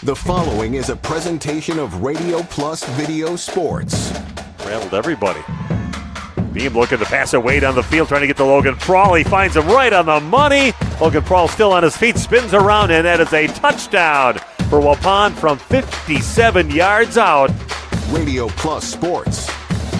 The following is a presentation of Radio Plus Video Sports. Rattled everybody. Beam looking to pass it way down the field, trying to get to Logan Prawl. He finds him right on the money. Logan Prawl still on his feet, spins around, and that is a touchdown for Waupun from 57 yards out. Radio Plus Sports,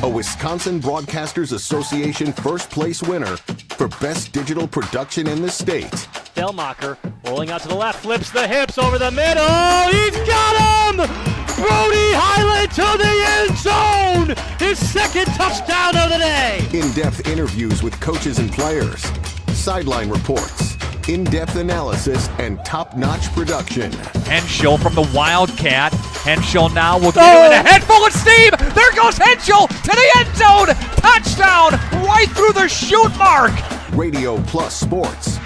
a Wisconsin Broadcasters Association first place winner for Best Digital Production in the state. Delmacher rolling out to the left, flips the hips over the middle. He's got him! Brody Highland to the end zone! His second touchdown of the day! In-depth interviews with coaches and players, sideline reports, in-depth analysis, and top-notch production. Henschel from the Wildcat. Henschel now will get it in a head full of steam. There goes Henschel to the end zone. Touchdown right through the shoot mark. Radio Plus Sports,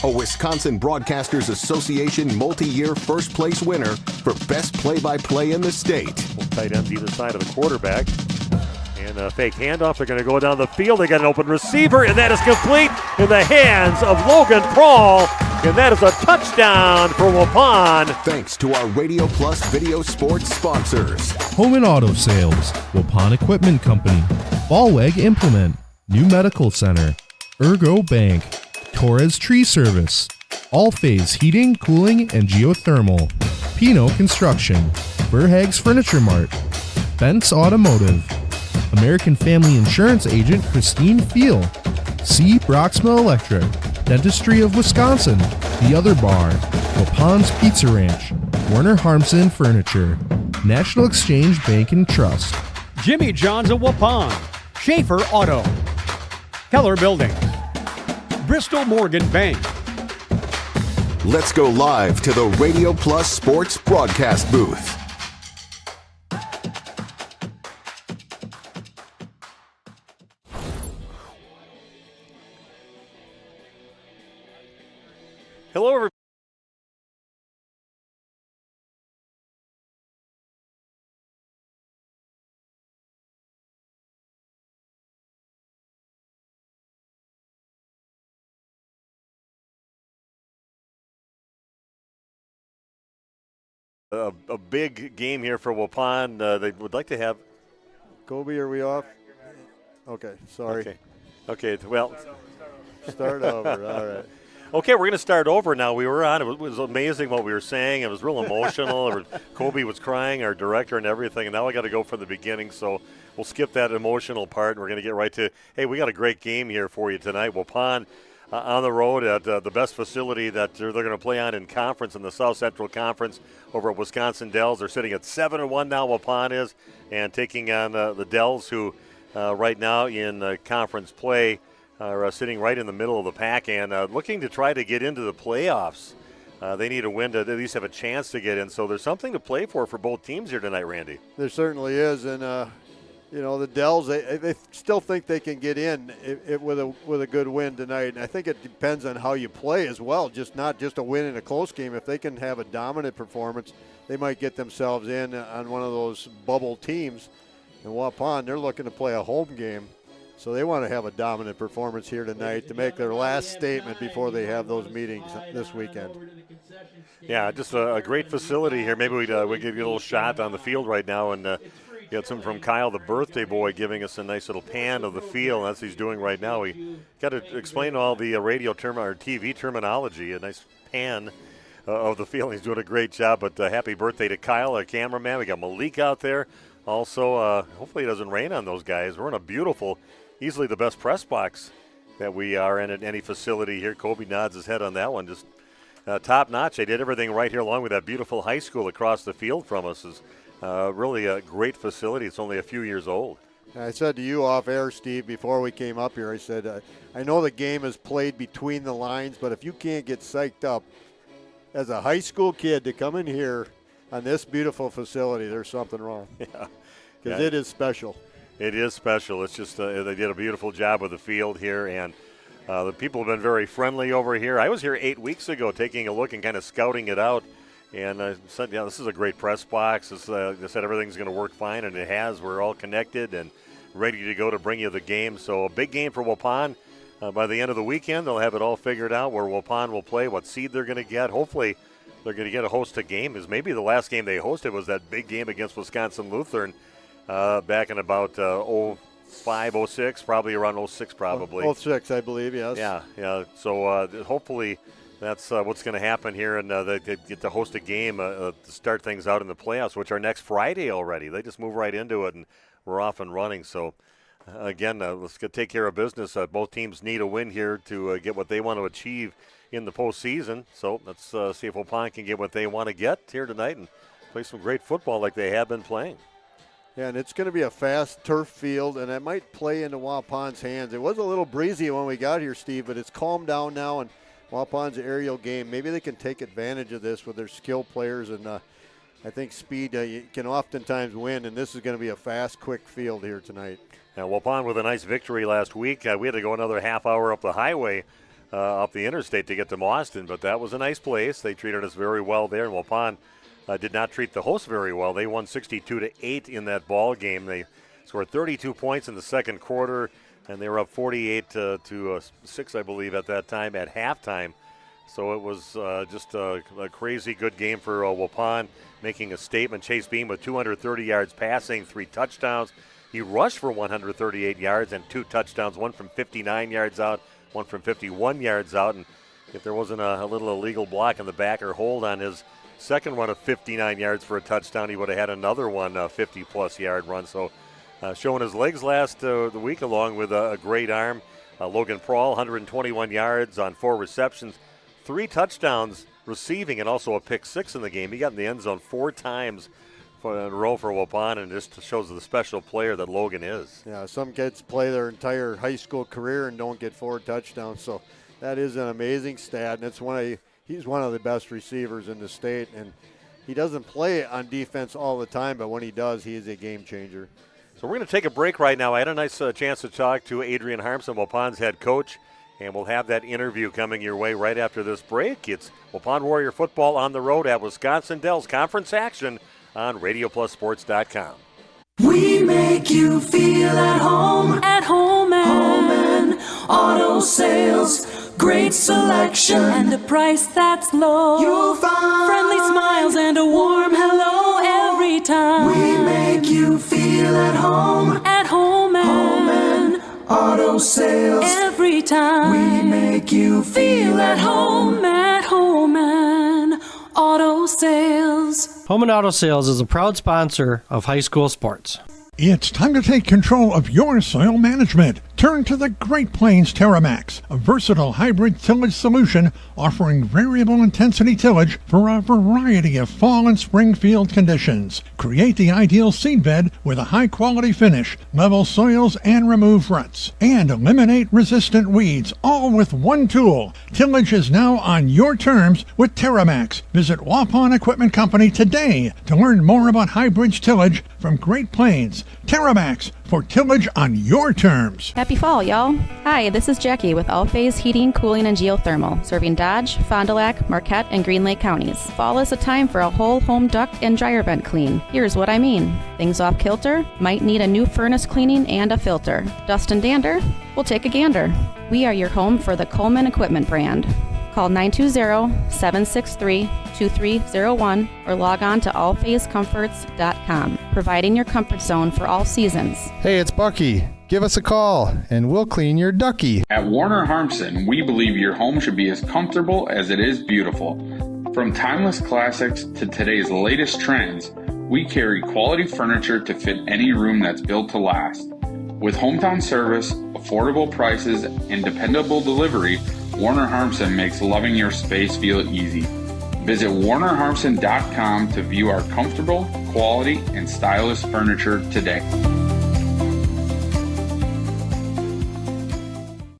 a Wisconsin Broadcasters Association multi-year first place winner for best play-by-play in the state. Tight ends either side of the quarterback. And a fake handoff. They're going to go down the field. They got an open receiver, and that is complete in the hands of Logan Prawl. And that is a touchdown for Waupun. Thanks to our Radio Plus Video Sports sponsors. Home and Auto Sales, Waupun Equipment Company, Ballweg Implement, New Medical Center, Ergo Bank, Torres Tree Service, All Phase Heating, Cooling, and Geothermal, Pino Construction, Burhags Furniture Mart, Bent's Automotive, American Family Insurance Agent Christine Feel, C. Broxma Electric, Dentistry of Wisconsin, The Other Bar, Waupun's Pizza Ranch, Werner Harmsen Furniture, National Exchange Bank and Trust, Jimmy John's of Waupun, Schaefer Auto, Keller Building, Bristol Morgan Bank. Let's go live to the Radio Plus Sports broadcast booth. Hello, everybody. A big game here for Waupun. They would like to have. Kobe, are we off? Okay, sorry. Okay. Well, start over. All right. Okay, we're going to start over now. We were on. It was amazing what we were saying. It was real emotional. Kobe was crying, our director, and everything. And now I got to go from the beginning. So we'll skip that emotional part. And we're going to get right to. Hey, we got a great game here for you tonight. Waupun on the road at the best facility that they're going to play on in conference in the South Central Conference over at Wisconsin Dells. They're sitting at 7-1 now. Waupun is, and taking on the Dells, who right now in conference play are sitting right in the middle of the pack and looking to try to get into the playoffs. They need a win to at least have a chance to get in. So there's something to play for both teams here tonight, Randy. There certainly is, and the Dells, they still think they can get in with a good win tonight. And I think it depends on how you play as well. Not just a win in a close game. If they can have a dominant performance, they might get themselves in on one of those bubble teams. And Waupun, they're looking to play a home game. So they want to have a dominant performance here tonight to make their last statement before they have those meetings this weekend. Yeah, just a great facility here. Maybe we give you a little shot on the field right now, and got some from Kyle, the birthday boy, giving us a nice little pan of the field. That's what he's doing right now. We got to explain all the radio term or TV terminology. A nice pan of the field. He's doing a great job. But happy birthday to Kyle, our cameraman. We got Malik out there. Also, hopefully it doesn't rain on those guys. We're in a beautiful, easily the best press box that we are in at any facility here. Kobe nods his head on that one. Just top notch. They did everything right here along with that beautiful high school across the field from us. Is really a great facility. It's only a few years old. I said to you off air, Steve, before we came up here, I said, I know the game is played between the lines, but if you can't get psyched up as a high school kid to come in here on this beautiful facility, there's something wrong. Yeah. Because it is special. It is special. It's just they did a beautiful job with the field here, and the people have been very friendly over here. I was here 8 weeks ago taking a look and kind of scouting it out, and I said, yeah, this is a great press box. They said everything's going to work fine, and it has. We're all connected and ready to go to bring you the game. So a big game for Waupun. By the end of the weekend, they'll have it all figured out where Waupun will play, what seed they're going to get. Hopefully they're going to get a host a game. Is maybe the last game they hosted was that big game against Wisconsin Lutheran back in about 05, 06, probably around 06 probably. 06, I believe, yes. Yeah. So hopefully that's what's going to happen here, and they get to host a game to start things out in the playoffs, which are next Friday already. They just move right into it, and we're off and running. So, again, let's take care of business. Both teams need a win here to get what they want to achieve in the postseason. So let's see if Waupun can get what they want to get here tonight and play some great football like they have been playing. Yeah, and it's going to be a fast turf field, and it might play into Waupun's hands. It was a little breezy when we got here, Steve, but it's calmed down now, and Waupun's aerial game, maybe they can take advantage of this with their skill players, and I think speed can oftentimes win, and this is going to be a fast, quick field here tonight. Now, Waupun with a nice victory last week. We had to go another half hour up the highway, up the interstate to get to Mauston, but that was a nice place. They treated us very well there, and Waupun did not treat the hosts very well. They won 62-8 in that ball game. They scored 32 points in the second quarter, and they were up 48 to 6, I believe, at that time at halftime. So it was just a crazy good game for Waupun, making a statement. Chase Beam with 230 yards passing, 3 touchdowns. He rushed for 138 yards and 2 touchdowns, one from 59 yards out, one from 51 yards out. And if there wasn't a little illegal block in the back or hold on his second run of 59 yards for a touchdown, he would have had another one, 50-plus yard run. So showing his legs last the week along with a great arm. Logan Prawl, 121 yards on 4 receptions, 3 touchdowns receiving, and also a pick 6 in the game. He got in the end zone 4 times in a row for Waupun, and just shows the special player that Logan is. Yeah, some kids play their entire high school career and don't get 4 touchdowns, so that is an amazing stat, and he's one of the best receivers in the state, and he doesn't play on defense all the time, but when he does, he is a game changer. So we're going to take a break right now. I had a nice chance to talk to Adrian Harmson, Waupun's head coach, and we'll have that interview coming your way right after this break. It's Waupun Warrior football on the road at Wisconsin Dells Conference action on RadioPlusSports.com. We make you feel at home and auto sales. Great selection and a price that's low. You'll find friendly smiles and a warm hello every time. We make you feel at home and auto sales. Every time we make you feel at home and auto sales. Home and Auto Sales is a proud sponsor of high school sports. It's time to take control of your soil management. Turn to the Great Plains TerraMax, a versatile hybrid tillage solution offering variable intensity tillage for a variety of fall and spring field conditions. Create the ideal seed bed with a high-quality finish, level soils, and remove ruts. And eliminate resistant weeds, all with one tool. Tillage is now on your terms with TerraMax. Visit Waupun Equipment Company today to learn more about hybrid tillage from Great Plains. TerraMax, for tillage on your terms. Happy fall, y'all. Hi, this is Jackie with All Phase Heating, Cooling, and Geothermal, serving Dodge, Fond du Lac, Marquette, and Green Lake counties. Fall is a time for a whole home duct and dryer vent clean. Here's what I mean. Things off kilter? Might need a new furnace cleaning and a filter. Dust and dander? We'll take a gander. We are your home for the Coleman Equipment brand. Call 920-763-2301 or log on to allphasecomforts.com, providing your comfort zone for all seasons. Hey, it's Bucky. Give us a call, and we'll clean your ducky. At Warner Harmson, we believe your home should be as comfortable as it is beautiful. From timeless classics to today's latest trends, we carry quality furniture to fit any room that's built to last. With hometown service, affordable prices, and dependable delivery, Warner Harmson makes loving your space feel easy. Visit WarnerHarmson.com to view our comfortable, quality, and stylish furniture today.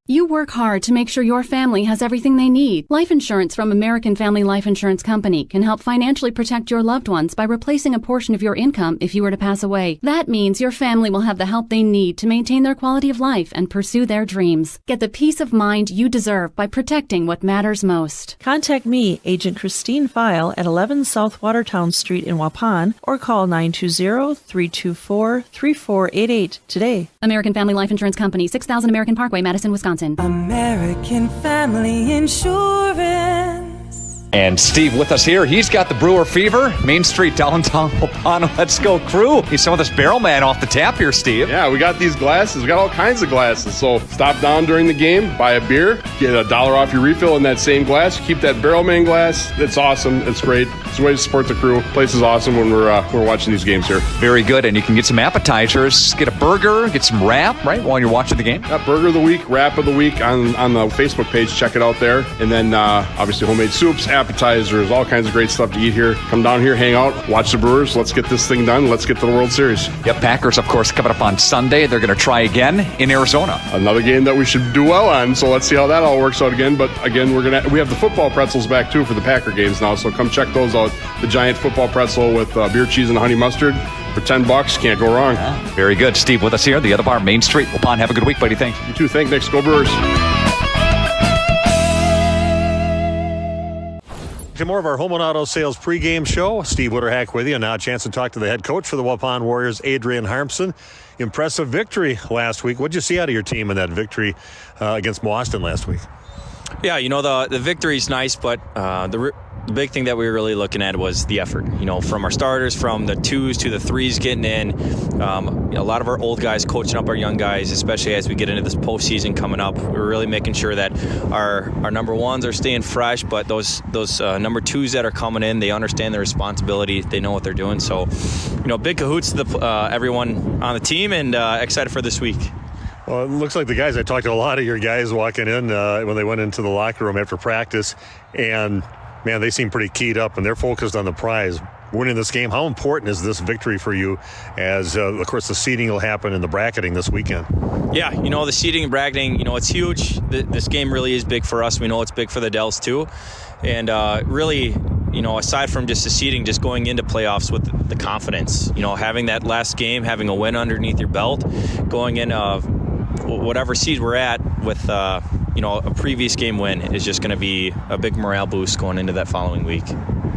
You work hard to make sure your family has everything they need. Life insurance from American Family Life Insurance Company can help financially protect your loved ones by replacing a portion of your income if you were to pass away. That means your family will have the help they need to maintain their quality of life and pursue their dreams. Get the peace of mind you deserve by protecting what matters most. Contact me, Agent Christine File, at 11 South Watertown Street in Waupun, or call 920-324-3488 today. American Family Life Insurance Company, 6000 American Parkway, Madison, Wisconsin. American Family Insurance. And Steve with us here. He's got the Brewer Fever, Main Street, downtown Waupun. Let's go, crew. He's some of this barrel man off the tap here, Steve. Yeah, we got these glasses. We got all kinds of glasses. So stop down during the game, buy a beer, get $1 off your refill in that same glass. Keep that barrel man glass. It's awesome. It's great. It's a way to support the crew. Place is awesome when we're watching these games here. Very good. And you can get some appetizers, get a burger, get some wrap, right, while you're watching the game. Yeah, burger of the week, wrap of the week on the Facebook page. Check it out there. And then obviously homemade soups, appetizers, all kinds of great stuff to eat here. Come down here, hang out, watch the Brewers. Let's get this thing done. Let's get to the World Series. Yep, Packers, of course, coming up on Sunday. They're going to try again in Arizona. Another game that we should do well on, so let's see how that all works out again. But again, we have the football pretzels back too for the Packer games now, so come check those out. The giant football pretzel with beer cheese and honey mustard for $10. Can't go wrong. Yeah, very good. Steve with us here, the other bar, Main Street. Waupun, have a good week, buddy. Thanks. You too. Thanks. Go Brewers. More of our Home and Auto Sales pregame show. Steve Witterhack with you. Now a chance to talk to the head coach for the Waupun Warriors, Adrian Harmson. Impressive victory last week. What did you see out of your team in that victory against Boston last week? Yeah, the victory's nice, but the big thing that we were really looking at was the effort. From our starters, from the 2s to the 3s getting in. A lot of our old guys coaching up our young guys, especially as we get into this postseason coming up. We're really making sure that our number 1s are staying fresh, but those number 2s that are coming in, they understand their responsibility. They know what they're doing. So, big cahoots to everyone on the team, and excited for this week. Well, it looks like the guys, I talked to a lot of your guys walking in when they went into the locker room after practice, and man, they seem pretty keyed up and they're focused on the prize. Winning this game, how important is this victory for you as, of course, the seeding will happen in the bracketing this weekend? Yeah, the seeding and bracketing, it's huge. This game really is big for us. We know it's big for the Dells too. And really, aside from just the seeding, just going into playoffs with the confidence, having that last game, having a win underneath your belt, going in whatever seed we're at with a previous game win is just going to be a big morale boost going into that following week.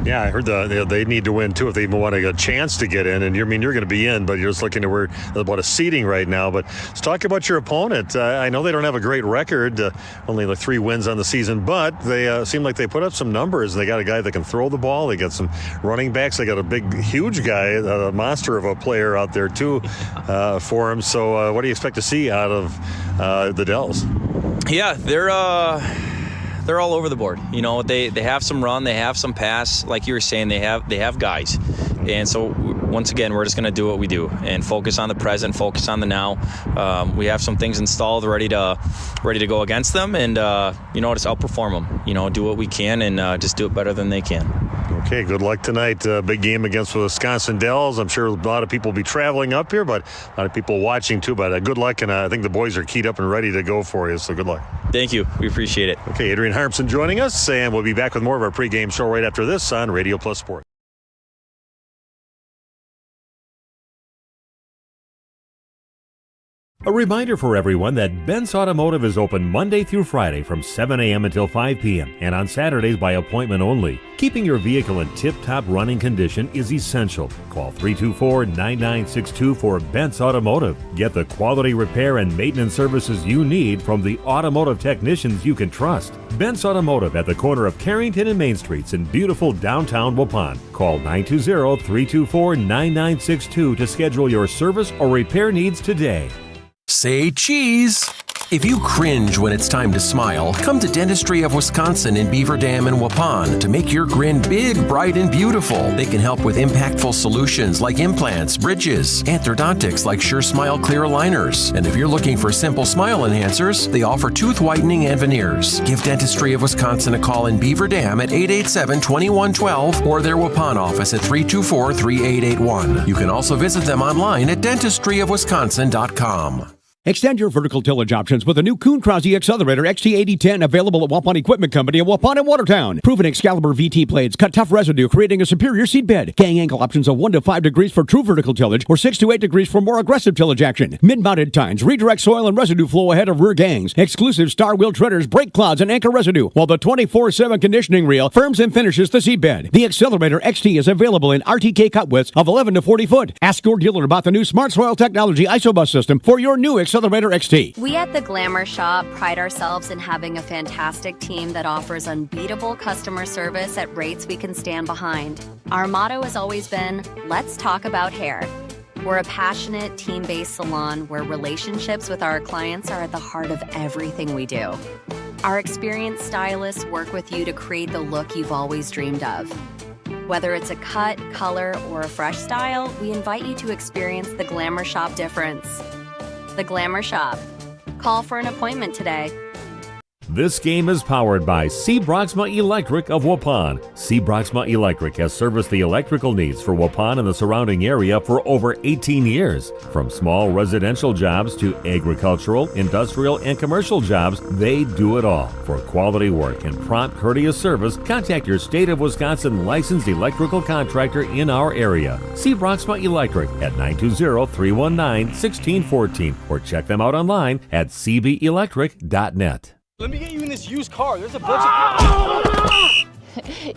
Yeah, I heard they need to win too if they even want a chance to get in. And you're going to be in, but you're just looking at about a seeding right now. But let's talk about your opponent. I know they don't have a great record, only like 3 wins on the season, but they seem like they put up some numbers. They got a guy that can throw the ball. They got some running backs. They got a big, huge guy, a monster of a player out there too for him. So what do you expect to see out of the Dells? Yeah, they're all over the board. They have some run, they have some pass. Like you were saying, they have guys. And so once again, we're just going to do what we do and focus on the present, focus on the now. We have some things installed ready to go against them, and just outperform them. Do what we can and just do it better than they can. Okay, good luck tonight. Big game against the Wisconsin Dells. I'm sure a lot of people will be traveling up here, but a lot of people watching too. But good luck, and I think the boys are keyed up and ready to go for you, so good luck. Thank you. We appreciate it. Okay, Adrian Harmson joining us, and we'll be back with more of our pregame show right after this on Radio Plus Sports. A reminder for everyone that Bent's Automotive is open Monday through Friday from 7 a.m. until 5 p.m. and on Saturdays by appointment only. Keeping your vehicle in tip-top running condition is essential. Call 324-9962 for Bent's Automotive. Get the quality repair and maintenance services you need from the automotive technicians you can trust. Bent's Automotive at the corner of Carrington and Main Streets in beautiful downtown Waupun. Call 920-324-9962 to schedule your service or repair needs today. Say cheese. If you cringe when it's time to smile, come to Dentistry of Wisconsin in Beaver Dam and Waupun to make your grin big, bright, and beautiful. They can help with impactful solutions like implants, bridges, orthodontics like Sure Smile clear aligners. And if you're looking for simple smile enhancers, they offer tooth whitening and veneers. Give Dentistry of Wisconsin a call in Beaver Dam at 887-2112 or their Waupun office at 324-3881. You can also visit them online at dentistryofwisconsin.com. Extend your vertical tillage options with a new Kuhn-Krause Accelerator XT8010 available at Waupun Equipment Company in Waupun and Watertown. Proven Excalibur VT blades cut tough residue, creating a superior seed bed. Gang angle options of 1 to 5 degrees for true vertical tillage or 6 to 8 degrees for more aggressive tillage action. Mid-mounted tines redirect soil and residue flow ahead of rear gangs. Exclusive star wheel treaders brake clouds and anchor residue, while the 24/7 conditioning reel firms and finishes the seed bed. The Accelerator XT is available in RTK cut widths of 11 to 40 foot. Ask your dealer about the new Smart Soil Technology ISOBUS system for your new Accelerator Accelerator XT. We at the Glamour Shop pride ourselves in having a fantastic team that offers unbeatable customer service at rates we can stand behind. Our motto has always been, let's talk about hair. We're a passionate, team-based salon where relationships with our clients are at the heart of everything we do. Our experienced stylists work with you to create the look you've always dreamed of. Whether it's a cut, color, or a fresh style, we invite you to experience the Glamour Shop difference. The Glamour Shop. Call for an appointment today. This game is powered by C. Broxma Electric of Waupun. C. Broxma Electric has serviced the electrical needs for Waupun and the surrounding area for over 18 years. From small residential jobs to agricultural, industrial, and commercial jobs, they do it all. For quality work and prompt, courteous service, contact your State of Wisconsin licensed electrical contractor in our area. C. Broxma Electric at 920-319-1614 or check them out online at cbelectric.net. Let me get you in this used car. There's a bunch of...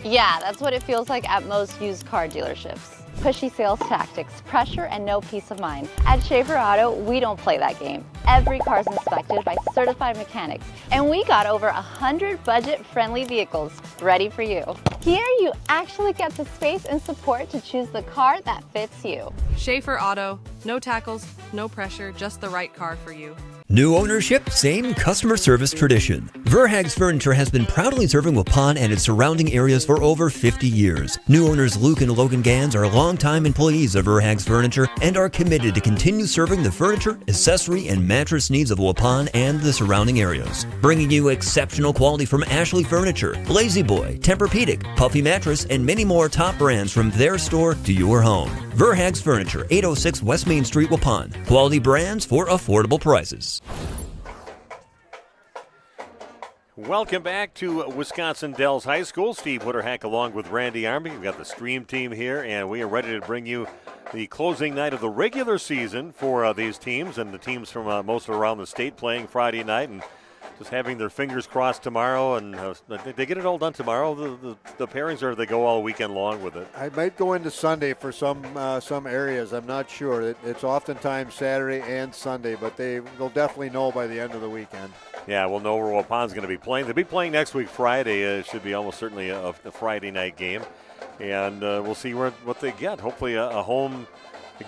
Yeah, that's what it feels like at most used car dealerships. Pushy sales tactics, pressure, and no peace of mind. At Schaefer Auto, we don't play that game. Every car's inspected by certified mechanics, and we got over 100 budget-friendly vehicles ready for you. Here, you actually get the space and support to choose the car that fits you. Schaefer Auto, no tackles, no pressure, just the right car for you. New ownership, same customer service tradition. Verhaeg's Furniture has been proudly serving Waupun and its surrounding areas for over 50 years. New owners Luke and Logan Gans are longtime employees of Verhaeg's Furniture and are committed to continue serving the furniture, accessory, and mattress needs of Waupun and the surrounding areas. Bringing you exceptional quality from Ashley Furniture, Lazy Boy, Tempur-Pedic, Puffy Mattress, and many more top brands from their store to your home. Verhaeg's Furniture, 806 West Main Street, Waupun. Quality brands for affordable prices. Welcome back to Wisconsin Dells High School. Steve Witterhack along with Randy Army. We've got the Stream team here, and we are ready to bring you the closing night of the regular season for these teams, and the teams from most around the state playing Friday night and just having their fingers crossed tomorrow. And they get it all done tomorrow, the pairings, or they go all weekend long with it? I might go into Sunday for some areas. I'm not sure. It's oftentimes Saturday and Sunday, but they'll definitely know by the end of the weekend. Yeah, we'll know where Waupun's going to be playing. They'll be playing next week Friday. It should be almost certainly a Friday night game. And we'll see what they get. Hopefully a home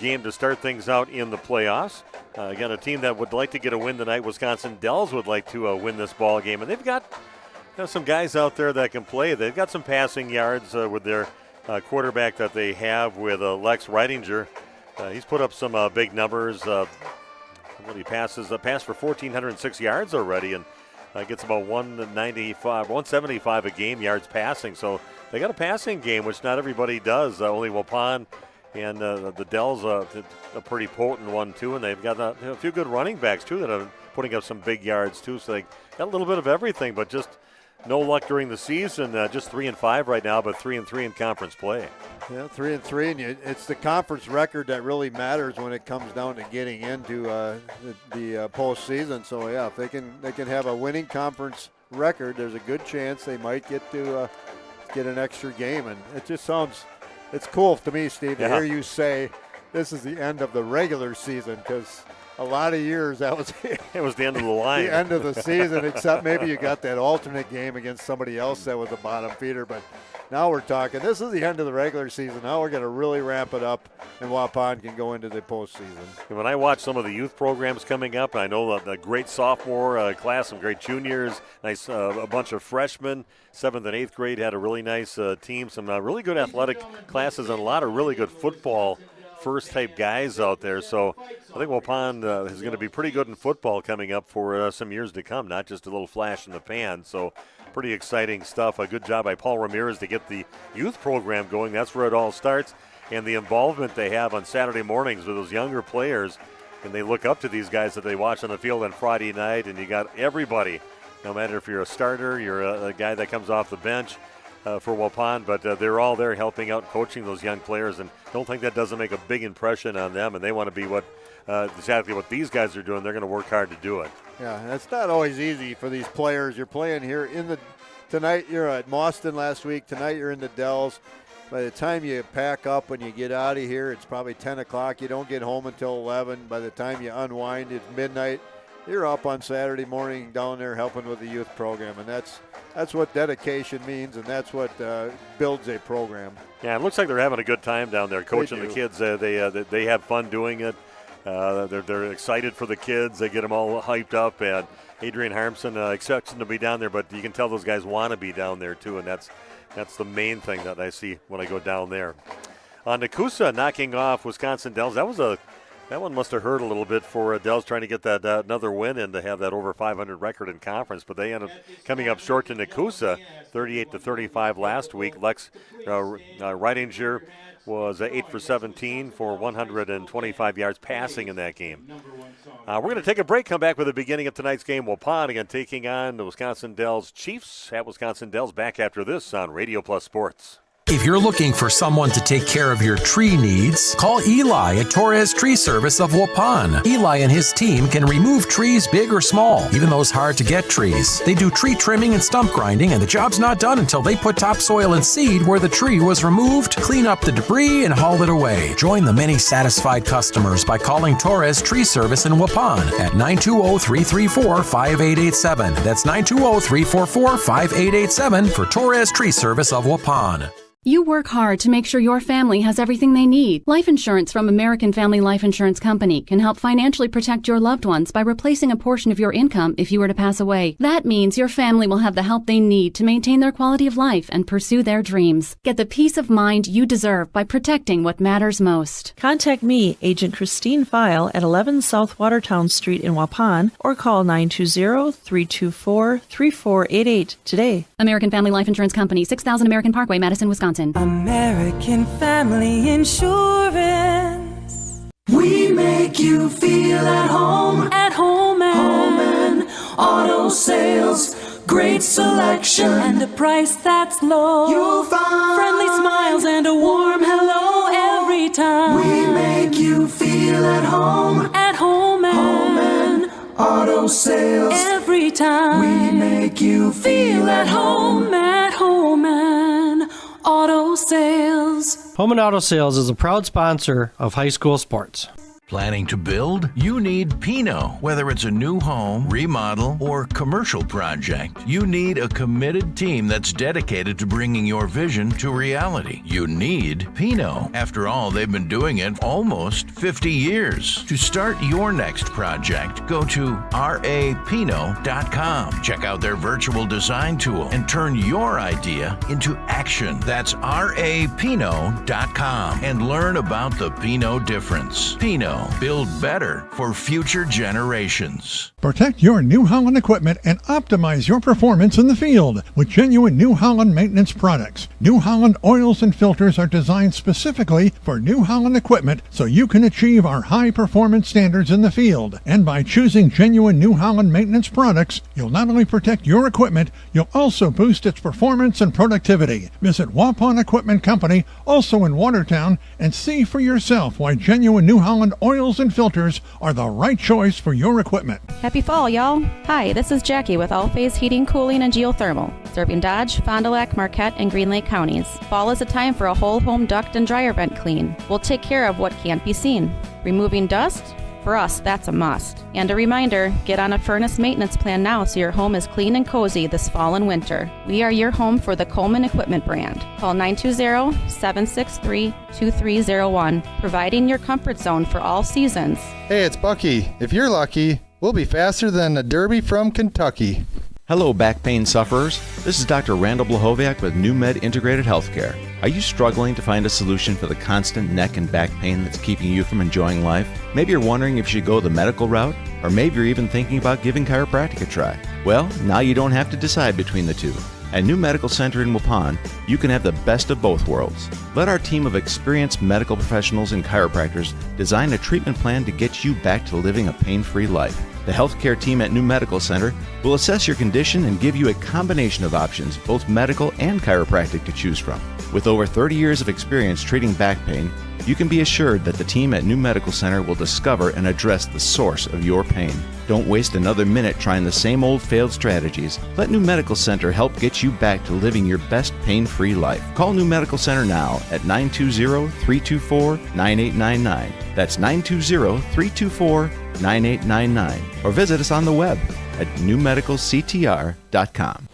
game to start things out in the playoffs. Again, a team that would like to get a win tonight, Wisconsin Dells, would like to win this ball game. And they've got some guys out there that can play. They've got some passing yards with their quarterback that they have with Lex Reidinger. He's put up some big numbers. He passed for 1,406 yards already, and gets about 175 a game yards passing. So they got a passing game, which not everybody does. Only Waupun and the Dells a pretty potent one too, and they've got a few good running backs too that are putting up some big yards too. So they got a little bit of everything, but just no luck during the season. Just 3-5 right now, but 3-3 in conference play. Yeah, 3-3, and it's the conference record that really matters when it comes down to getting into the postseason. So yeah, if they can have a winning conference record, there's a good chance they might get to get an extra game. And it just it's cool to me, Steve, to hear you say this is the end of the regular season, because a lot of years that was it was the end of the line, the end of the season. Except maybe you got that alternate game against somebody else that was a bottom feeder, but. Now we're talking, this is the end of the regular season. Now we're going to really ramp it up, and Waupun can go into the postseason. When I watch some of the youth programs coming up, I know the great sophomore class, some great juniors, nice a bunch of freshmen, 7th and 8th grade had a really nice team, some really good athletic classes, and a lot of really good football first-type guys out there. So I think Waupun is going to be pretty good in football coming up for some years to come, not just a little flash in the pan. So pretty exciting stuff. A good job by Paul Ramirez to get the youth program going. That's where it all starts. And the involvement they have on Saturday mornings with those younger players, and they look up to these guys that they watch on the field on Friday night, and you got everybody, no matter if you're a starter, you're a guy that comes off the bench for Waupun, but they're all there helping out, coaching those young players, and don't think that doesn't make a big impression on them, and they want to be exactly what these guys are doing. They're going to work hard to do it. Yeah, and it's not always easy for these players. You're playing here tonight you're at Mauston last week. Tonight you're in the Dells. by the time you pack up and you get out of here, it's probably 10 o'clock. You don't get home until 11. By the time you unwind, it's midnight. You're up on Saturday morning down there helping with the youth program, and that's what dedication means, and that's what builds a program. Yeah, it looks like they're having a good time down there coaching the kids. They have fun doing it. They're excited for the kids. They get them all hyped up, and Adrian Harmson expects them to be down there, but you can tell those guys want to be down there too, and that's the main thing that I see when I go down there. Nakusa knocking off Wisconsin Dells. That one must have hurt a little bit for Dells trying to get that another win and to have that over 500 record in conference, but they ended up coming up short to Nakusa, 38-35 last week. Lex Reidinger was 8 for 17 for 125 yards passing in that game. We're going to take a break, come back with the beginning of tonight's game. Waupun again taking on the Wisconsin Dells Chiefs at Wisconsin Dells. Back after this on Radio Plus Sports. If you're looking for someone to take care of your tree needs, call Eli at Torres Tree Service of Waupun. Eli and his team can remove trees big or small, even those hard-to-get trees. They do tree trimming and stump grinding, and the job's not done until they put topsoil and seed where the tree was removed, clean up the debris, and haul it away. Join the many satisfied customers by calling Torres Tree Service in Waupun at 920-334-5887. That's 920-344-5887 for Torres Tree Service of Waupun. You work hard to make sure your family has everything they need. Life insurance from American Family Life Insurance Company can help financially protect your loved ones by replacing a portion of your income if you were to pass away. That means your family will have the help they need to maintain their quality of life and pursue their dreams. Get the peace of mind you deserve by protecting what matters most. Contact me, Agent Christine File, at 11 South Watertown Street in Waupun, or call 920-324-3488 today. American Family Life Insurance Company, 6000 American Parkway, Madison, Wisconsin. American Family Insurance. We make you feel at home and auto sales. Great selection and a price that's low. You'll find friendly smiles and a warm hello every time. We make you feel at home and auto sales. Every time we make you feel at home and auto sales. Home and Auto Sales is a proud sponsor of high school sports. Planning to build? You need Pino. Whether it's a new home, remodel, or commercial project, you need a committed team that's dedicated to bringing your vision to reality. You need Pino. After all, they've been doing it almost 50 years. To start your next project, go to rapino.com. Check out their virtual design tool and turn your idea into action. That's rapino.com and learn about the Pino difference. Pino. Build better for future generations. Protect your New Holland equipment and optimize your performance in the field with genuine New Holland maintenance products. New Holland oils and filters are designed specifically for New Holland equipment so you can achieve our high performance standards in the field. And by choosing genuine New Holland maintenance products, you'll not only protect your equipment, you'll also boost its performance and productivity. Visit Waupun Equipment Company, also in Watertown, and see for yourself why genuine New Holland oils and filters are the right choice for your equipment. Happy fall, y'all. Hi, this is Jackie with All Phase Heating, Cooling, and Geothermal, serving Dodge, Fond du Lac, Marquette, and Green Lake counties. Fall is a time for a whole home duct and dryer vent clean. We'll take care of what can't be seen. Removing dust? For us, that's a must. And a reminder, get on a furnace maintenance plan now so your home is clean and cozy this fall and winter. We are your home for the Coleman Equipment brand. Call 920-763-2301, providing your comfort zone for all seasons. Hey, it's Bucky. If you're lucky, we'll be faster than a Derby from Kentucky. Hello, back pain sufferers. This is Dr. Randall Blahoviak with New Med Integrated Healthcare. Are you struggling to find a solution for the constant neck and back pain that's keeping you from enjoying life? Maybe you're wondering if you should go the medical route, or maybe you're even thinking about giving chiropractic a try. Well, now you don't have to decide between the two. At New Medical Center in Waupun, you can have the best of both worlds. Let our team of experienced medical professionals and chiropractors design a treatment plan to get you back to living a pain-free life. The healthcare team at New Medical Center will assess your condition and give you a combination of options, both medical and chiropractic, to choose from. With over 30 years of experience treating back pain, you can be assured that the team at New Medical Center will discover and address the source of your pain. Don't waste another minute trying the same old failed strategies. Let New Medical Center help get you back to living your best pain-free life. Call New Medical Center now at 920-324-9899. That's 920-324-9899. Or visit us on the web at newmedicalctr.com.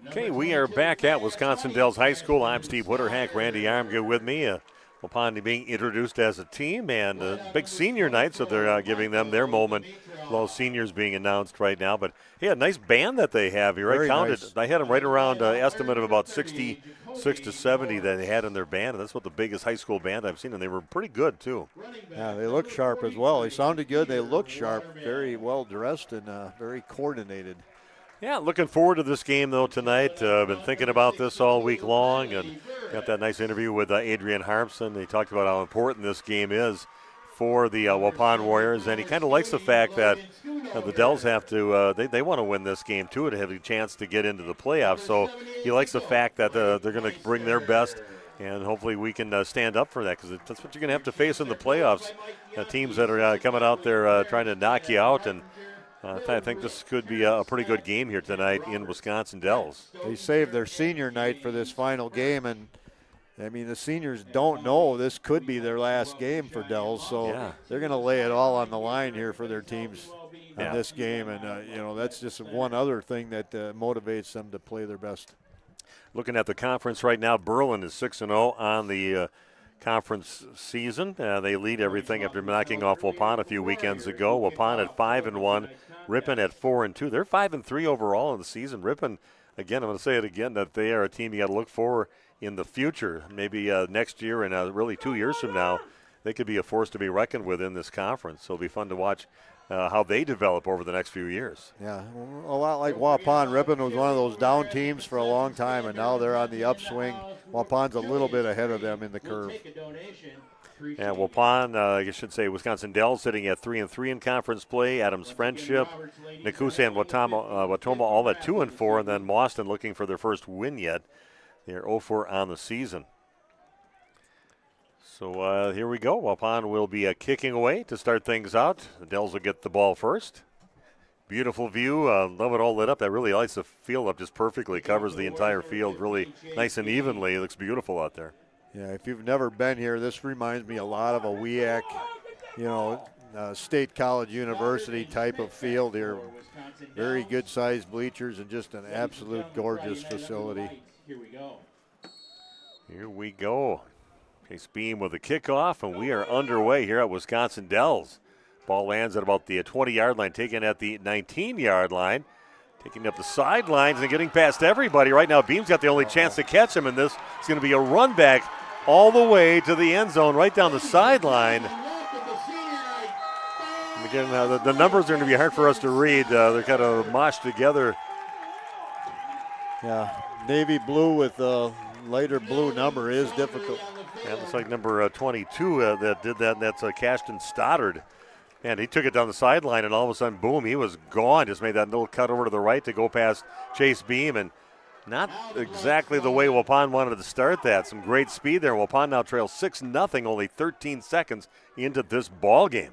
Okay, we are back at Wisconsin Dells High School. I'm Steve Witterhack. Randy Armgood with me. Upon being introduced as a team, and a big senior night, so they're giving them their moment. Those seniors being announced right now. But, hey, a nice band that they have here. Very I counted. nice. I had them right around estimate of about 66 to 70 that they had in their band. And that's what the biggest high school band I've seen, and they were pretty good, too. Yeah, they look sharp as well. They sounded good. They look sharp, very well dressed and very coordinated. Yeah, looking forward to this game, though, tonight. I've been thinking about this all week long, and got that nice interview with Adrian Harmson. He talked about how important this game is for the Waupun Warriors, and he kind of likes the fact that the Dells have to, they want to win this game, too, to have a chance to get into the playoffs. So he likes the fact that they're going to bring their best, and hopefully we can stand up for that, because that's what you're going to have to face in the playoffs, teams that are coming out there trying to knock you out. And I think this could be a pretty good game here tonight in Wisconsin Dells. They saved their senior night for this final game, and I mean, the seniors don't know this could be their last game for Dells, so they're going to lay it all on the line here for their teams in this game, and that's just one other thing that motivates them to play their best. Looking at the conference right now, Berlin is 6-0 on the conference season. They lead everything after knocking off Waupun a few weekends ago. Waupun at 5-1, Ripon at 4-2. They're 5-3 overall in the season. Ripon, again, I'm going to say it again, that they are a team you got to look for in the future. Maybe next year and really 2 years from now, they could be a force to be reckoned with in this conference. So it'll be fun to watch how they develop over the next few years. Yeah, a lot like Waupun. Ripon was one of those down teams for a long time, and now they're on the upswing. Waupun's a little bit ahead of them in the curve. And Waupun, I should say Wisconsin Dells sitting at 3-3 in conference play. Adams Friendship, Nakusa and Watoma all at 2-4, and then Mauston looking for their first win yet. They're 0-4 on the season. So here we go. Waupun will be kicking away to start things out. The Dells will get the ball first. Beautiful view. Love it all lit up. That really lights the field up just perfectly. Covers the entire field really nice and evenly. It looks beautiful out there. Yeah, if you've never been here, this reminds me a lot of a WEAC, State College University type of field here. Very good-sized bleachers and just an absolute gorgeous facility. Here we go. Here we go. Chase Beam with a kickoff, and we are underway here at Wisconsin Dells. Ball lands at about the 20-yard line, taken at the 19-yard line. Taking up the sidelines and getting past everybody. Right now, Beam's got the only chance to catch him, and this is going to be a run back all the way to the end zone, right down the sideline. And again, the numbers are going to be hard for us to read. They're kind of moshed together. Yeah, navy blue with a lighter blue number is difficult. Yeah, looks like number 22 that did that, and that's Cashton Stoddard. And he took it down the sideline, and all of a sudden, boom, he was gone. Just made that little cut over to the right to go past Chase Beam, and not exactly the way Waupun wanted to start that. Some great speed there. Waupun now trails 6-0, only 13 seconds into this ball game.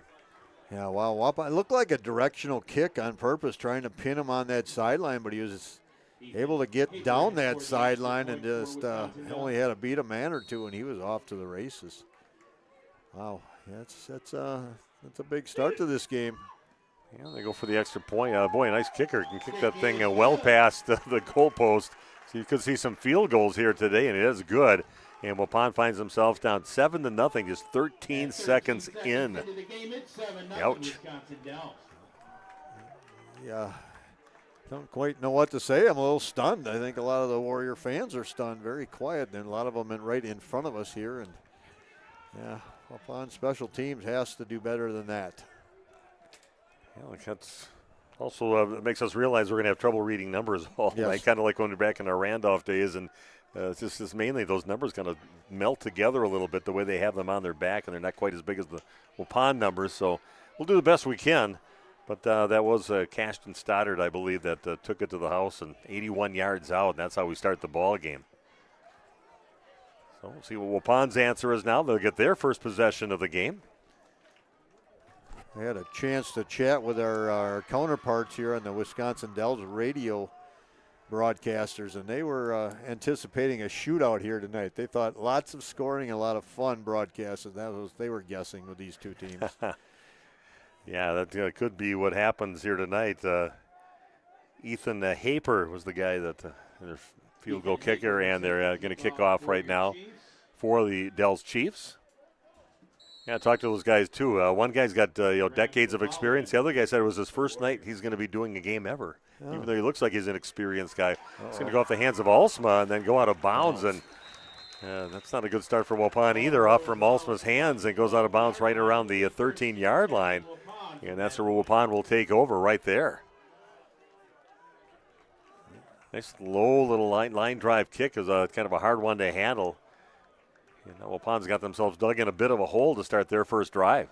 Yeah, wow, Waupun, it looked like a directional kick on purpose, trying to pin him on that sideline, but he was able to get down that sideline and just only had to beat a man or two, and he was off to the races. Wow, that's a big start to this game. Yeah, they go for the extra point. Boy, a nice kicker can kick that thing well past the goalpost. So you could see some field goals here today, and it is good. And Waupun finds themselves down 7-0, just 13 seconds in. Ouch. Yeah, don't quite know what to say. I'm a little stunned. I think a lot of the Warrior fans are stunned, very quiet, and a lot of them right in front of us here. And yeah, Waupun special teams has to do better than that. Yeah, that's also makes us realize we're going to have trouble reading numbers all night, kind of like when we're back in our Randolph days and It's just mainly those numbers kind of melt together a little bit the way they have them on their back, and they're not quite as big as the Waupun numbers. So we'll do the best we can. But that was Cashton Stoddard, I believe, that took it to the house and 81 yards out, and that's how we start the ball game. So we'll see what Waupun's answer is now. They'll get their first possession of the game. We had a chance to chat with our counterparts here on the Wisconsin Dells radio broadcasters, and they were anticipating a shootout here tonight. They thought lots of scoring and a lot of fun broadcasts, and that was they were guessing with these two teams. Yeah, that could be what happens here tonight. Ethan Haper was the guy that their field goal kicker, and they're going to kick off right now for the Dells Chiefs. Yeah, I talked to those guys too. One guy's got decades of experience. The other guy said it was his first night he's going to be doing a game ever. Oh. Even though he looks like he's an experienced guy. It's going to go off the hands of Alsma and then go out of bounds, and that's not a good start for Waupun either. Off from Alsma's hands and goes out of bounds right around the 13-yard line. And that's where Waupun will take over right there. Nice low little line drive kick is kind of a hard one to handle. And now Waupun's got themselves dug in a bit of a hole to start their first drive.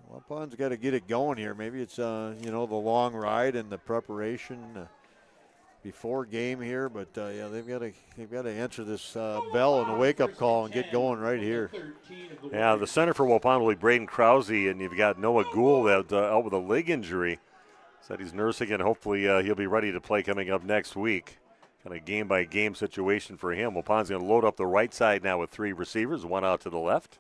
Waupun's got to get it going here. Maybe it's the long ride and the preparation before game here, but they've got to answer this bell and a wake-up call and get going right here. Yeah, the center for Waupun will be Braden Krause, and you've got Noah Gould out with a leg injury. Said he's nursing, and hopefully he'll be ready to play coming up next week. Kind of game-by-game situation for him. Waupun's going to load up the right side now with three receivers, one out to the left.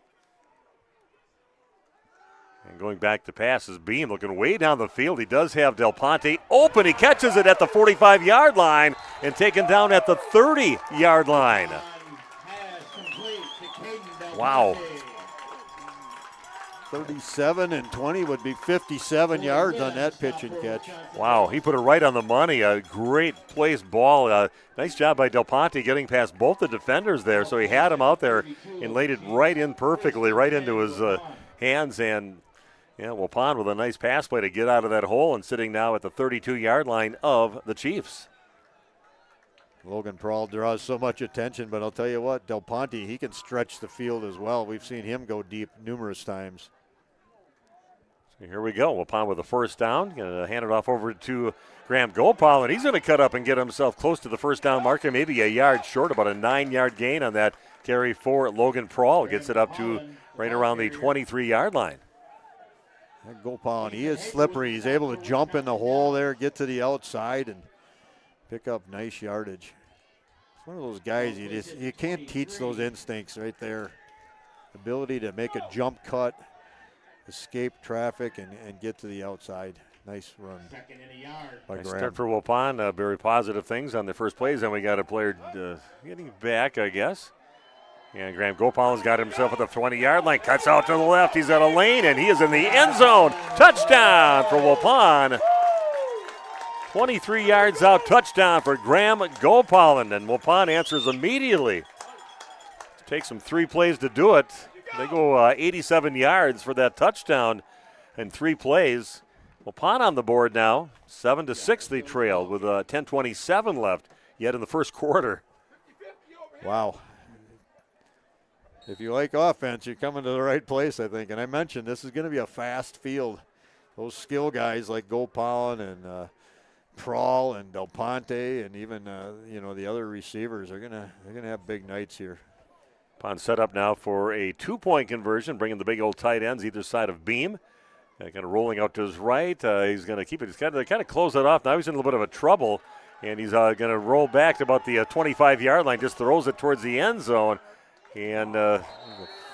And going back to pass is Beam looking way down the field. He does have Del Ponte open. He catches it at the 45-yard line and taken down at the 30-yard line. Wow. 37 and 20 would be 57 yards on that pitch and catch. Wow, he put it right on the money. A great placed ball. Nice job by Del Ponte getting past both the defenders there. So he had him out there and laid it right in perfectly, right into his hands. And Waupun with a nice pass play to get out of that hole and sitting now at the 32-yard line of the Chiefs. Logan Prawl draws so much attention, but I'll tell you what, Del Ponte, he can stretch the field as well. We've seen him go deep numerous times. So here we go. Waupun with a first down. Going to hand it off over to Graham Gopal, and he's going to cut up and get himself close to the first down marker, maybe a yard short, about a 9-yard gain on that carry for Logan Prawl. Gets it up to right around the 23-yard line. Gopal, he is slippery. He's able to jump in the hole there, get to the outside, and pick up nice yardage. It's one of those guys you can't teach those instincts right there. Ability to make a jump cut, escape traffic, and get to the outside. Nice run by Nice Graham. start for Waupun. Very positive things on the first plays. And we got a player getting back, I guess. And Graham Gopal has got himself at the 20-yard line. Cuts out to the left. He's at a lane, and he is in the end zone. Touchdown for Waupun. 23 yards out, touchdown for Graham Gopal. And Waupun answers immediately. It takes them 3 plays to do it. They go 87 yards for that touchdown in 3 plays. Waupun on the board now. 7-6 they trailed with 10:27 left yet in the first quarter. Wow. If you like offense, you're coming to the right place, I think. And I mentioned this is going to be a fast field. Those skill guys like Gopal and Prawl and Del Ponte and even the other receivers are gonna have big nights here. Waupun set up now for a 2-point conversion, bringing the big old tight ends either side of Beam. Kind of rolling out to his right. He's going to keep it. He's kind of close it off. Now he's in a little bit of a trouble, and he's going to roll back to about the 25-yard line. Just throws it towards the end zone, and a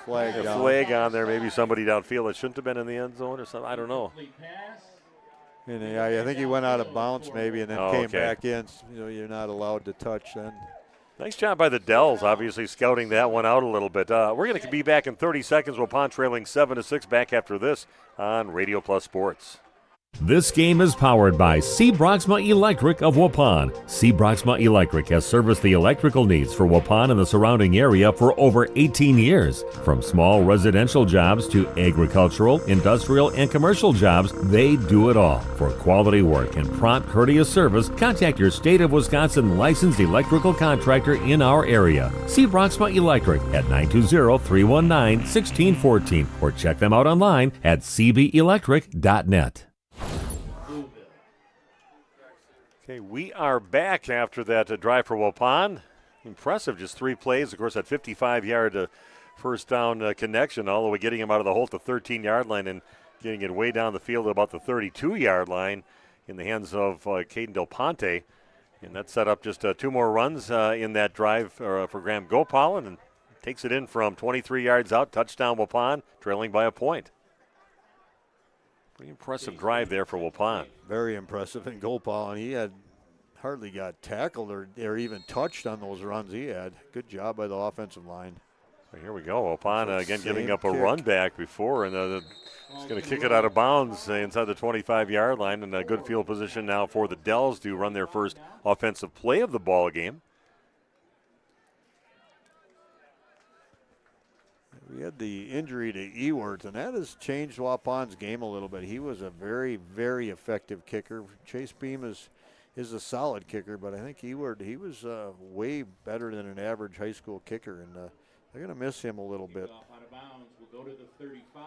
flag on there. Maybe somebody downfield that shouldn't have been in the end zone or something. I don't know. And I think he went out of bounds maybe and then came back in. You're not allowed to touch then. Nice job by the Dells, obviously scouting that one out a little bit. We're going to be back in 30 seconds. Waupun trailing 7-6 back after this on Radio Plus Sports. This game is powered by C. Broxma Electric of Waupun. C. Broxma Electric has serviced the electrical needs for Waupun and the surrounding area for over 18 years. From small residential jobs to agricultural, industrial, and commercial jobs, they do it all. For quality work and prompt, courteous service, contact your State of Wisconsin licensed electrical contractor in our area. C. Broxma Electric at 920-319-1614 or check them out online at cbelectric.net. Okay, we are back after that drive for Waupun. Impressive, just 3 plays. Of course, that 55-yard first down connection, all the way getting him out of the hole at the 13-yard line and getting it way down the field at about the 32-yard line in the hands of Caden Del Ponte. And that set up just 2 more runs in that drive for Graham Gopal, and takes it in from 23 yards out. Touchdown Waupun, trailing by a point. Pretty impressive drive there for Waupun. Very impressive. And Gopal, and he had hardly got tackled or even touched on those runs he had. Good job by the offensive line. Well, here we go. Waupun again giving up a run back before, and he's going to kick it out of bounds inside the 25-yard line. And a good field position now for the Dells to run their first offensive play of the ball game. We had the injury to Ewert, and that has changed Waupun's game a little bit. He was a very, very effective kicker. Chase Beam is a solid kicker, but I think Ewert, he was way better than an average high school kicker, and they're going to miss him a little bit. Out of bounds, we'll go to the 35.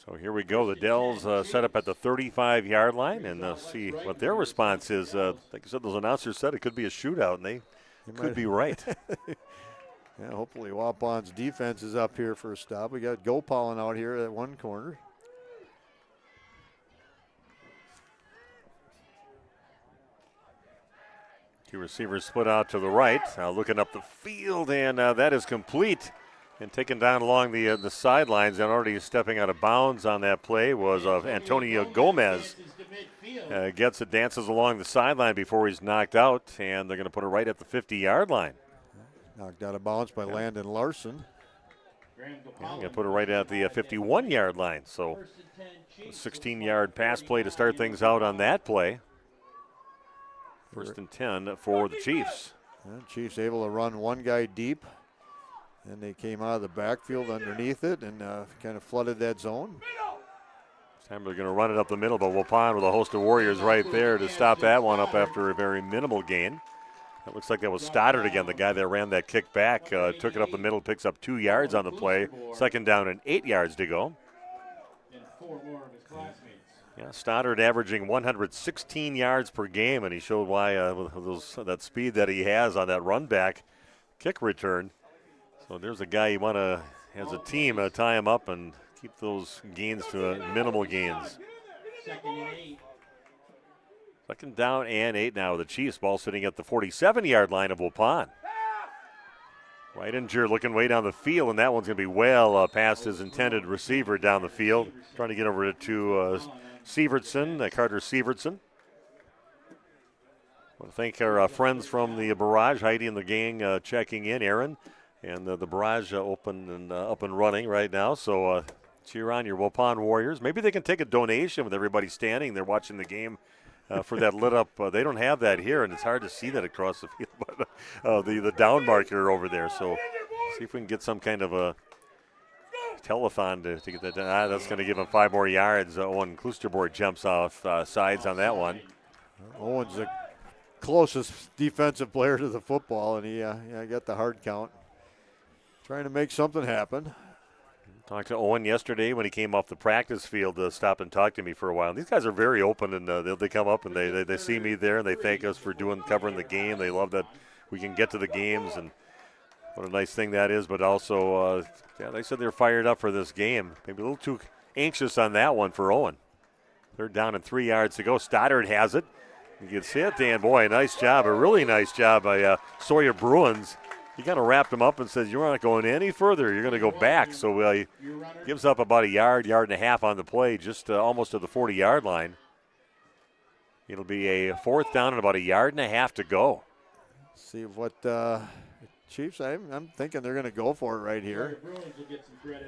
So here we go. The Dells set up at the 35-yard line, and see what their response is. Like I said, those announcers said it could be a shootout, and they could be right. Yeah, hopefully Waupun's defense is up here for a stop. We got Gopalin out here at one corner. Two receivers split out to the right. Looking up the field, and that is complete. And taken down along the sidelines, and already stepping out of bounds on that play was Antonio Gomez. Gets it, dances along the sideline before he's knocked out, and they're going to put it right at the 50-yard line. Knocked out of bounds by Landon Larson. Going to put it right at the 51-yard line. So a 16-yard pass play to start things out on that play. 1st and 10 for the Chiefs. And Chiefs able to run one guy deep. And they came out of the backfield underneath it and kind of flooded that zone. This time they're going to run it up the middle, but Waupun with a host of Warriors right there to stop that one up after a very minimal gain. It looks like that was Stoddard again, the guy that ran that kick back. Took it up the middle, picks up 2 yards on the play. 2nd down and 8 yards to go. Yeah, Stoddard averaging 116 yards per game, and he showed why that speed that he has on that run back kick return. So there's a guy you want to, as a team, tie him up and keep those gains to minimal gains. 2nd down and 8 now. The Chiefs ball sitting at the 47-yard line of Waupun. Right injured, looking way down the field, and that one's going to be well past his intended receiver down the field. Trying to get over to Sievertson, Carter Sievertson. I want to thank our friends from the Barrage, Heidi and the gang checking in, Aaron. And the Barrage open and up and running right now. So cheer on your Waupun Warriors. Maybe they can take a donation with everybody standing there watching the game for that lit up. They don't have that here, and it's hard to see that across the field. But the down marker over there. So see if we can get some kind of a telethon to get that done. That's going to give them 5 more yards. Owen Kloosterborg jumps off sides on that one. Owen's the closest defensive player to the football, and he got the hard count. Trying to make something happen. Talked to Owen yesterday when he came off the practice field to stop and talk to me for a while. And these guys are very open, and they come up and they see me there, and they thank us for covering the game. They love that we can get to the games, and what a nice thing that is. But also, they said they're fired up for this game. Maybe a little too anxious on that one for Owen. 3rd down and 3 yards to go. Stoddard has it. He gets hit, and boy, nice job, a really nice job by Sawyer Bruins. He kind of wrapped him up and says, you're not going any further. You're going to go back. So he gives up about a yard and a half on the play, just almost to the 40-yard line. It'll be a 4th down and about a yard and a half to go. See what Chiefs, I'm thinking they're going to go for it right here.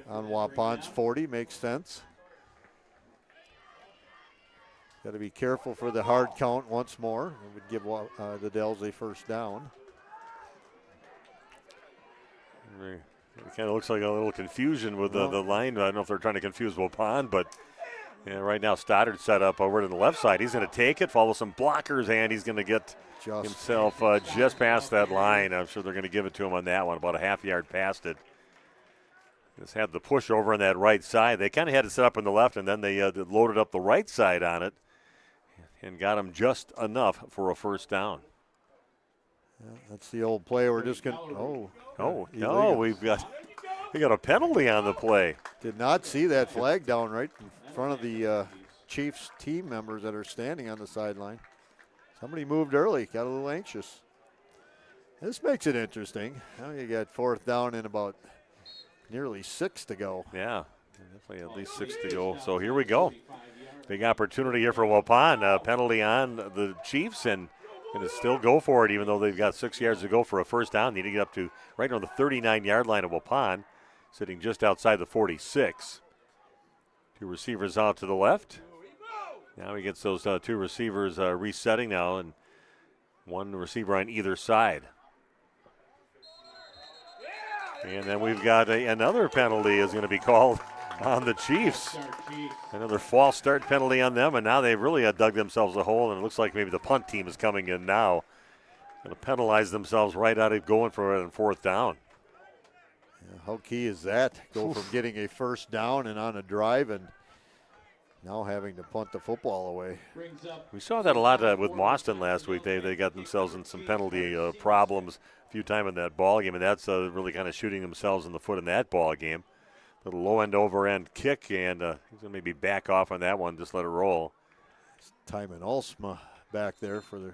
On Waupun's 40, makes sense. Got to be careful for the hard count once more. It would give the Dells a first down. It kind of looks like a little confusion with the line. I don't know if they're trying to confuse Waupun, but right now Stoddard set up over to the left side. He's going to take it, follow some blockers, and he's going to get himself just past that line. I'm sure they're going to give it to him on that one, about a half yard past it. Just had the push over on that right side. They kind of had it set up on the left, and then they loaded up the right side on it and got him just enough for a first down. Yeah, that's the old play. We're just going to. No, we got a penalty on the play. Did not see that flag down right in front of the Chiefs team members that are standing on the sideline. Somebody moved early, got a little anxious. This makes it interesting. Now you got fourth down and about nearly 6 to go. Yeah, definitely at least 6 to go. So here we go. Big opportunity here for Waupun. Penalty on the Chiefs, and going to still go for it, even though they've got 6 yards to go for a first down. Need to get up to right on the 39-yard line of Waupun, sitting just outside the 46. Two receivers out to the left. Now he gets those two receivers resetting now, and one receiver on either side. And then we've got another penalty is going to be called on the Chiefs. Another false start penalty on them, and now they've really dug themselves a hole, and it looks like maybe the punt team is coming in now. Going to penalize themselves right out of going for it on fourth down. Yeah, how key is that? Go from getting a first down and on a drive and now having to punt the football away. We saw that a lot with Mauston last week. They got themselves in some penalty problems a few times in that ball game, and that's really kind of shooting themselves in the foot in that ball game. Little low-end over-end kick, and he's going to maybe back off on that one, just let it roll. Timon Olsma back there for the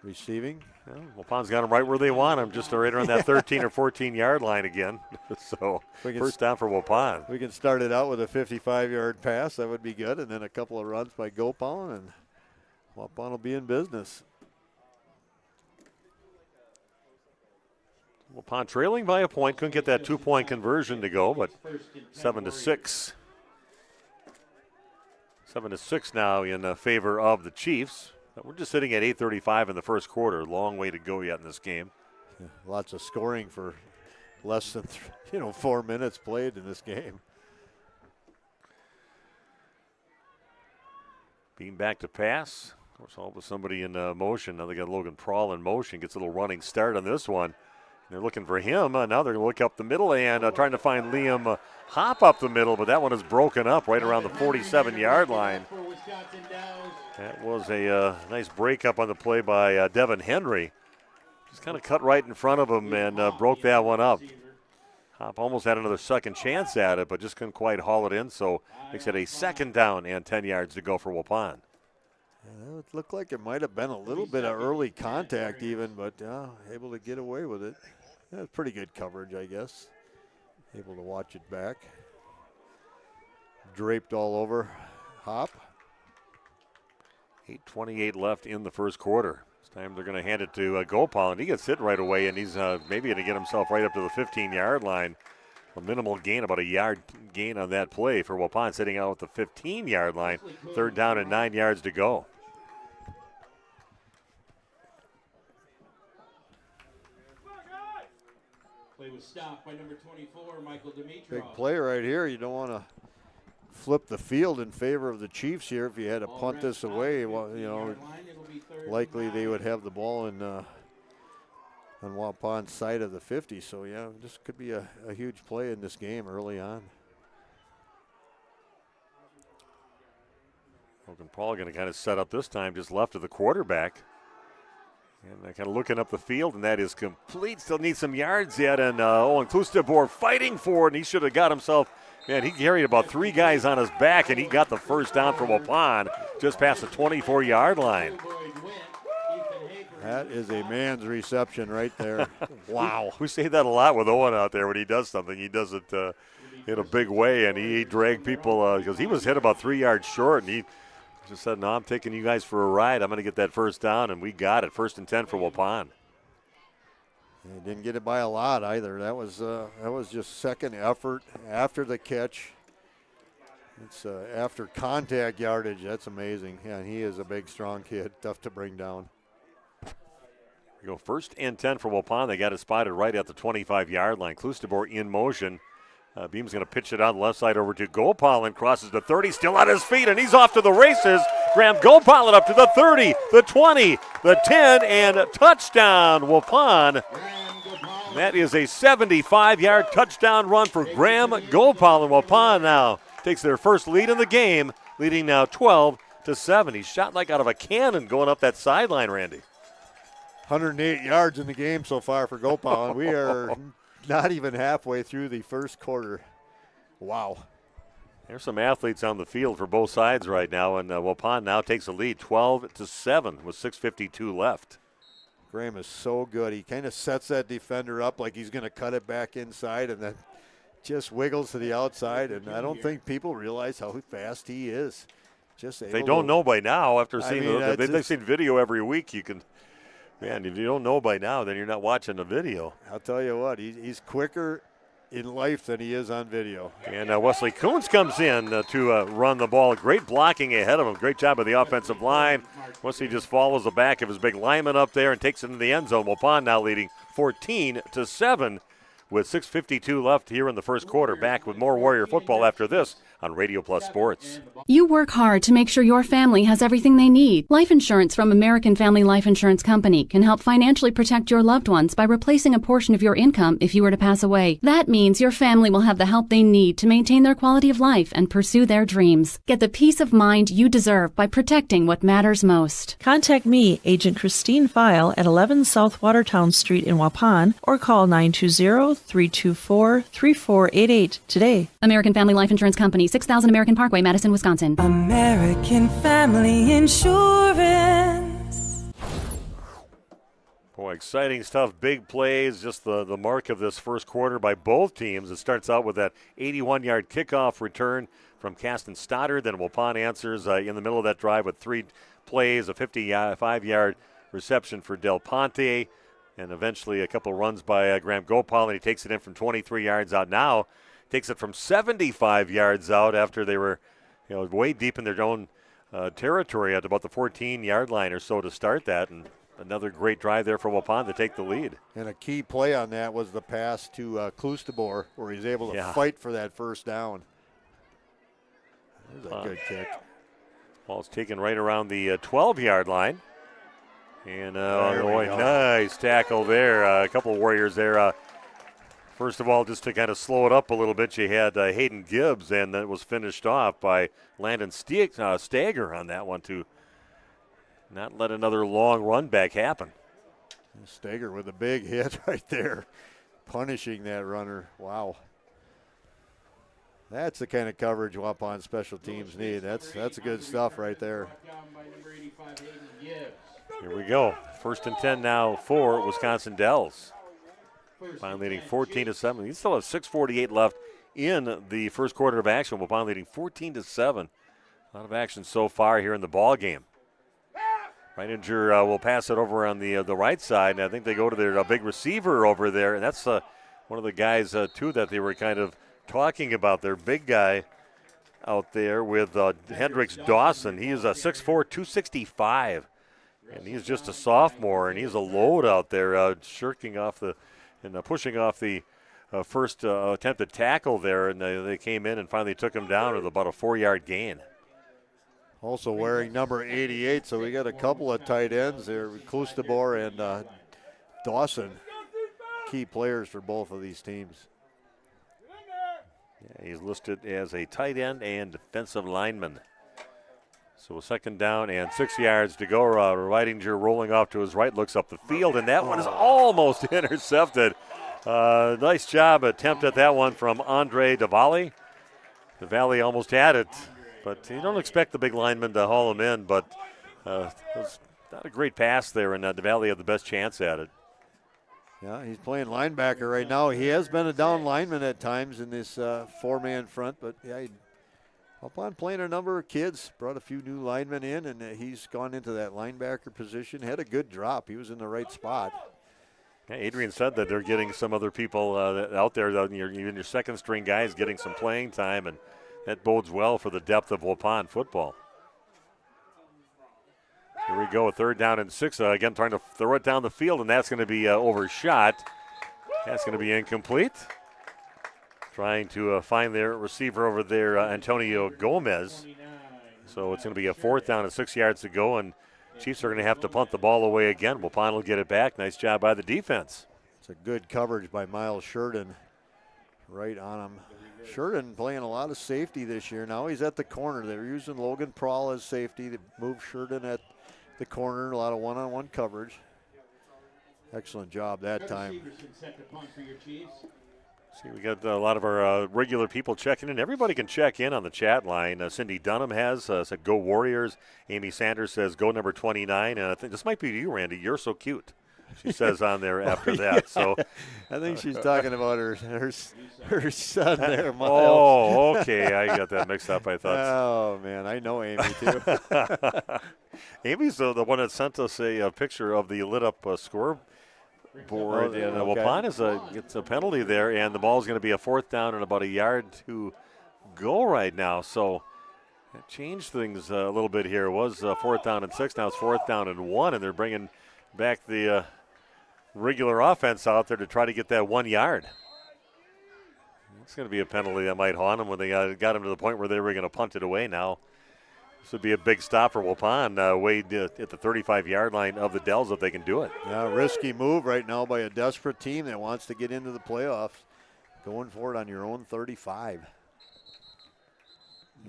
receiving. Well, Wapun's got them right where they want them, just right around that 13 or 14-yard line again. So first down for Waupun. We can start it out with a 55-yard pass. That would be good, and then a couple of runs by Waupun, and Waupun will be in business. Waupun trailing by a point. Couldn't get that 2-point conversion to go, but 7-6. 7-6 now in favor of the Chiefs. We're just sitting at 8:35 in the first quarter. Long way to go yet in this game. Yeah, lots of scoring for less than 4 minutes played in this game. Being back to pass. Of course, all with somebody in motion. Now they got Logan Prawl in motion. Gets a little running start on this one. They're looking for him. Now they're going to look up the middle and trying to find Liam Hop up the middle, but that one is broken up right around the 47-yard line. That was a nice breakup on the play by Devin Henry. Just kind of cut right in front of him and broke that one up. Hop almost had another second chance at it, but just couldn't quite haul it in, so makes it a second down and 10 yards to go for Waupun. Yeah, it looked like it might have been a little bit of early contact even, but able to get away with it. That's pretty good coverage, I guess. Able to watch it back. Draped all over Hop. 8:28 left in the first quarter. This time they're going to hand it to Gopal, and he gets hit right away, and he's maybe going to get himself right up to the 15-yard line. A minimal gain, about a yard gain on that play for Waupun, sitting out at the 15-yard line. Third down and 9 yards to go. Play was stopped by number 24, Michael Dimitrov. Big play right here. You don't want to flip the field in favor of the Chiefs here. If you had to punt this away, well, likely they would have the ball in on Waupun's side of the 50. So, yeah, this could be a huge play in this game early on. Logan Paul going to kind of set up this time just left of the quarterback. And they're kind of looking up the field, and that is complete. Still needs some yards yet, and Owen Klustebor fighting for it, and he should have got himself. Man, he carried about 3 guys on his back, and he got the first down for Waupun just past the 24-yard line. That is a man's reception right there. Wow. We say that a lot with Owen out there when he does something. He does it in a big way, and he dragged people because he was hit about 3 yards short, and he just said, no, I'm taking you guys for a ride. I'm going to get that first down, and we got it. 1st and 10 for Waupun. He didn't get it by a lot either. That was just second effort after the catch. It's after contact yardage. That's amazing. Yeah, and he is a big, strong kid, tough to bring down. We go 1st and 10 for Waupun. They got it spotted right at the 25-yard line. Klustebor in motion. Beam's going to pitch it on the left side over to Gopalin. Crosses the 30, still on his feet, and he's off to the races. Graham Gopalin up to the 30, the 20, the 10, and a touchdown, Waupun. That is a 75-yard touchdown run for Graham Gopalin. Waupun now takes their first lead in the game, leading now 12-7. He's shot like out of a cannon going up that sideline, Randy. 108 yards in the game so far for Gopal. We are not even halfway through the first quarter. Wow. There's some athletes on the field for both sides right now, and Waupun now takes a lead 12-7 with 6:52 left. Graham is so good. He kind of sets that defender up like he's going to cut it back inside and then just wiggles to the outside, and I don't think people realize how fast he is. They don't know by now after seeing they've seen video every week. Man, if you don't know by now, then you're not watching the video. I'll tell you what, he's quicker in life than he is on video. And Wesley Coons comes in to run the ball. Great blocking ahead of him. Great job of the offensive line. Wesley just follows the back of his big lineman up there and takes it into the end zone. Waupun now leading 14-7 with 6:52 left here in the first quarter. Back with more Warrior football after this on Radio Plus Sports. You work hard to make sure your family has everything they need. Life insurance from American Family Life Insurance Company can help financially protect your loved ones by replacing a portion of your income if you were to pass away. That means your family will have the help they need to maintain their quality of life and pursue their dreams. Get the peace of mind you deserve by protecting what matters most. Contact me, Agent Christine File, at 11 South Watertown Street in Waupun, or call 920-324-3488 today. American Family Life Insurance Company, 6000 American Parkway, Madison, Wisconsin. American Family Insurance. Boy, exciting stuff. Big plays. Just the mark of this first quarter by both teams. It starts out with that 81-yard kickoff return from Caston Stoddard. Then Waupun answers in the middle of that drive with 3 plays, a 55-yard reception for Del Ponte, and eventually a couple runs by Graham Gopal, and he takes it in from 23 yards out now. Takes it from 75 yards out after they were way deep in their own territory at about the 14-yard line or so to start that. And another great drive there for Waupun to take the lead. And a key play on that was the pass to Klustebor, where he's able to fight for that first down. There's a good kick. Ball's taken right around the 12-yard line. And nice tackle there. A couple of Warriors there. First of all, just to kind of slow it up a little bit, you had Hayden Gibbs, and that was finished off by Landon Stager on that one to not let another long run back happen. Stager with a big hit right there, punishing that runner. Wow. That's the kind of coverage Waupun special teams need. That's good stuff right there. Here we go. 1st and 10 now for Wisconsin Dells. Waupun leading 14-7. You still have 6:48 left in the first quarter of action. Waupun leading 14-7. A lot of action so far here in the ball game. Reininger will pass it over on the right side, and I think they go to their big receiver over there, and that's one of the guys too that they were kind of talking about. Their big guy out there with Hendricks Dawson. He is a 6'4", 265, and he's just a sophomore, and he's a load out there, shirking off pushing off the first attempted tackle there, and they came in and finally took him down with about a 4-yard gain. Also wearing number 88, so we got a couple of tight ends there, Klustebor and Dawson, key players for both of these teams. Yeah, he's listed as a tight end and defensive lineman. So a 2nd down and 6 yards to go. Reidinger rolling off to his right, looks up the field, and that one is almost intercepted. Nice job attempt at that one from Andre DeValle. DeValle almost had it, but you don't expect the big lineman to haul him in, but it was not a great pass there, and DeValle had the best chance at it. Yeah, he's playing linebacker right now. He has been a down lineman at times in this 4-man front, but yeah, Upon playing a number of kids, brought a few new linemen in, and he's gone into that linebacker position. Had a good drop. He was in the right spot. Yeah, Adrian said that they're getting some other people out there, even your second-string guys getting some playing time, and that bodes well for the depth of Waupun football. Here we go, 3rd down and 6. Again, trying to throw it down the field, and that's going to be overshot. That's going to be incomplete. Trying to find their receiver over there, Antonio Gomez. So it's going to be a 4th down and 6 yards to go, and Chiefs are going to have to punt the ball away again. Waupun will get it back. Nice job by the defense. It's a good coverage by Miles Sheridan. Right on him. Sheridan playing a lot of safety this year. Now he's at the corner. They're using Logan Prawl as safety. They move Sheridan at the corner. A lot of one-on-one coverage. Excellent job that time. See, we got a lot of our regular people checking in. Everybody can check in on the chat line. Cindy Dunham has said, "Go Warriors." Amy Sanders says, "Go number 29." And I think this might be you, Randy. "You're so cute," she says on there after that. So I think she's talking about her son there, Miles. Oh, okay. I got that mixed up, I thought. Oh, man. I know Amy, too. Amy's the one that sent us a picture of the lit-up scoreboard. And Waupun gets a penalty there, and the ball's going to be a 4th down and about a yard to go right now. So it changed things a little bit here. It was 4th down and 6. Now it's 4th down and 1, and they're bringing back the regular offense out there to try to get that 1 yard. It's going to be a penalty that might haunt them when they got them to the point where they were going to punt it away now. This would be a big stop for Waupun, way at the 35-yard line of the Dells if they can do it. Yeah, risky move right now by a desperate team that wants to get into the playoffs. Going for it on your own 35.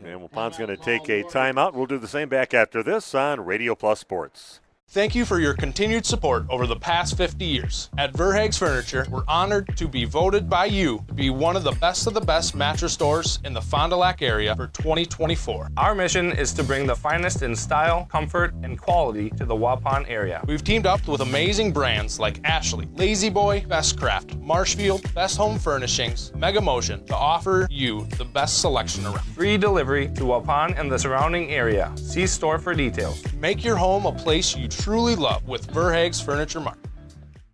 And Waupun's going to take a timeout. We'll do the same back after this on Radio Plus Sports. Thank you for your continued support over the past 50 years. At Verhaeg's Furniture, we're honored to be voted by you to be one of the best mattress stores in the Fond du Lac area for 2024. Our mission is to bring the finest in style, comfort, and quality to the Waupun area. We've teamed up with amazing brands like Ashley, Lazy Boy, Best Craft, Marshfield, Best Home Furnishings, Mega Motion to offer you the best selection around. Free delivery to Waupun and the surrounding area. See store for details. Make your home a place you truly love with Verhaeg's Furniture Mart.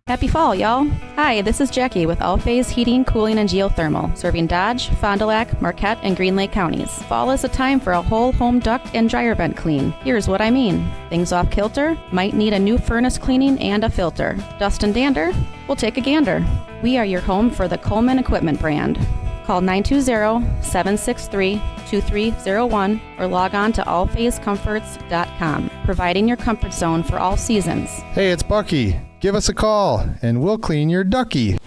Happy fall, y'all. Hi, this is Jackie with All-Phase Heating, Cooling, and Geothermal, serving Dodge, Fond du Lac, Marquette, and Green Lake counties. Fall is a time for a whole home duct and dryer vent clean. Here's what I mean. Things off kilter? Might need a new furnace cleaning and a filter. Dust and dander? We'll take a gander. We are your home for the Coleman Equipment brand. Call 920-763-2301 or log on to allphasecomforts.com, providing your comfort zone for all seasons. Hey, it's Bucky. Give us a call, and we'll clean your ducky.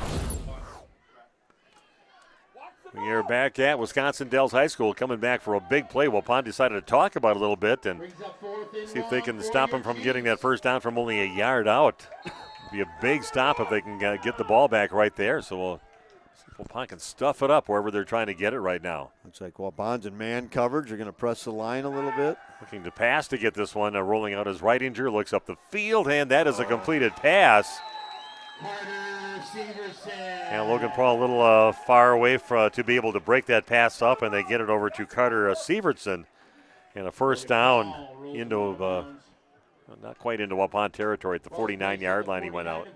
We are back at Wisconsin Dells High School, coming back for a big play. Waupun decided to talk about it a little bit and see if they can stop them from getting that first down from only a yard out. It'll be a big stop if they can get the ball back right there. So Waupun can stuff it up wherever they're trying to get it right now. Looks like Waupun's in man coverage. They're going to press the line a little bit. Looking to pass to get this one, rolling out his right injury, looks up the field, and that is a completed pass. And Logan Prawl a little far away to be able to break that pass up, and they get it over to Carter Sievertson. And a first down into, not quite into Waupun territory. At the 49-yard line he went out.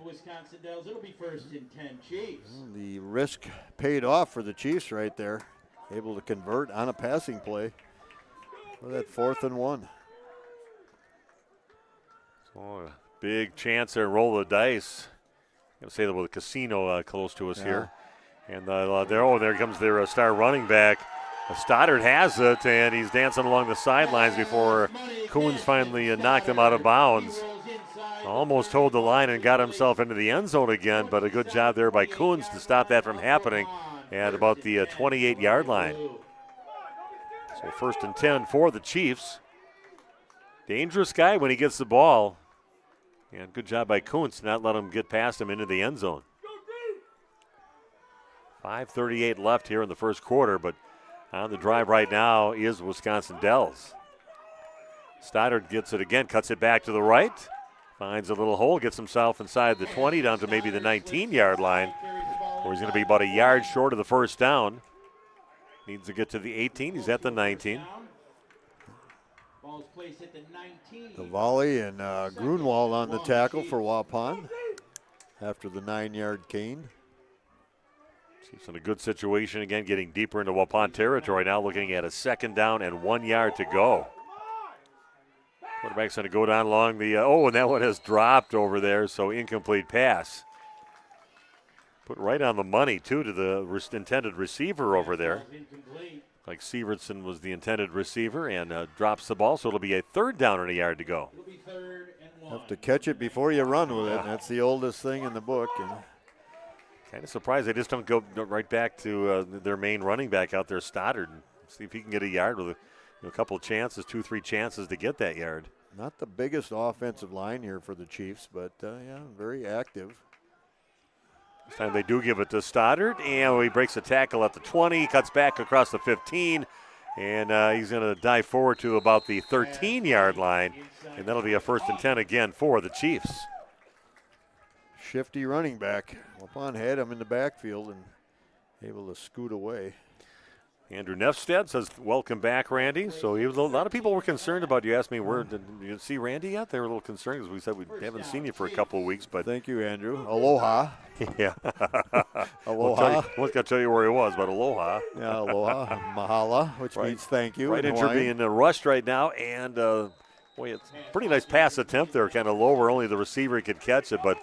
The risk paid off for the Chiefs right there. Able to convert on a passing play for that 4th and 1. So a big chance there, roll the dice. I'm going to say that with a casino close to us here. And there comes their star running back. Stoddard has it, and he's dancing along the sidelines before Coons finally knocked him out of bounds. Almost hold the line and got himself into the end zone again, but a good job there by Coons to stop that from happening at about the 28-yard line. So 1st and 10 for the Chiefs. Dangerous guy when he gets the ball. And good job by Coons to not let him get past him into the end zone. 5:38 left here in the first quarter, but on the drive right now is Wisconsin Dells. Stoddard gets it again, cuts it back to the right, finds a little hole, gets himself inside the 20 down to maybe the 19-yard line, where he's going to be about a yard short of the first down. Needs to get to the 18. He's at the 19. The volley and Grunwald on the tackle for Waupun after the 9-yard gain. Chiefs in a good situation again, getting deeper into Waupun territory now, looking at a 2nd down and 1 yard to go. Quarterback's going to go down along the, and that one has dropped over there, so incomplete pass. Put right on the money, too, to the intended receiver over there. Like Sievertson was the intended receiver and drops the ball, so it'll be a 3rd down and a yard to go. Have to catch it before you run with it. That's the oldest thing in the book. And kind of surprised they just don't go right back to their main running back out there, Stoddard, and see if he can get a yard with a couple of chances, 2-3 chances to get that yard. Not the biggest offensive line here for the Chiefs, but very active. This time they do give it to Stoddard, and he breaks a tackle at the 20, cuts back across the 15, and he's going to dive forward to about the 13-yard line, and that'll be a 1st and 10 again for the Chiefs. Shifty running back. Waupun had him in the backfield and able to scoot away. Andrew Nefstead says, welcome back, Randy. So a lot of people were concerned about you. Asked me, did you see Randy yet? They were a little concerned because we said we haven't seen you for a couple of weeks. But thank you, Andrew. Aloha. Yeah. Aloha. I was going to tell you where he was, but aloha. Yeah, aloha. Mahala, which means thank you. Right injured being rushed right now. And, it's a pretty nice pass attempt there, kind of low where only the receiver could catch it, but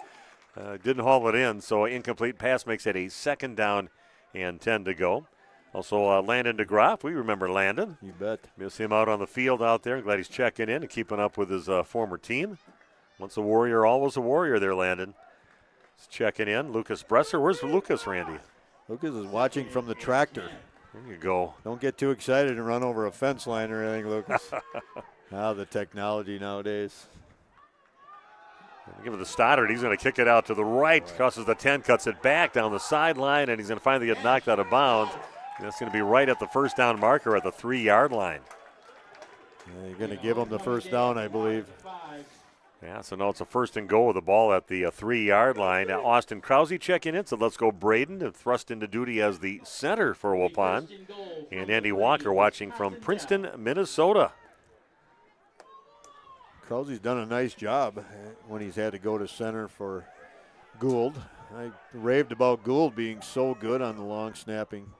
didn't haul it in. So incomplete pass makes it a 2nd down and 10 to go. Also, Landon DeGroff, we remember Landon. You bet. Miss him out on the field out there. Glad he's checking in and keeping up with his former team. Once a Warrior, always a Warrior there, Landon. He's checking in. Lucas Bresser. Where's Lucas, Randy? Lucas is watching from the tractor. There you go. Don't get too excited and run over a fence line or anything, Lucas. The technology nowadays. Give it to Stoddard. He's going to kick it out to the right. Crosses the 10, cuts it back down the sideline, and he's going to finally get knocked out of bounds. That's going to be right at the 1st down marker at the 3-yard line. You're going to give him the 1st down, I believe. Yeah, so now it's a 1st and goal with the ball at the 3-yard line. Now Austin Krause checking in, so let's go Braden and thrust into duty as the center for Waupun. And Andy Walker watching from Princeton, Minnesota. Krause's done a nice job when he's had to go to center for Gould. I raved about Gould being so good on the long snapping.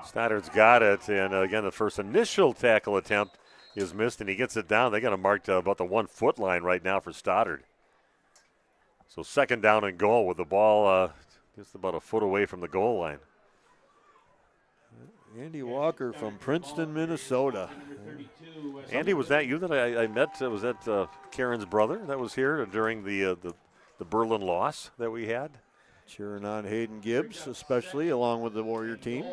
Stoddard's got it, and again, the first initial tackle attempt is missed, and he gets it down. They got him marked about the 1-foot line right now for Stoddard. So 2nd down and goal with the ball just about a foot away from the goal line. Andy Walker from Princeton, Minnesota. Andy, was that you that I met? Was that Karen's brother that was here during the Berlin loss that we had? Cheering on Hayden Gibbs, especially, along with the Warrior team.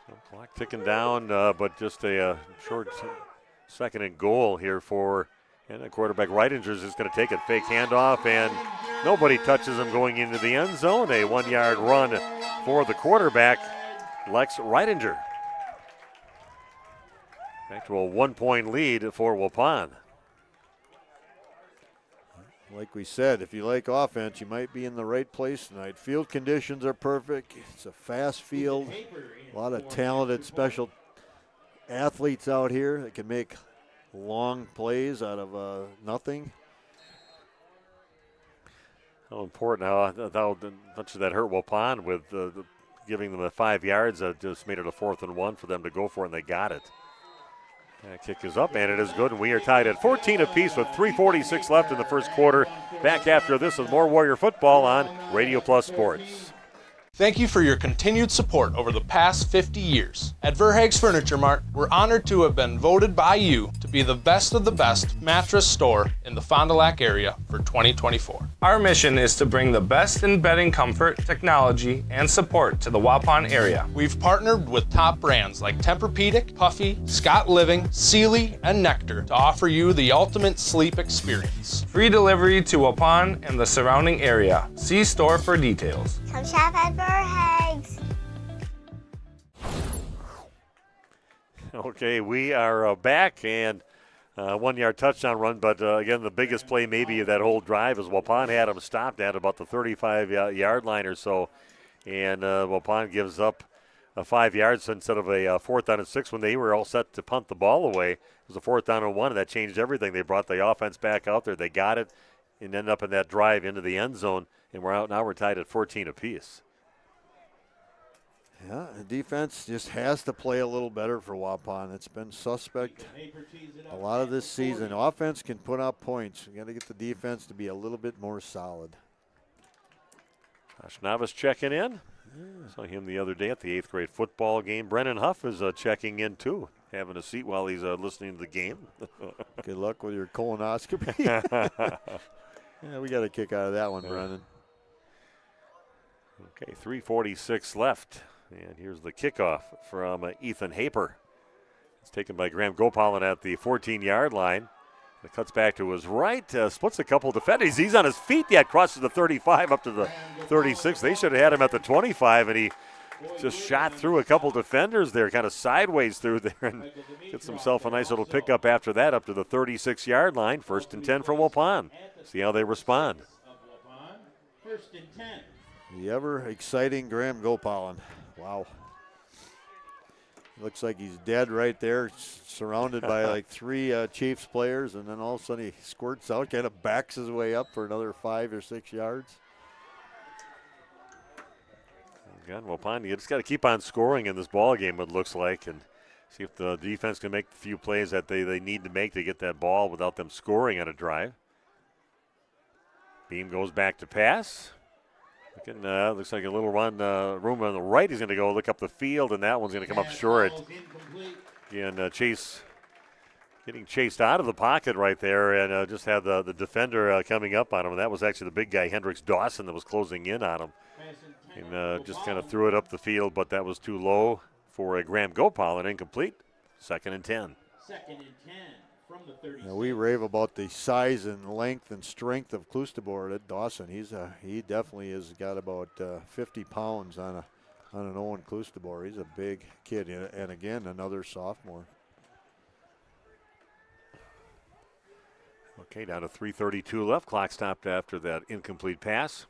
So clock ticking down, but just a short 2nd and goal here for, and the quarterback Reitinger is just going to take it. Fake handoff, and nobody touches him going into the end zone. A 1-yard run for the quarterback, Lex Reitinger. Back to a 1-point lead for Waupun. Like we said, if you like offense, you might be in the right place tonight. Field conditions are perfect. It's a fast field. A lot of talented special athletes out here that can make long plays out of nothing. How important, how much did that hurt Waupun with giving them the 5 yards. Just made it a 4th and 1 for them to go for it, and they got it. That kick is up, and it is good, and we are tied at 14 apiece with 3:46 left in the first quarter. Back after this with more Warrior football on Radio Plus Sports. Thank you for your continued support over the past 50 years. At Verhaeg's Furniture Mart, we're honored to have been voted by you to be the best of the best mattress store in the Fond du Lac area for 2024. Our mission is to bring the best in bedding comfort, technology, and support to the Waupun area. We've partnered with top brands like Tempur-Pedic, Puffy, Scott Living, Sealy, and Nectar to offer you the ultimate sleep experience. Free delivery to Waupun and the surrounding area. See store for details. Come shop at Verhaeg's. Okay, we are back, and 1-yard touchdown run, but again, the biggest play maybe of that whole drive is Waupun had them stopped at about the 35-yard line or so, and Waupun gives up 5 yards instead of a 4th down and 6 when they were all set to punt the ball away. It was a 4th down and 1, and that changed everything. They brought the offense back out there. They got it and ended up in that drive into the end zone And we're tied at 14 apiece. Yeah, the defense just has to play a little better for Waupun. It's been suspect a lot of this season. Offense can put up points. We got to get the defense to be a little bit more solid. Josh Navas checking in. Saw him the other day at the 8th grade football game. Brennan Huff is checking in too, having a seat while he's listening to the game. Good luck with your colonoscopy. Yeah, we got a kick out of that one, Brennan. Okay, 3:46 left. And here's the kickoff from Ethan Haper. It's taken by Graham Gopalin at the 14-yard line. It cuts back to his right, splits a couple defenders. He's on his feet yet, crosses the 35 up to the 36. They should have had him at the 25, and he just shot through a couple defenders there, kind of sideways through there, and gets himself a nice little pickup after that up to the 36-yard line. 1st and 10 from Waupun. See how they respond. 1st and 10. The ever exciting Graham Gopalin. Wow. Looks like he's dead right there, surrounded by like 3 Chiefs players, and then all of a sudden he squirts out, kind of backs his way up for another 5 or 6 yards. Again, Waupun, you just got to keep on scoring in this ball game, it looks like, and see if the defense can make the few plays that they need to make to get that ball without them scoring on a drive. Beam goes back to pass. Looks like a little run room on the right. He's going to go look up the field, and that one's going to come up short. Again, Chase getting chased out of the pocket right there, and just had the defender coming up on him. And that was actually the big guy, Hendricks Dawson, that was closing in on him. And just kind of threw it up the field, but that was too low for a Graham Gopalin, incomplete. 2nd and 10. 2nd and 10 from the 36. Now we rave about the size and length and strength of Kloosterboer at Dawson. He definitely has got about 50 pounds on an Owen Kloosterboer. He's a big kid, and again, another sophomore. Okay, down to 3:32 left. Clock stopped after that incomplete pass.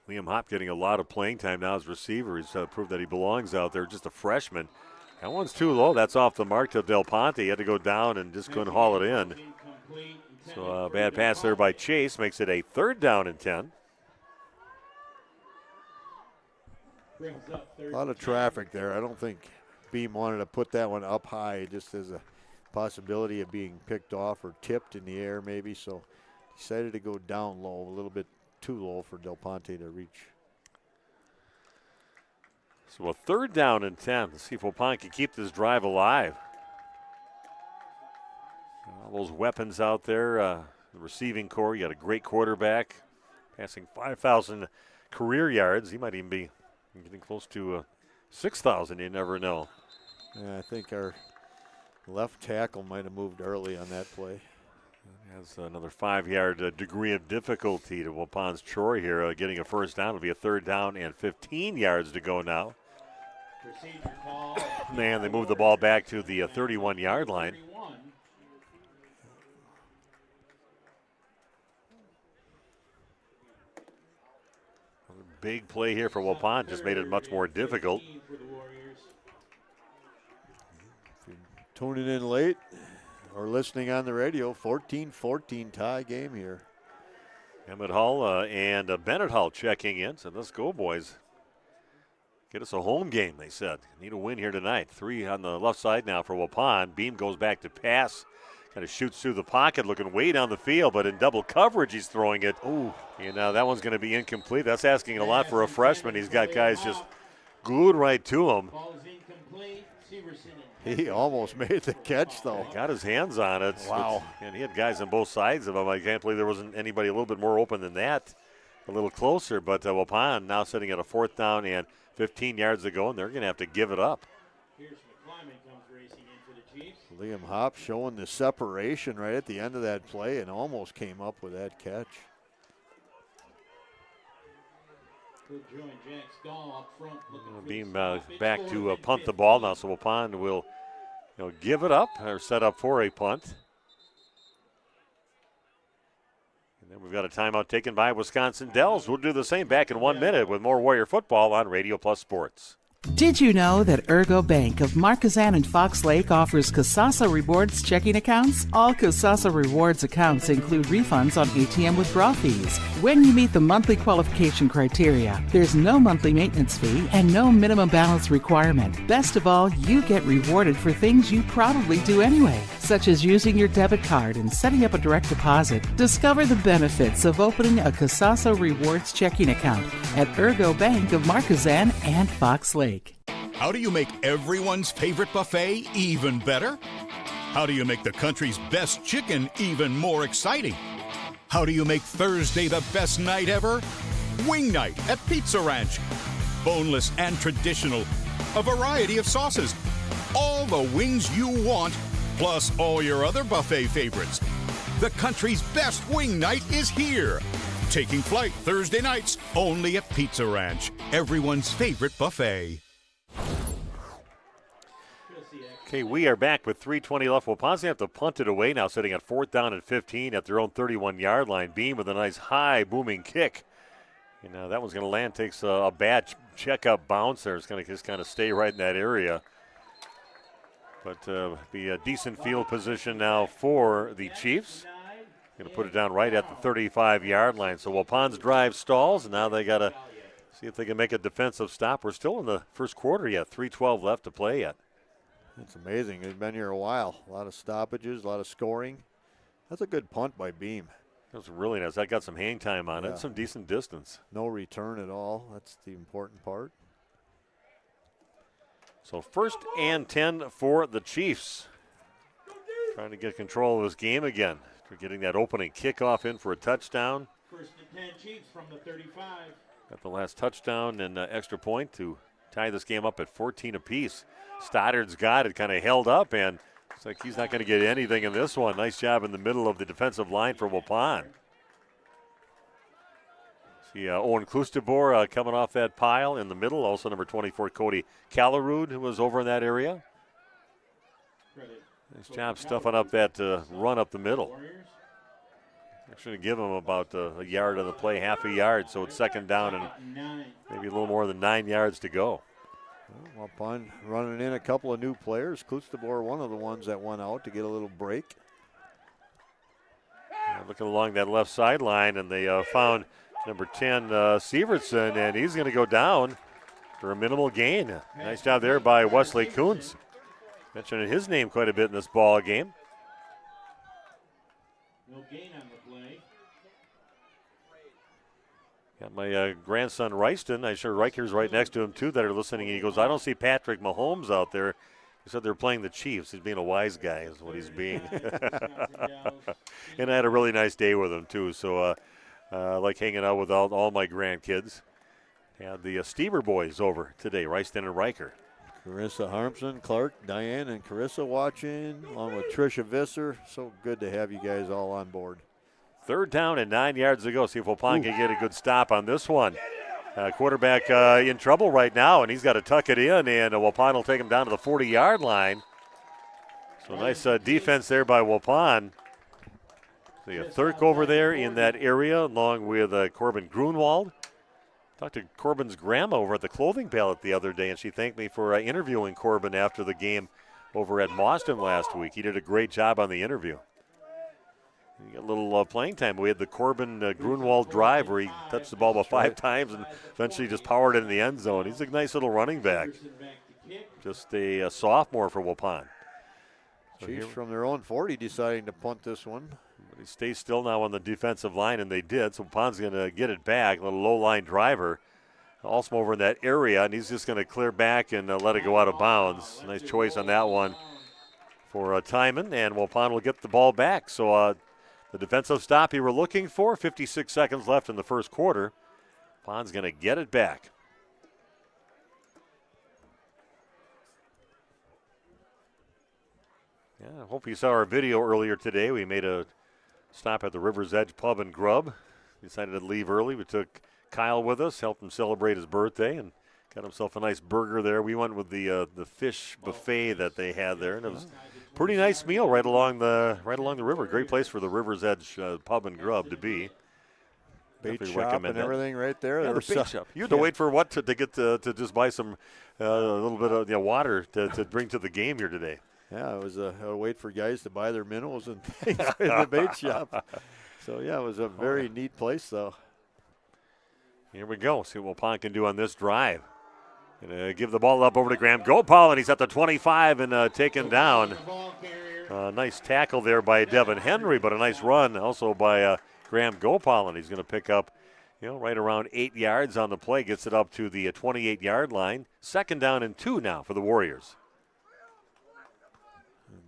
Liam Hopp getting a lot of playing time now as receiver. He's proved that he belongs out there, just a freshman. That one's too low. That's off the mark to Del Ponte. He had to go down and just couldn't haul it in. So a bad pass there by Chase makes it a 3rd down and 10. A lot of traffic there. I don't think Beam wanted to put that one up high, just as a possibility of being picked off or tipped in the air maybe. So decided to go down low, a little bit too low for Del Ponte to reach. So a 3rd down and 10. Let's see if Waupun can keep this drive alive. All those weapons out there. The receiving core, you got a great quarterback, passing 5,000 career yards. He might even be getting close to 6,000. You never know. Yeah, I think our left tackle might have moved early on that play. Has another 5-yard degree of difficulty to Waupun's Troy here, getting a 1st down. It'll be a 3rd down and 15 yards to go now. Man, they moved the ball back to the 31-yard line. Big play here for Waupun, just made it much more difficult. Tuning in late or listening on the radio, 14-14 tie game here. Emmett Hull and Bennett Hull checking in. So let's go, boys. Get us a home game, they said. Need a win here tonight. 3 on the left side now for Waupun. Beam goes back to pass. Kind of shoots through the pocket, looking way down the field, but in double coverage he's throwing it. Ooh. And that one's going to be incomplete. That's asking a lot for a freshman. He's got guys just glued right to him. He almost made the catch, though. He got his hands on it. Wow. And he had guys on both sides of him. I can't believe there wasn't anybody a little bit more open than that, a little closer. But Waupun now sitting at a 4th down and 15 yards to go, and they're going to have to give it up. Liam Hopp showing the separation right at the end of that play and almost came up with that catch. Being back to punt the ball now, so Waupun will give it up or set up for a punt. And then we've got a timeout taken by Wisconsin Dells. We'll do the same back in 1 minute with more Warrior football on Radio Plus Sports. Did you know that Ergo Bank of Marquezan and Fox Lake offers Casasa Rewards checking accounts? All Casasa Rewards accounts include refunds on ATM withdrawal fees. When you meet the monthly qualification criteria, there's no monthly maintenance fee and no minimum balance requirement. Best of all, you get rewarded for things you probably do anyway, such as using your debit card and setting up a direct deposit. Discover the benefits of opening a Casasa Rewards checking account at Ergo Bank of Marquezan and Fox Lake. How do you make everyone's favorite buffet even better? How do you make the country's best chicken even more exciting? How do you make Thursday the best night ever? Wing night at Pizza Ranch. Boneless and traditional. A variety of sauces. All the wings you want, plus all your other buffet favorites. The country's best wing night is here. Taking flight Thursday nights only at Pizza Ranch. Everyone's favorite buffet. Okay, we are back with 3:20 left. Well, Ponce have to punt it away now, sitting at 4th down and 15 at their own 31-yard line. Beam with a nice high booming kick. And that one's going to land, takes a bad checkup bounce there. It's going to just kind of stay right in that area. But be a decent field position now for the Chiefs. Going to put it down right at the 35-yard line. So Waupun's drive stalls, and now they got to see if they can make a defensive stop. We're still in the first quarter yet, 3:12 left to play yet. It's amazing. They've been here a while. A lot of stoppages, a lot of scoring. That's a good punt by Beam. That was really nice. That got some hang time on it, some decent distance. No return at all. That's the important part. So 1st and 10 for the Chiefs. Trying to get control of this game again. They're getting that opening kickoff in for a touchdown. 1st and 10 Chiefs from the 35. Got the last touchdown and extra point to tie this game up at 14 apiece. Stoddard's got it kind of held up, and it's like he's not going to get anything in this one. Nice job in the middle of the defensive line for Waupun. See Owen Klustebor coming off that pile in the middle. Also number 24, Cody Callarud, who was over in that area. Nice job stuffing up that run up the middle. Actually give him about a yard on the play, half a yard, so it's 2nd down and maybe a little more than 9 yards to go. Well, Waupun running in a couple of new players. Klustebor, one of the ones that went out to get a little break. Looking along that left sideline, and they found number 10, Severson, and he's going to go down for a minimal gain. Nice job there by Wesley Coons. Mentioning his name quite a bit in this ball game. No gain on the play. Got my grandson Ryston. I'm sure Riker's right next to him too that are listening. And he goes, I don't see Patrick Mahomes out there. He said they're playing the Chiefs. He's being a wise guy is what he's being. And I had a really nice day with him too. So I like hanging out with all my grandkids. Had the Stever boys over today, Ryston and Riker. Carissa Harmson, Clark, Diane, and Carissa watching, along with Tricia Visser. So good to have you guys all on board. 3rd down and 9 yards to go. See if Waupun can get a good stop on this one. Quarterback in trouble right now, and he's got to tuck it in, and Waupun will take him down to the 40-yard line. So nice defense there by Waupun. See a Thurk over there in that area, along with Corbin Grunwald. Talked to Corbin's grandma over at the clothing ballot the other day, and she thanked me for interviewing Corbin after the game over at Boston last week. He did a great job on the interview. He got a little playing time. We had the Corbin Grunwald drive where he touched the ball about 5 times and eventually just powered it in the end zone. He's a nice little running back. Just a sophomore for Waupun. So Chiefs from their own 40 deciding to punt this one. But he stays still now on the defensive line, and they did. So Wapun's going to get it back. A little low-line driver. Also over in that area, and he's just going to clear back and let it go out of bounds. Nice choice on that one for Timon, and Waupun will get the ball back. So the defensive stop you were looking for, 56 seconds left in the first quarter. Wapun's going to get it back. Yeah, I hope you saw our video earlier today. We made a stop at the River's Edge Pub and Grub. Decided to leave early. We took Kyle with us, helped him celebrate his birthday, and got himself a nice burger there. We went with the fish buffet that they had there, and it was a pretty nice meal right along the river. Great place for the River's Edge Pub and Grub to be. Bait Definitely shop recommend and that. everything right there. Yeah, There the bait shop. You had to wait for what to get to just buy some a little bit of water to bring to the game here today. Yeah, it was a wait for guys to buy their minnows and things in the bait shop. So, yeah, it was a very neat place, though. Here we go. See what Waupun can do on this drive. Gonna give the ball up over to Graham Gopal, and he's at the 25 and taken down. Nice tackle there by Devin Henry, but a nice run also by Graham Gopal, and he's going to pick up, right around 8 yards on the play. Gets it up to the 28-yard line. 2nd down and 2 now for the Warriors.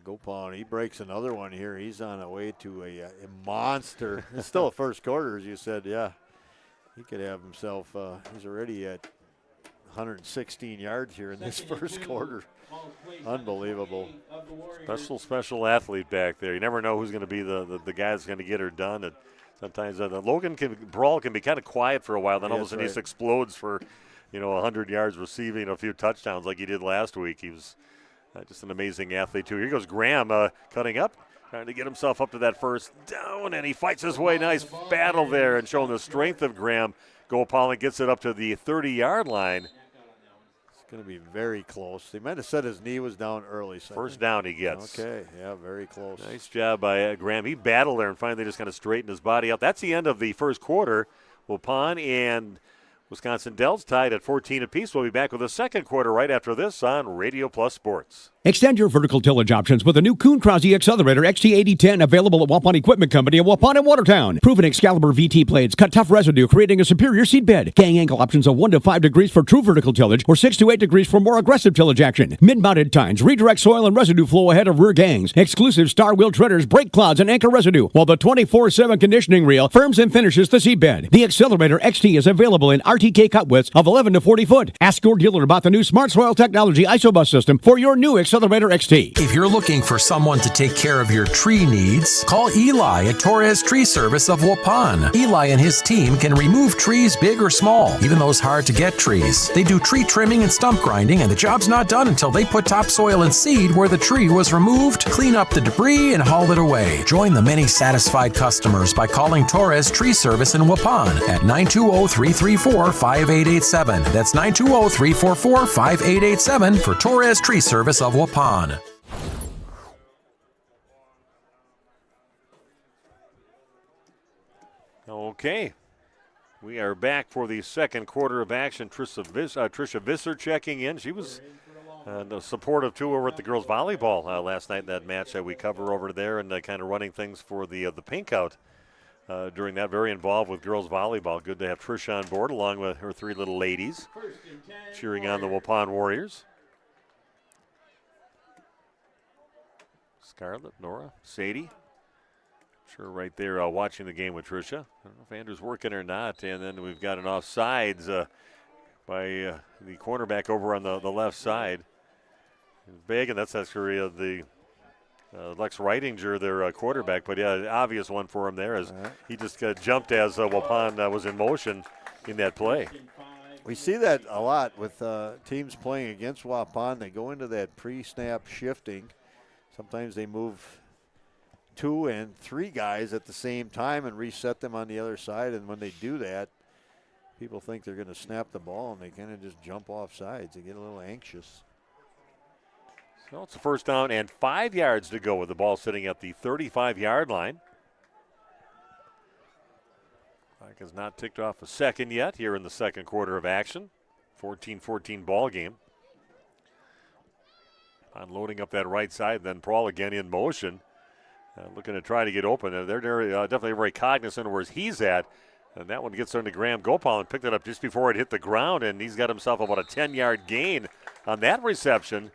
Gopal, he breaks another one here. He's on the way to a monster. It's still a first quarter, as you said. Yeah, he could have himself. He's already at 116 yards here in this first quarter. Unbelievable. Special athlete back there. You never know who's going to be the guy that's going to get her done. And sometimes Logan Brawl can be kind of quiet for a while. Then all of a sudden he just explodes for 100 yards receiving, a few touchdowns like he did last week. He was just an amazing athlete, too. Here goes Graham cutting up, trying to get himself up to that first down, and he fights his way. Nice battle there and showing the strength of Graham. Gopal and gets it up to the 30-yard line. It's going to be very close. They might have said his knee was down early. So first down he gets. Okay, yeah, very close. Nice job by Graham. He battled there and finally just kind of straightened his body out. That's the end of the first quarter. Waupun and Wisconsin Dells tied at 14 apiece. We'll be back with the second quarter right after this on Radio Plus Sports. Extend your vertical tillage options with a new Kuhn Krause Accelerator XT8010 available at Waupun Equipment Company in Waupun and Watertown. Proven Excalibur VT blades cut tough residue, creating a superior seed bed. Gang angle options of 1 to 5 degrees for true vertical tillage or 6 to 8 degrees for more aggressive tillage action. Mid-mounted tines redirect soil and residue flow ahead of rear gangs. Exclusive star wheel treaders, brake clods, and anchor residue, while the 24/7 conditioning reel firms and finishes the seed bed. The Accelerator XT is available in RTK cut widths of 11 to 40 foot. Ask your dealer about the new Smart Soil Technology ISOBUS system for your new Accelerator XT. If you're looking for someone to take care of your tree needs, call Eli at Torres Tree Service of Waupun. Eli and his team can remove trees big or small, even those hard-to-get trees. They do tree trimming and stump grinding, and the job's not done until they put topsoil and seed where the tree was removed, clean up the debris, and haul it away. Join the many satisfied customers by calling Torres Tree Service in Waupun at 920-334-5887. That's 920-344-5887 for Torres Tree Service of Waupun. Okay, we are back for the second quarter of action. Tricia Visser checking in. She was the supportive too over at the girls volleyball last night in that match that we cover over there, and kind of running things for the pink out during that. Very involved with girls volleyball. Good to have Tricia on board along with her 3 little ladies cheering on the Waupun Warriors. Scarlett, Nora, Sadie. Sure, right there watching the game with Tricia. I don't know if Andrew's working or not. And then we've got an offsides by the cornerback over on the left side. Big, and that's actually the Lex Reitinger, their quarterback. But, yeah, obvious one for him there as he just jumped as Waupun was in motion in that play. We see that a lot with teams playing against Waupun. They go into that pre-snap shifting. Sometimes they move 2 and 3 guys at the same time and reset them on the other side. And when they do that, people think they're going to snap the ball, and they kind of just jump off sides. They get a little anxious. So it's a first down and 5 yards to go with the ball sitting at the 35-yard line. Clock has not ticked off a second yet here in the second quarter of action. 14-14 ball game. Unloading up that right side, then Prawl again in motion. Looking to try to get open. They're definitely very cognizant of where he's at. And that one gets into Graham Gopal and picked it up just before it hit the ground, and he's got himself about a 10-yard gain on that reception.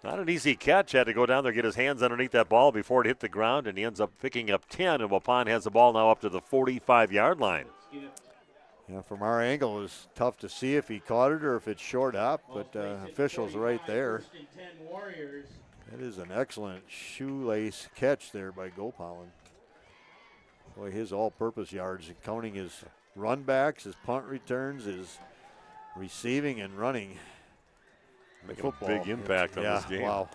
Not an easy catch. Had to go down there, get his hands underneath that ball before it hit the ground, and he ends up picking up 10, and Waupun has the ball now up to the 45-yard line. Yeah, from our angle, it was tough to see if he caught it or if it's short up, but officials right there. That is an excellent shoelace catch there by Gopal. Boy, his all-purpose yards, counting his run backs, his punt returns, his receiving and running. Making a big impact on this game. Wow.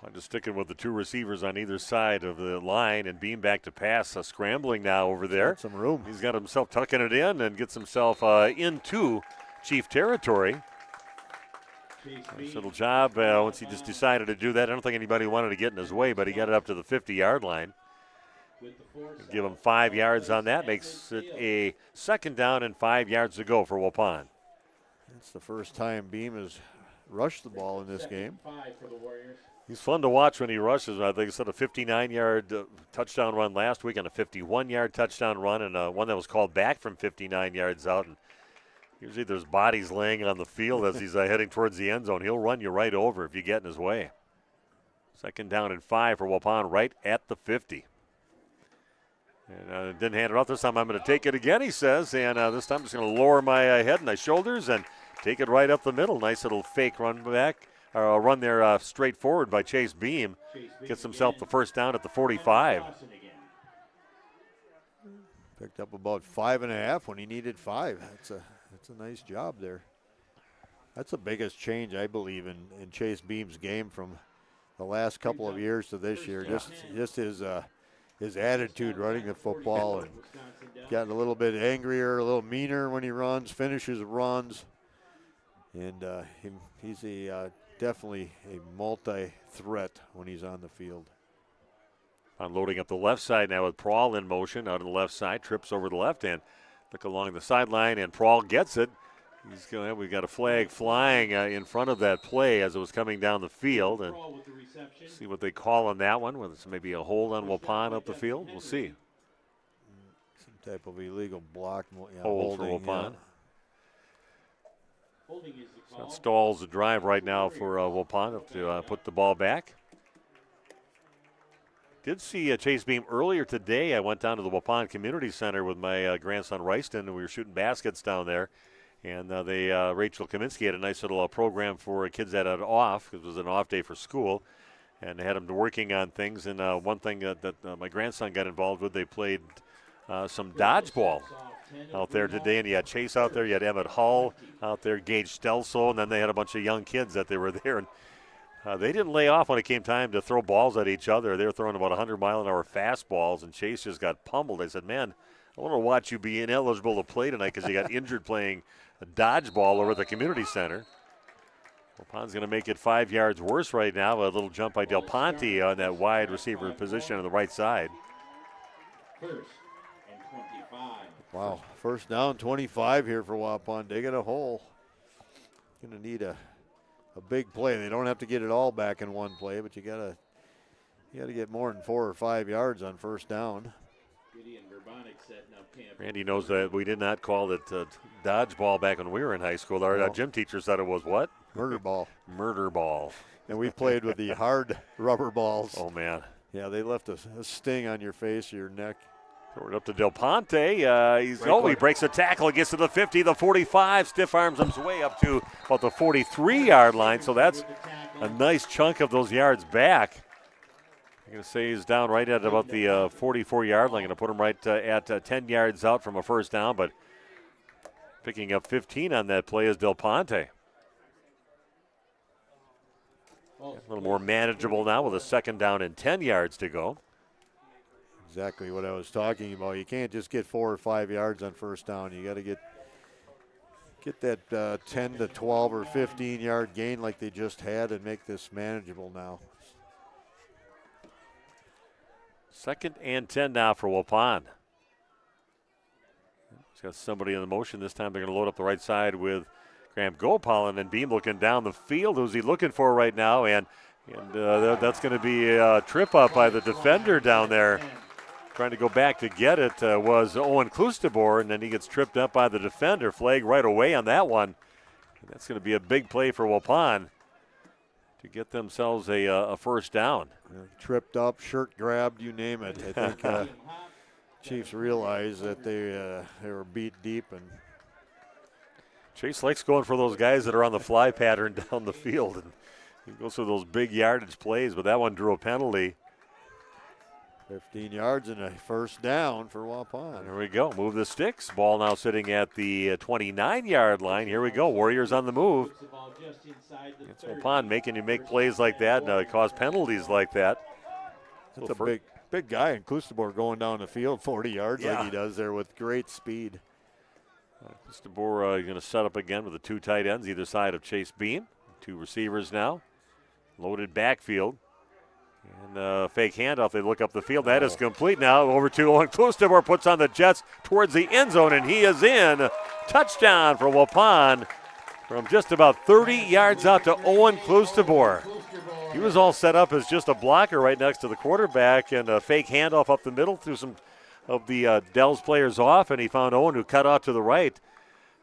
I'm just sticking with the two receivers on either side of the line, and Beam back to pass, scrambling now over there. Got some room. He's got himself tucking it in and gets himself into Chief territory. Nice little job once he just decided to do that. I don't think anybody wanted to get in his way, but he got it up to the 50-yard line. Give him 5 yards on that. Makes it a second down and 5 yards to go for Waupun. It's the first time Beam has rushed the ball in this game. He's fun to watch when he rushes. I think it's a 59-yard touchdown run last week and a 51-yard touchdown run, and one that was called back from 59 yards out. And usually there's bodies laying on the field as he's heading towards the end zone. He'll run you right over if you get in his way. Second down and 5 for Waupun right at the 50. And didn't hand it off this time. I'm going to take it again, he says. And this time I'm just going to lower my head and my shoulders and take it right up the middle. Nice little fake run back. Run there straight forward by Chase Beam. Gets himself the first down at the 45. Picked up about 5.5 when he needed 5. That's a nice job there. That's the biggest change, I believe, in Chase Beam's game from the last couple of years to this year. Just his attitude running the football, and gotten a little bit angrier, a little meaner when he runs, finishes runs. And he's definitely a multi-threat when he's on the field. Loading up the left side now with Prawl in motion out on the left side, trips over the left hand. Look along the sideline, and Prawl gets it. We've got a flag flying in front of that play as it was coming down the field. And see what they call on that one, whether it's maybe a hold on Waupun up the field. We'll see. Some type of illegal block. Hold for Waupun. Yeah. So that stalls the drive right now for Waupun to put the ball back. Did see Chase Beam earlier today. I went down to the Waupun Community Center with my grandson Ryston, and we were shooting baskets down there. And Rachel Kaminsky had a nice little program for kids that had off, because it was an off day for school, and they had them working on things. And one thing that my grandson got involved with, they played some dodgeball out there today, and you had Chase out there, you had Emmett Hull out there, Gage Stelso, and then they had a bunch of young kids that they were there. And they didn't lay off when it came time to throw balls at each other. They were throwing about 100-mile-an-hour fastballs, and Chase just got pummeled. I said, man, I want to watch you be ineligible to play tonight because you got injured playing a dodgeball over at the community center. Waupun's going to make it 5 yards worse right now. A little jump by Del Ponte on that wide receiver position on the right side. First and 25. Wow, first down 25 here for Waupun. Digging a hole. Going to need a big play. They don't have to get it all back in one play, but you got to get more than 4 or 5 yards on first down. Randy knows that we did not call it dodgeball back when we were in high school. Our gym teacher said it was what? Murder ball. Murder ball. And we played with the hard rubber balls. Oh, man. Yeah, they left a sting on your face, your neck. Throw it up to Del Ponte. He breaks a tackle. He gets to the 50, the 45. Stiff arms him way up to about the 43-yard line. So that's a nice chunk of those yards back. I'm going to say he's down right at about the 44-yard line. Going to put him right at 10 yards out from a first down, but picking up 15 on that play is Del Ponte. A little more manageable now with a second down and 10 yards to go. Exactly what I was talking about. You can't just get 4 or 5 yards on first down. You got to get that 10 to 12 or 15-yard gain like they just had and make this manageable now. Second and 10 now for Waupun. He's got somebody in the motion. This time they're going to load up the right side with Graham Gopal, and Beam looking down the field. Who's he looking for right now? And that's going to be a trip up by the defender down there. Trying to go back to get it was Owen Klustebor, and then he gets tripped up by the defender. Flag right away on that one. And that's going to be a big play for Waupun to get themselves a first down. Tripped up, shirt grabbed, you name it. I think Chiefs realized that they were beat deep. And Chase likes going for those guys that are on the fly pattern down the field. And he goes for those big yardage plays, but that one drew a penalty. 15 yards and a first down for Waupun. There we go. Move the sticks. Ball now sitting at the 29-yard line. Here we go. Warriors on the move. It's Waupun making you make plays like that and cause penalties like that. That's a big guy in Klustebor going down the field 40 yards like he does there with great speed. Klustebor going to set up again with the 2 tight ends either side of Chase Beam. 2 receivers now. Loaded backfield. And fake handoff. They look up the field. That is complete now. Over to Owen Klustebor. Puts on the Jets towards the end zone, and he is in. Touchdown for Waupun from just about 30 yards out to Owen Klustebor. He was all set up as just a blocker right next to the quarterback, and a fake handoff up the middle, threw some of the Dells players off, and he found Owen, who cut out to the right.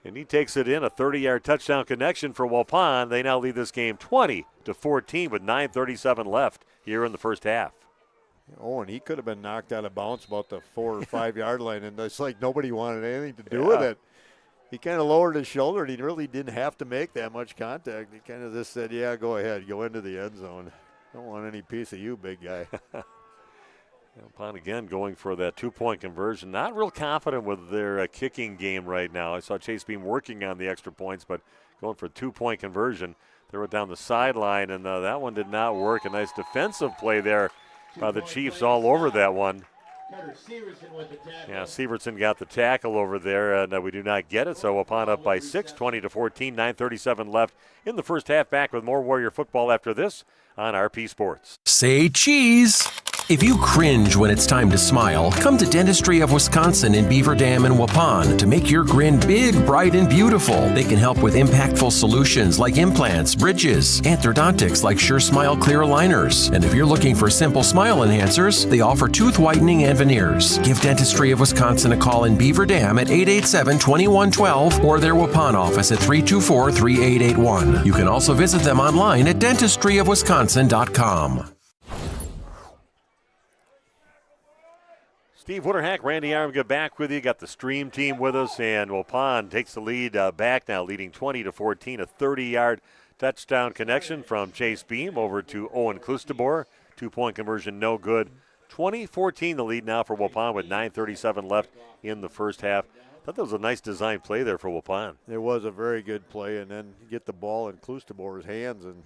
And he takes it in, a 30-yard touchdown connection for Waupun. They now lead this game 20-14 with 9:37 left here in the first half. Oh, and he could have been knocked out of bounds about the 4 or 5 yard line, and it's like nobody wanted anything to do with it. He kind of lowered his shoulder, and he really didn't have to make that much contact. He kind of just said, yeah, go ahead, go into the end zone. Don't want any piece of you, big guy. Waupun again going for that 2-point conversion. Not real confident with their kicking game right now. I saw Chase Beam working on the extra points, but going for a 2-point conversion. Threw it down the sideline, and that one did not work. A nice defensive play there by the Chiefs all over that one. Yeah, Severson got the tackle over there, and we do not get it. So Waupun up by 6, 20-14, 9:37 left in the first half. Back with more Warrior football after this on RP Sports. Say cheese. If you cringe when it's time to smile, come to Dentistry of Wisconsin in Beaver Dam and Waupun to make your grin big, bright, and beautiful. They can help with impactful solutions like implants, bridges, orthodontics like Sure Smile clear aligners. And if you're looking for simple smile enhancers, they offer tooth whitening and veneers. Give Dentistry of Wisconsin a call in Beaver Dam at 887-2112 or their Waupun office at 324-3881. You can also visit them online at dentistryofwisconsin.com. Steve Wooderhack, Randy Armga back with you. Got the stream team with us, and Waupun takes the lead back now, leading 20-14. A 30-yard touchdown connection from Chase Beam over to Owen Klustebor. 2-point conversion, no good. 20-14 the lead now for Waupun with 9:37 left in the first half. I thought that was a nice design play there for Waupun. It was a very good play, and then get the ball in Klustebor's hands, and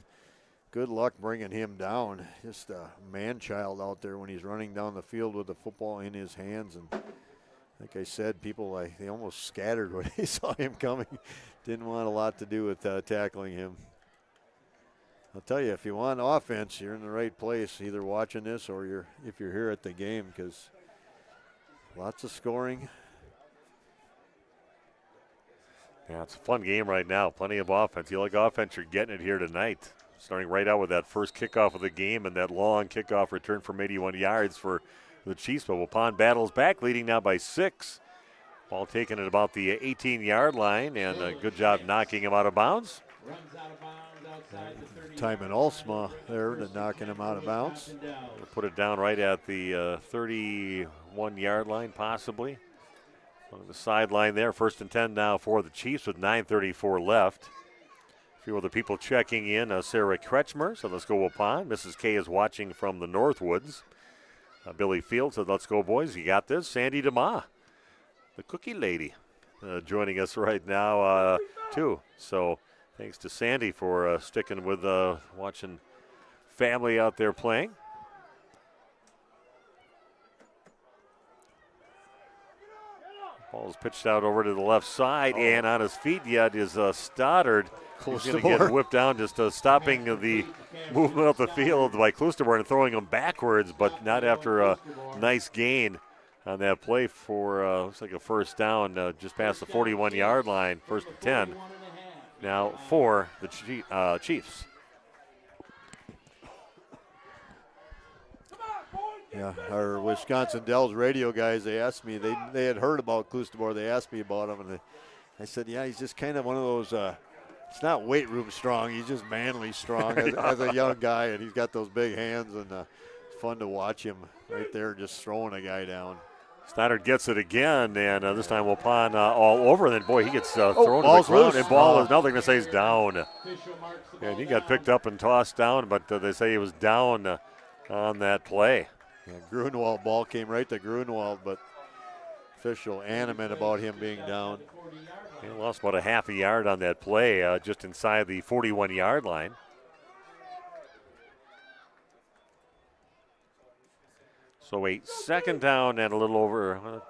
good luck bringing him down. Just a man-child out there when he's running down the field with the football in his hands. And like I said, people, they almost scattered when they saw him coming. Didn't want a lot to do with tackling him. I'll tell you, if you want offense, you're in the right place, either watching this or if you're here at the game, because lots of scoring. Yeah, it's a fun game right now. Plenty of offense. You like offense, you're getting it here tonight. Starting right out with that first kickoff of the game and that long kickoff return from 81 yards for the Chiefs. But Waupun battles back, leading now by 6. Ball taken at about the 18-yard line, and a good job knocking him out of bounds. Timon Alsma there to knocking him out of bounds. We'll put it down right at the 31-yard line, possibly. On the sideline there, 1st and 10 now for the Chiefs with 9:34 left. A few other people checking in. Sarah Kretschmer said, let's go Waupun. Mrs. K is watching from the Northwoods. Billy Field said, let's go, boys. You got this. Sandy DeMa, the cookie lady, joining us right now, too. So thanks to Sandy for sticking with watching family out there playing. Ball's pitched out over to the left side, and on his feet yet is Stoddard. He's going to get whipped down, just stopping the movement up the field by Klustebor and throwing him backwards, but not after a nice gain on that play for, looks like a first down just past the 41-yard line, 1st and 10. Now for the Chiefs. Yeah, our Wisconsin Dells radio guys, they asked me, they had heard about Klustebor. They asked me about him, and I said, yeah, he's just kind of one of those, it's not weight room strong. He's just manly strong as a young guy, and he's got those big hands, and it's fun to watch him right there just throwing a guy down. Stoddard gets it again, and this time Waupun all over. And then, boy, he gets thrown to the ground, loose. And ball is nothing to say he's down. And he got picked up and tossed down, but they say he was down on that play. Yeah, Grunwald ball came right to Grunwald, but official animate about him being down. He lost about a half a yard on that play, just inside the 41-yard line. So a second down and a little over.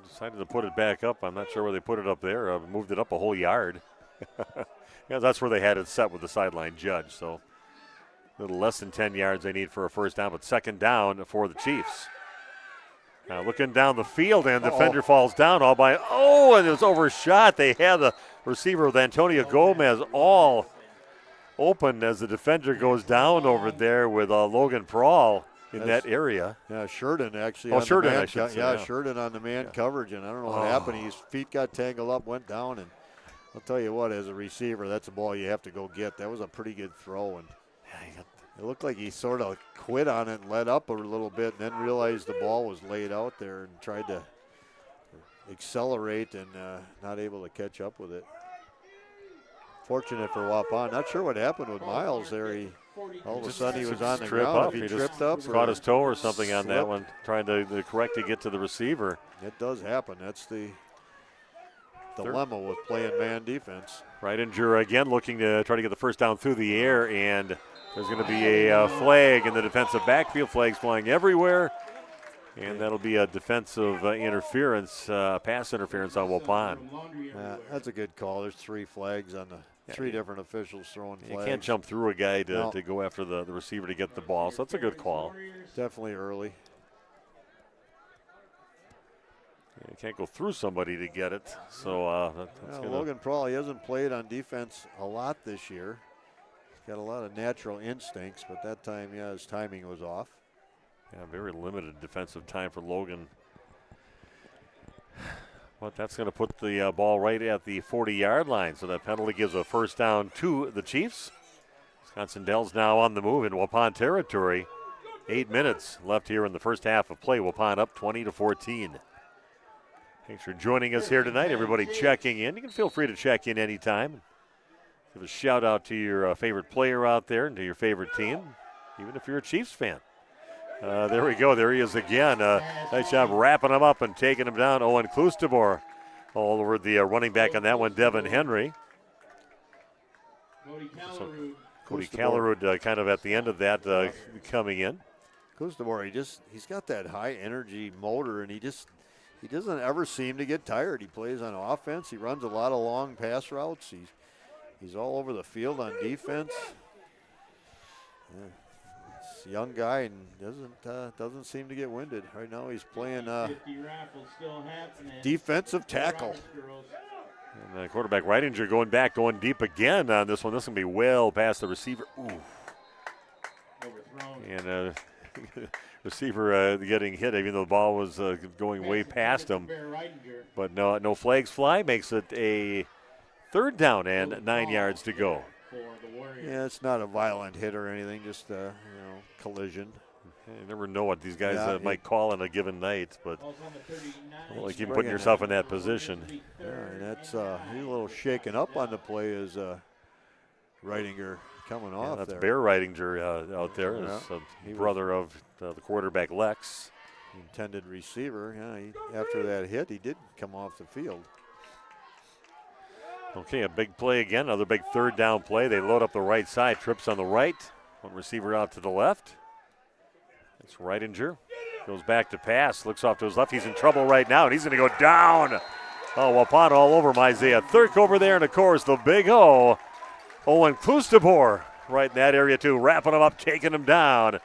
Decided to put it back up. I'm not sure where they put it up there. Moved it up a whole yard. Yeah, that's where they had it set with the sideline judge. So a little less than 10 yards they need for a first down, but second down for the Chiefs. Now looking down the field, and the defender falls down all by, and it was overshot. They had the receiver with Antonio Gomez all open as the defender goes down over there with Logan Prawl in that area. Yeah, Sheridan actually. Sheridan, I should say. Yeah, Sheridan on the man coverage, and I don't know what happened. His feet got tangled up, went down, and I'll tell you what, as a receiver, that's a ball you have to go get. That was a pretty good throw, and it looked like he sort of quit on it and let up a little bit and then realized the ball was laid out there and tried to accelerate and not able to catch up with it. Fortunate for Waupun. Not sure what happened with Miles there. All of a sudden he was on the ground. He tripped up, caught his toe or something on that one, trying to correct to get to the receiver. It does happen. That's the dilemma with playing man defense. Reidinger again looking to try to get the first down through the air, and there's going to be a flag in the defensive backfield. Flags flying everywhere, and that'll be a defensive interference, pass interference on Waupun. That's a good call. There's 3 flags on the three different officials throwing flags. You can't jump through a guy to go after the receiver to get the ball, so that's a good call. Definitely early. You can't go through somebody to get it. So that's Logan Prawl, he hasn't played on defense a lot this year. He's got a lot of natural instincts, but that time, his timing was off. Yeah, very limited defensive time for Logan. But that's going to put the ball right at the 40-yard line. So that penalty gives a first down to the Chiefs. Wisconsin Dells now on the move in Waupun territory. 8 minutes left here in the first half of play. Waupun up 20-14. Thanks for joining us here tonight. Everybody checking in. You can feel free to check in anytime. Give a shout out to your favorite player out there and to your favorite team, even if you're a Chiefs fan. There we go. There he is again. Nice job wrapping him up and taking him down. Owen Kloosterboer all over the running back on that one, Devin Henry. Cody Callerud kind of at the end of that coming in. Kloosterboer, he's got that high energy motor, and he doesn't ever seem to get tired. He plays on offense. He runs a lot of long pass routes. He's all over the field on defense. Yeah. He's a young guy and doesn't seem to get winded. Right now he's playing defensive tackle. And the quarterback Reidinger going deep again on this one. This is going to be well past the receiver. Ooh. And receiver getting hit, even though the ball was going way past him. But no flags fly. Makes it a third down and 9 yards to go. Yeah, it's not a violent hit or anything, just collision. You never know what these guys might call on a given night, but like even putting yourself in that position. Yeah, and that's he's a little shaken up on the play as Reidinger coming off. That's there. Bear Reidinger out there, brother of the quarterback Lex. Intended receiver. Yeah, after that hit, he did come off the field. Okay, a big play again, another big third down play. They load up the right side, trips on the right, one receiver out to the left. It's Reidinger, goes back to pass, looks off to his left. He's in trouble right now, and he's going to go down. Oh, Waupun all over him. Isaiah Thirk over there, and of course the big O, Owen Kloosterboer, right in that area too, wrapping him up, taking him down.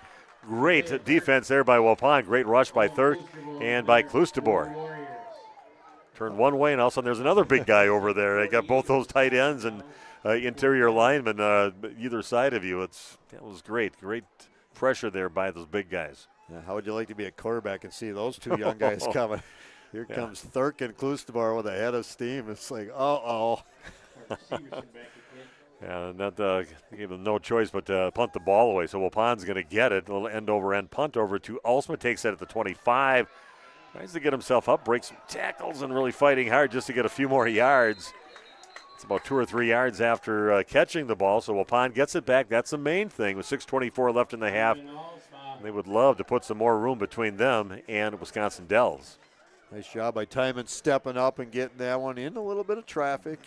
Great defense there by Waupun. Great rush by Thirk and by Kloosterboer. Turn one way, and all of a sudden there's another big guy over there. They got both those tight ends and interior linemen either side of you. That was great. Great pressure there by those big guys. Yeah, how would you like to be a quarterback and see those two young guys coming? Here comes Thirk and Kloosterboer with a head of steam. It's like, uh-oh. Yeah, and that gave them no choice but to punt the ball away. So Waupun's going to get it. A little end-over-end punt over to Alsma. Takes that at the 25. Tries to get himself up, breaks some tackles, and really fighting hard just to get a few more yards. It's about 2 or 3 yards after catching the ball, so Waupun gets it back. That's the main thing with 6:24 left in the half. They would love to put some more room between them and Wisconsin Dells. Nice job by Timon stepping up and getting that one in a little bit of traffic.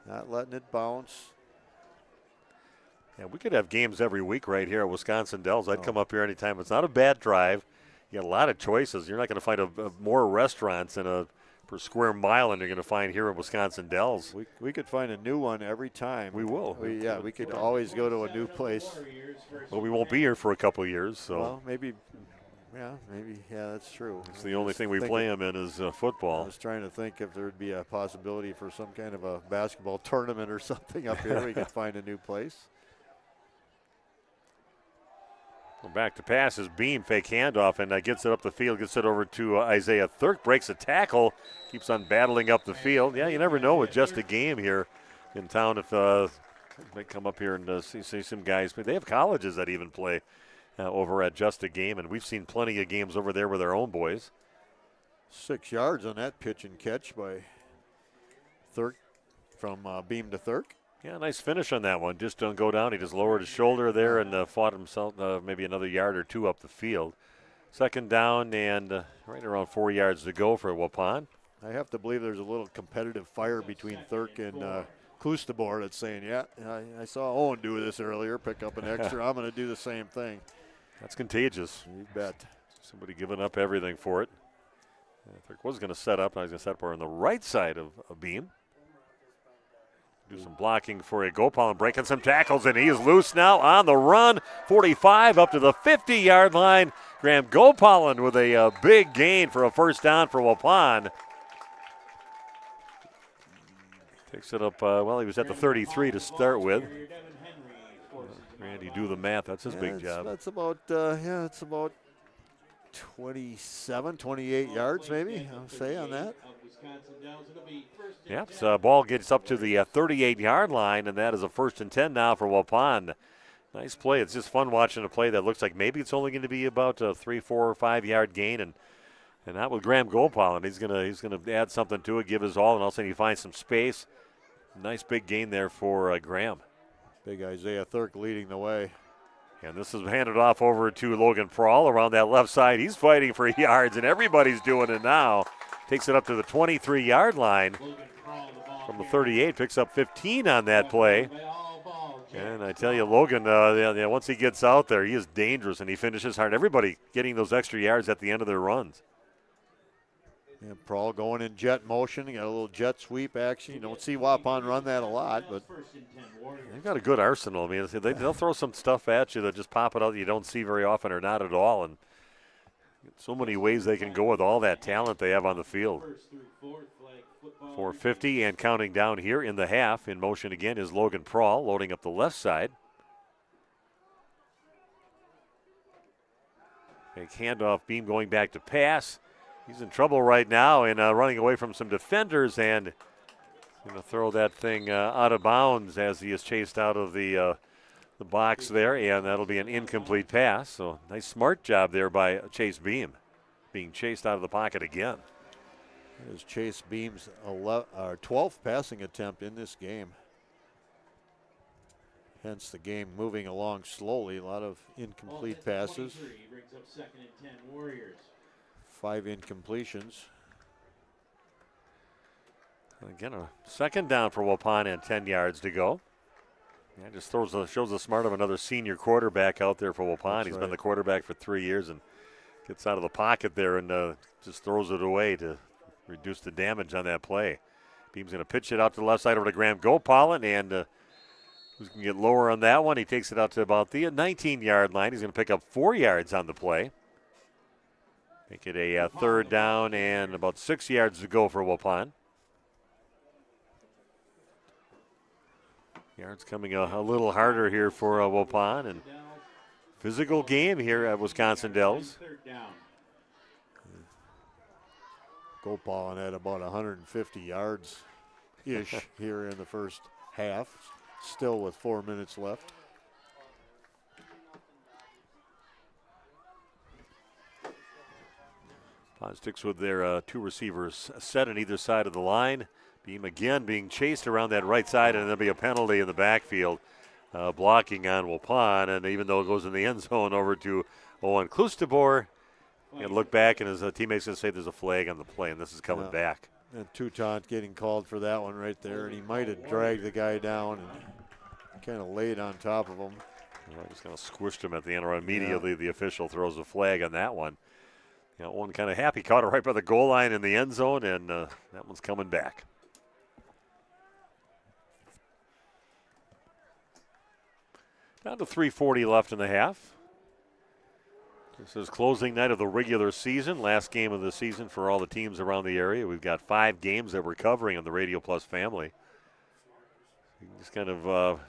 Not letting it bounce. Yeah, we could have games every week right here at Wisconsin Dells. I'd come up here anytime. It's not a bad drive. You got a lot of choices. You're not going to find more restaurants per square mile than you're going to find here in Wisconsin Dells. We could find a new one every time. We will. We could always go to a new place. Well, we won't be here for a couple of years, so. Well, maybe, that's true. It's the only thing we play them in is football. I was trying to think if there would be a possibility for some kind of a basketball tournament or something up here. We could find a new place. Back to pass is Beam, fake handoff, and gets it up the field, gets it over to Isaiah Thirk, breaks a tackle, keeps on battling up the field. Yeah, you never know with just a game here in town if they come up here and see some guys. But they have colleges that even play over at just a game, and we've seen plenty of games over there with their own boys. 6 yards on that pitch and catch by Thirk, from Beam to Thirk. Yeah, nice finish on that one. Just don't go down. He just lowered his shoulder there and fought himself maybe another yard or two up the field. Second down and right around 4 yards to go for Waupun. I have to believe there's a little competitive fire between Thirk and Kloosterboer that's saying, yeah, I saw Owen do this earlier, pick up an extra. I'm going to do the same thing. That's contagious. You bet. Somebody giving up everything for it. Thirk was going to set up. Now he's going to set up on the right side of Beam. Do some blocking for a Gopal, breaking some tackles, and he is loose now on the run. 45 up to the 50-yard line. Graham Gopalan with a big gain for a first down for Waupun. Takes it up, he was at the 33 to start with. Randy, do the math. That's his big job. That's about, it's about 27, 28 yards maybe, I'll say on that. Yep, so ball gets up to the 38-yard line, and that is a 1st and 10 now for Waupun. Nice play. It's just fun watching a play that looks like maybe it's only going to be about a 3, 4, or 5-yard gain, and not with Graham Gopal. He's gonna add something to it, give his all, and all of a sudden he finds some space. Nice big gain there for Graham. Big Isaiah Thirk leading the way. And this is handed off over to Logan Prawl around that left side. He's fighting for yards, and everybody's doing it now. Takes it up to the 23-yard line from the 38, picks up 15 on that play. And I tell you, Logan, once he gets out there, he is dangerous, and he finishes hard. Everybody getting those extra yards at the end of their runs. And Prawl going in jet motion. He got a little jet sweep action. You don't see Waupun run that a lot, but they've got a good arsenal. I mean, they'll throw some stuff at you that just pop it out that you don't see very often or not at all. And so many ways they can go with all that talent they have on the field. 4:50 and counting down here in the half. In motion again is Logan Prawl, loading up the left side. Big handoff, Beam going back to pass. He's in trouble right now and running away from some defenders, and going to throw that thing out of bounds as he is chased out of the box there, and that'll be an incomplete pass. So nice smart job there by Chase Beam, being chased out of the pocket again. There's Chase Beam's 12th passing attempt in this game. Hence the game moving along slowly. A lot of incomplete passes. 5 incompletions. Again, a second down for Waupun and 10 yards to go. Yeah, just shows the smart of another senior quarterback out there for Waupun. He's been the quarterback for 3 years and gets out of the pocket there and just throws it away to reduce the damage on that play. Beam's going to pitch it out to the left side over to Graham Gopalan, and who's going to get lower on that one? He takes it out to about the 19-yard line. He's going to pick up 4 yards on the play. Make it a third down and about 6 yards to go for Waupun. Yards coming a little harder here for Waupun, and physical game here at Wisconsin Dells. Gopal had about 150 yards-ish here in the first half, still with 4 minutes left. Pond sticks with their 2 receivers set on either side of the line. Beam again being chased around that right side, and there'll be a penalty in the backfield blocking on Waupun, and even though it goes in the end zone over to Owen Klustebor, and look back, and his teammates going to say there's a flag on the play, and this is coming back. And Toutant getting called for that one right there, and he might have dragged the guy down and kind of laid on top of him. Well, just kind of squished him at the end, or immediately the official throws a flag on that one. One kind of happy, caught it right by the goal line in the end zone, and that one's coming back. Down to 3:40 left in the half. This is closing night of the regular season, last game of the season for all the teams around the area. We've got 5 games that we're covering on the Radio Plus family. You can just kind of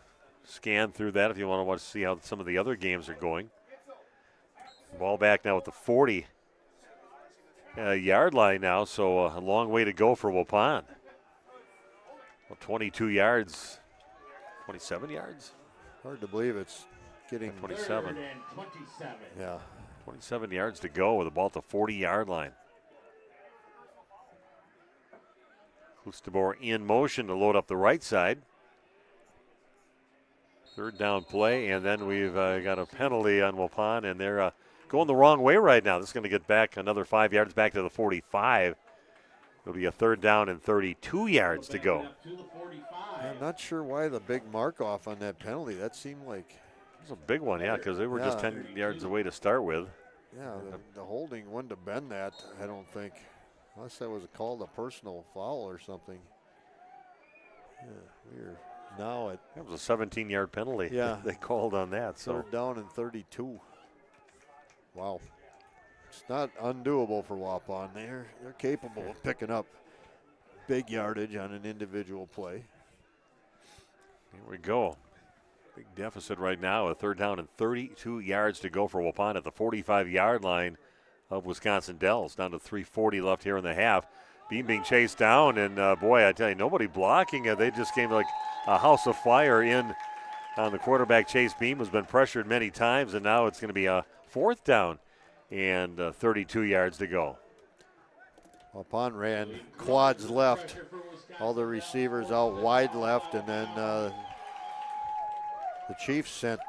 scan through that if you want to watch, see how some of the other games are going. Ball back now at the 40-yard line now, so a long way to go for Waupun. 22 yards, 27 yards? Hard to believe it's getting 27. 27. Yeah. 27 yards to go with the ball at the 40-yard line. Klustebor in motion to load up the right side. Third down play, and then we've got a penalty on Waupun, and they're going the wrong way right now. This is going to get back another 5 yards back to the 45. It'll be a third down and 32 yards to go. I'm not sure why the big mark off on that penalty. That seemed like it was a big one, yeah, because they were just 10 yards away to start with. Yeah, the holding wouldn't have been that, I don't think, unless that was called a personal foul or something. Yeah, we're now at. That was a 17-yard penalty. Yeah, they called on that. So third down and 32. Wow, it's not undoable for Waupun. They're capable of picking up big yardage on an individual play. Here we go. Big deficit right now, a third down and 32 yards to go for Waupun at the 45-yard line of Wisconsin Dells. Down to 3:40 left here in the half. Beam being chased down, and boy, I tell you, nobody blocking it. They just came like a house of fire in on the quarterback. Chase Beam has been pressured many times, and now it's going to be a fourth down and 32 yards to go. Waupun ran quads left, all the receivers out wide left, and then the Chiefs sent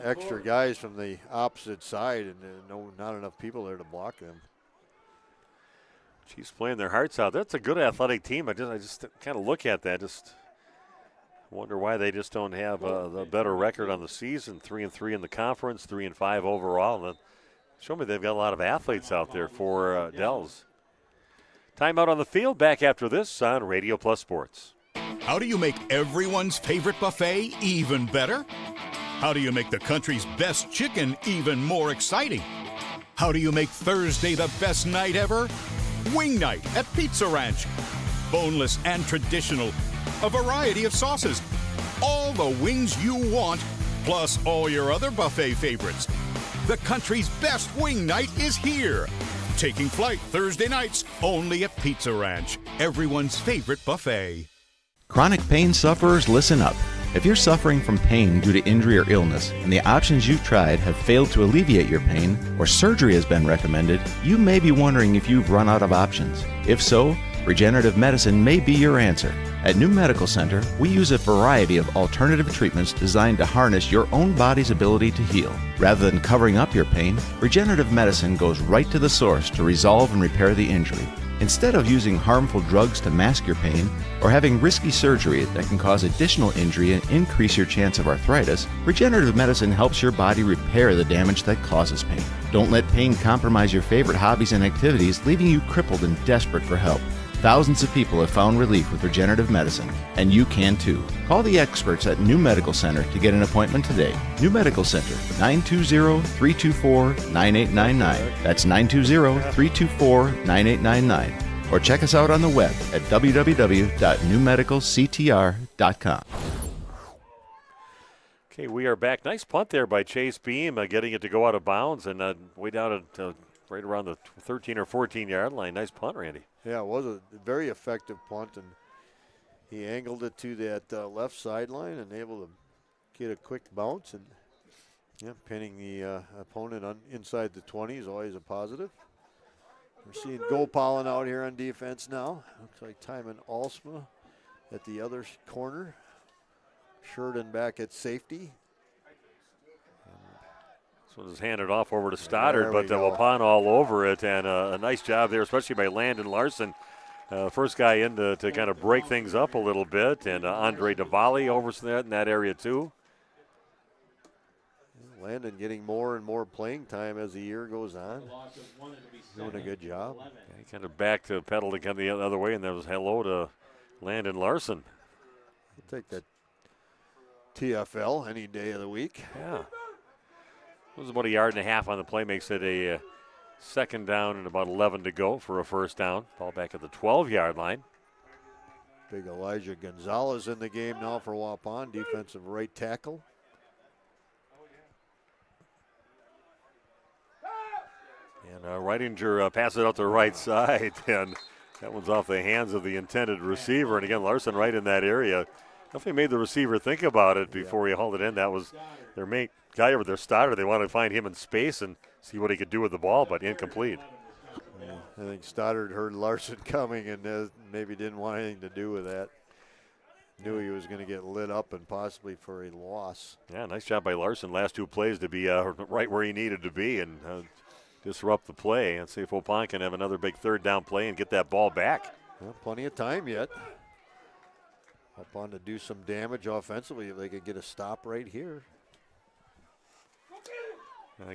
extra guys from the opposite side, and not enough people there to block them. Chiefs playing their hearts out. That's a good athletic team. I just kind of look at that. Just wonder why they just don't have a better record on the season. 3-3 in the conference, 3-5 overall. And show me they've got a lot of athletes out there for Dells. Timeout on the field. Back after this on Radio Plus Sports. How do you make everyone's favorite buffet even better? How do you make the country's best chicken even more exciting? How do you make Thursday the best night ever? Wing night at Pizza Ranch. Boneless and traditional. A variety of sauces. All the wings you want, plus all your other buffet favorites. The country's best wing night is here. Taking flight Thursday nights only at Pizza Ranch, everyone's favorite buffet. Chronic pain sufferers, listen up. If you're suffering from pain due to injury or illness, and the options you've tried have failed to alleviate your pain, or surgery has been recommended, you may be wondering if you've run out of options. If so, regenerative medicine may be your answer. At New Medical Center, we use a variety of alternative treatments designed to harness your own body's ability to heal. Rather than covering up your pain, regenerative medicine goes right to the source to resolve and repair the injury. Instead of using harmful drugs to mask your pain or having risky surgery that can cause additional injury and increase your chance of arthritis, regenerative medicine helps your body repair the damage that causes pain. Don't let pain compromise your favorite hobbies and activities, leaving you crippled and desperate for help. Thousands of people have found relief with regenerative medicine, and you can too. Call the experts at New Medical Center to get an appointment today. New Medical Center, 920-324-9899. That's 920-324-9899. Or check us out on the web at www.newmedicalctr.com. Okay, we are back. Nice punt there by Chase Beam, getting it to go out of bounds and way down at right around the 13 or 14-yard line. Nice punt, Randy. Yeah, it was a very effective punt, and he angled it to that left sideline and able to get a quick bounce. And pinning the opponent inside the 20 is always a positive. We're seeing goal pollen out here on defense now. Looks like Timon Alsma at the other corner. Sheridan back at safety. This one is handed off over to Stoddard, There but we go. Waupun all over it, and a nice job there, especially by Landon Larson. First guy in to kind of break things up a little bit, and Andre DeValle over in that area too. Landon getting more and more playing time as the year goes on. Doing a good job. Yeah, he kind of back to pedal to come the other way, and there was hello to Landon Larson. I'll take that TFL any day of the week. Yeah. It was about 1.5 yards on the play, makes it a second down and about 11 to go for a first down. Ball back at the 12-yard line. Big Elijah Gonzalez in the game now for Waupun, defensive right tackle. And Reidinger passes it out to the right side, and that one's off the hands of the intended receiver. And again, Larson right in that area. Definitely made the receiver think about it before he hauled it in. That was their main guy over there, Stoddard. They wanted to find him in space and see what he could do with the ball, but incomplete. Yeah, I think Stoddard heard Larson coming and maybe didn't want anything to do with that. Knew he was going to get lit up and possibly for a loss. Yeah, nice job by Larson. Last 2 plays to be right where he needed to be and disrupt the play and see if Waupun can have another big third down play and get that ball back. Well, plenty of time yet. Waupun to do some damage offensively if they could get a stop right here.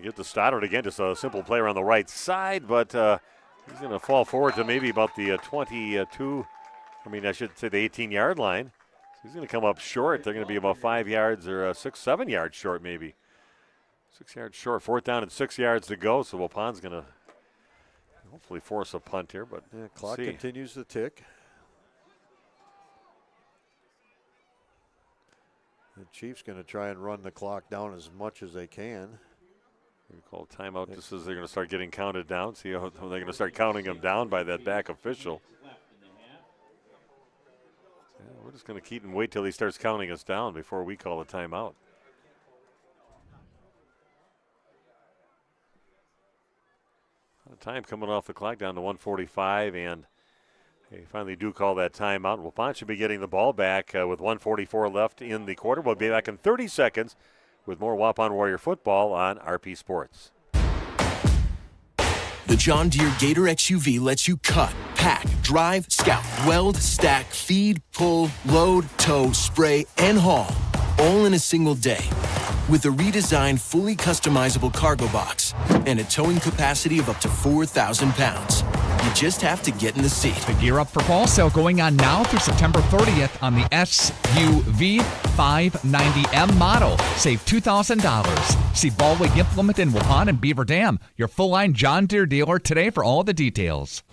Get to Stoddard again, just a simple play around the right side, but he's going to fall forward to maybe about the 22, I should say the 18-yard line. So he's going to come up short. They're going to be about 5 yards or 6-7 yards short maybe. 6 yards short, 4th down and 6 yards to go. So Waupun's going to hopefully force a punt here, but clock continues to tick. The Chiefs going to try and run the clock down as much as they can. We call timeout just as they're going to start getting counted down. See how they're going to start counting them down by that back official. Yeah, we're just going to keep and wait till he starts counting us down before we call a timeout. Time coming off the clock down to 1:45, and they finally do call that timeout. Waupun should be getting the ball back with 1:44 left in the quarter. We'll be back in 30 seconds with more Waupun Warrior football on RP Sports. The John Deere Gator XUV lets you cut, pack, drive, scout, weld, stack, feed, pull, load, tow, spray, and haul, all in a single day. With a redesigned, fully customizable cargo box and a towing capacity of up to 4,000 pounds. You just have to get in the seat. The Gear Up for Fall sale going on now through September 30th on the SUV 590M model. Save $2,000. See Baldwin Implement in Waupun and Beaver Dam. Your full-line John Deere dealer today for all the details.